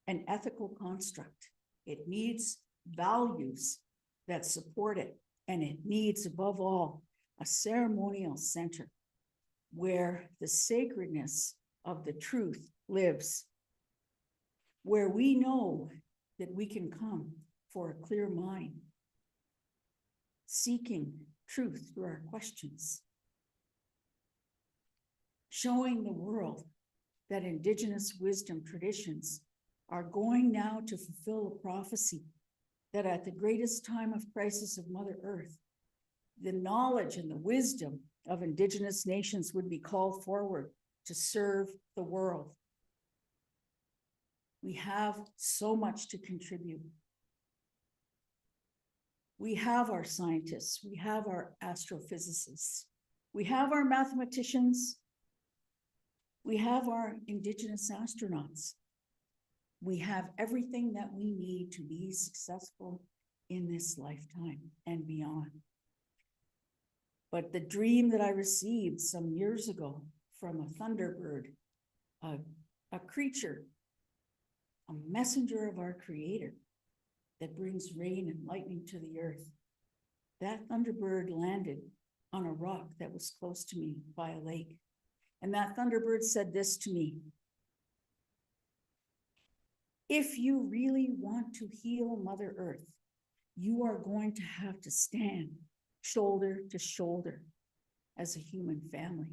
an ethical construct. It needs values that support it. And it needs, above all, a ceremonial center where the sacredness of the truth lives, where we know that we can come for a clear mind, seeking truth through our questions, showing the world that Indigenous wisdom traditions are going now to fulfill a prophecy that at the greatest time of crisis of Mother Earth, the knowledge and the wisdom of Indigenous nations would be called forward to serve the world. We have so much to contribute. We have our scientists, we have our astrophysicists, we have our mathematicians, we have our Indigenous astronauts. We have everything that we need to be successful in this lifetime and beyond. But the dream that I received some years ago from a thunderbird, a creature, a messenger of our Creator that brings rain and lightning to the earth, that thunderbird landed on a rock that was close to me by a lake. And that thunderbird said this to me: if you really want to heal Mother Earth, you are going to have to stand shoulder to shoulder as a human family.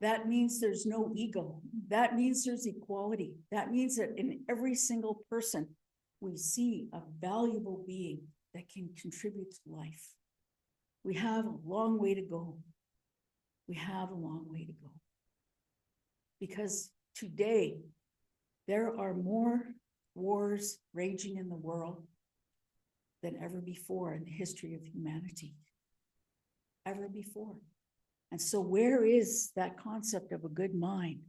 That means there's no ego. That means there's equality. That means that in every single person, we see a valuable being that can contribute to life. We have a long way to go. We have a long way to go. Because today, there are more wars raging in the world than ever before in the history of humanity. Ever before. And so where is that concept of a good mind,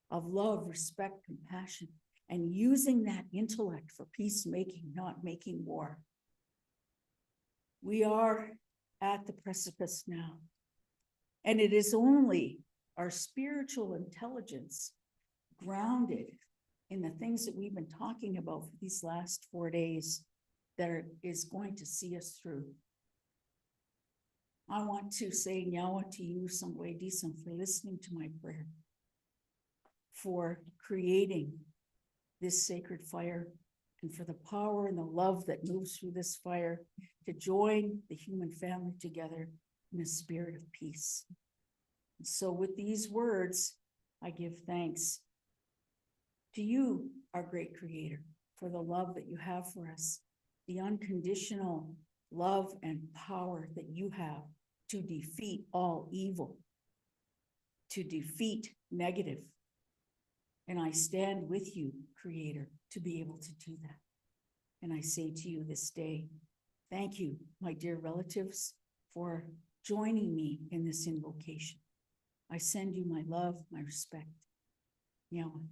of love, respect, compassion, and using that intellect for peacemaking, not making war? We are at the precipice now. And it is only our spiritual intelligence grounded in the things that we've been talking about for these last 4 days that is going to see us through. I want to say Nahua to you, some way decent, for listening to my prayer, for creating this sacred fire, and for the power and the love that moves through this fire to join the human family together in a spirit of peace. And so with these words, I give thanks to you, our great Creator, for the love that you have for us, the unconditional love and power that you have to defeat all evil, to defeat negative. And I stand with you, Creator, to be able to do that. And I say to you this day, thank you, my dear relatives, for joining me in this invocation. I send you my love, my respect. Nahua.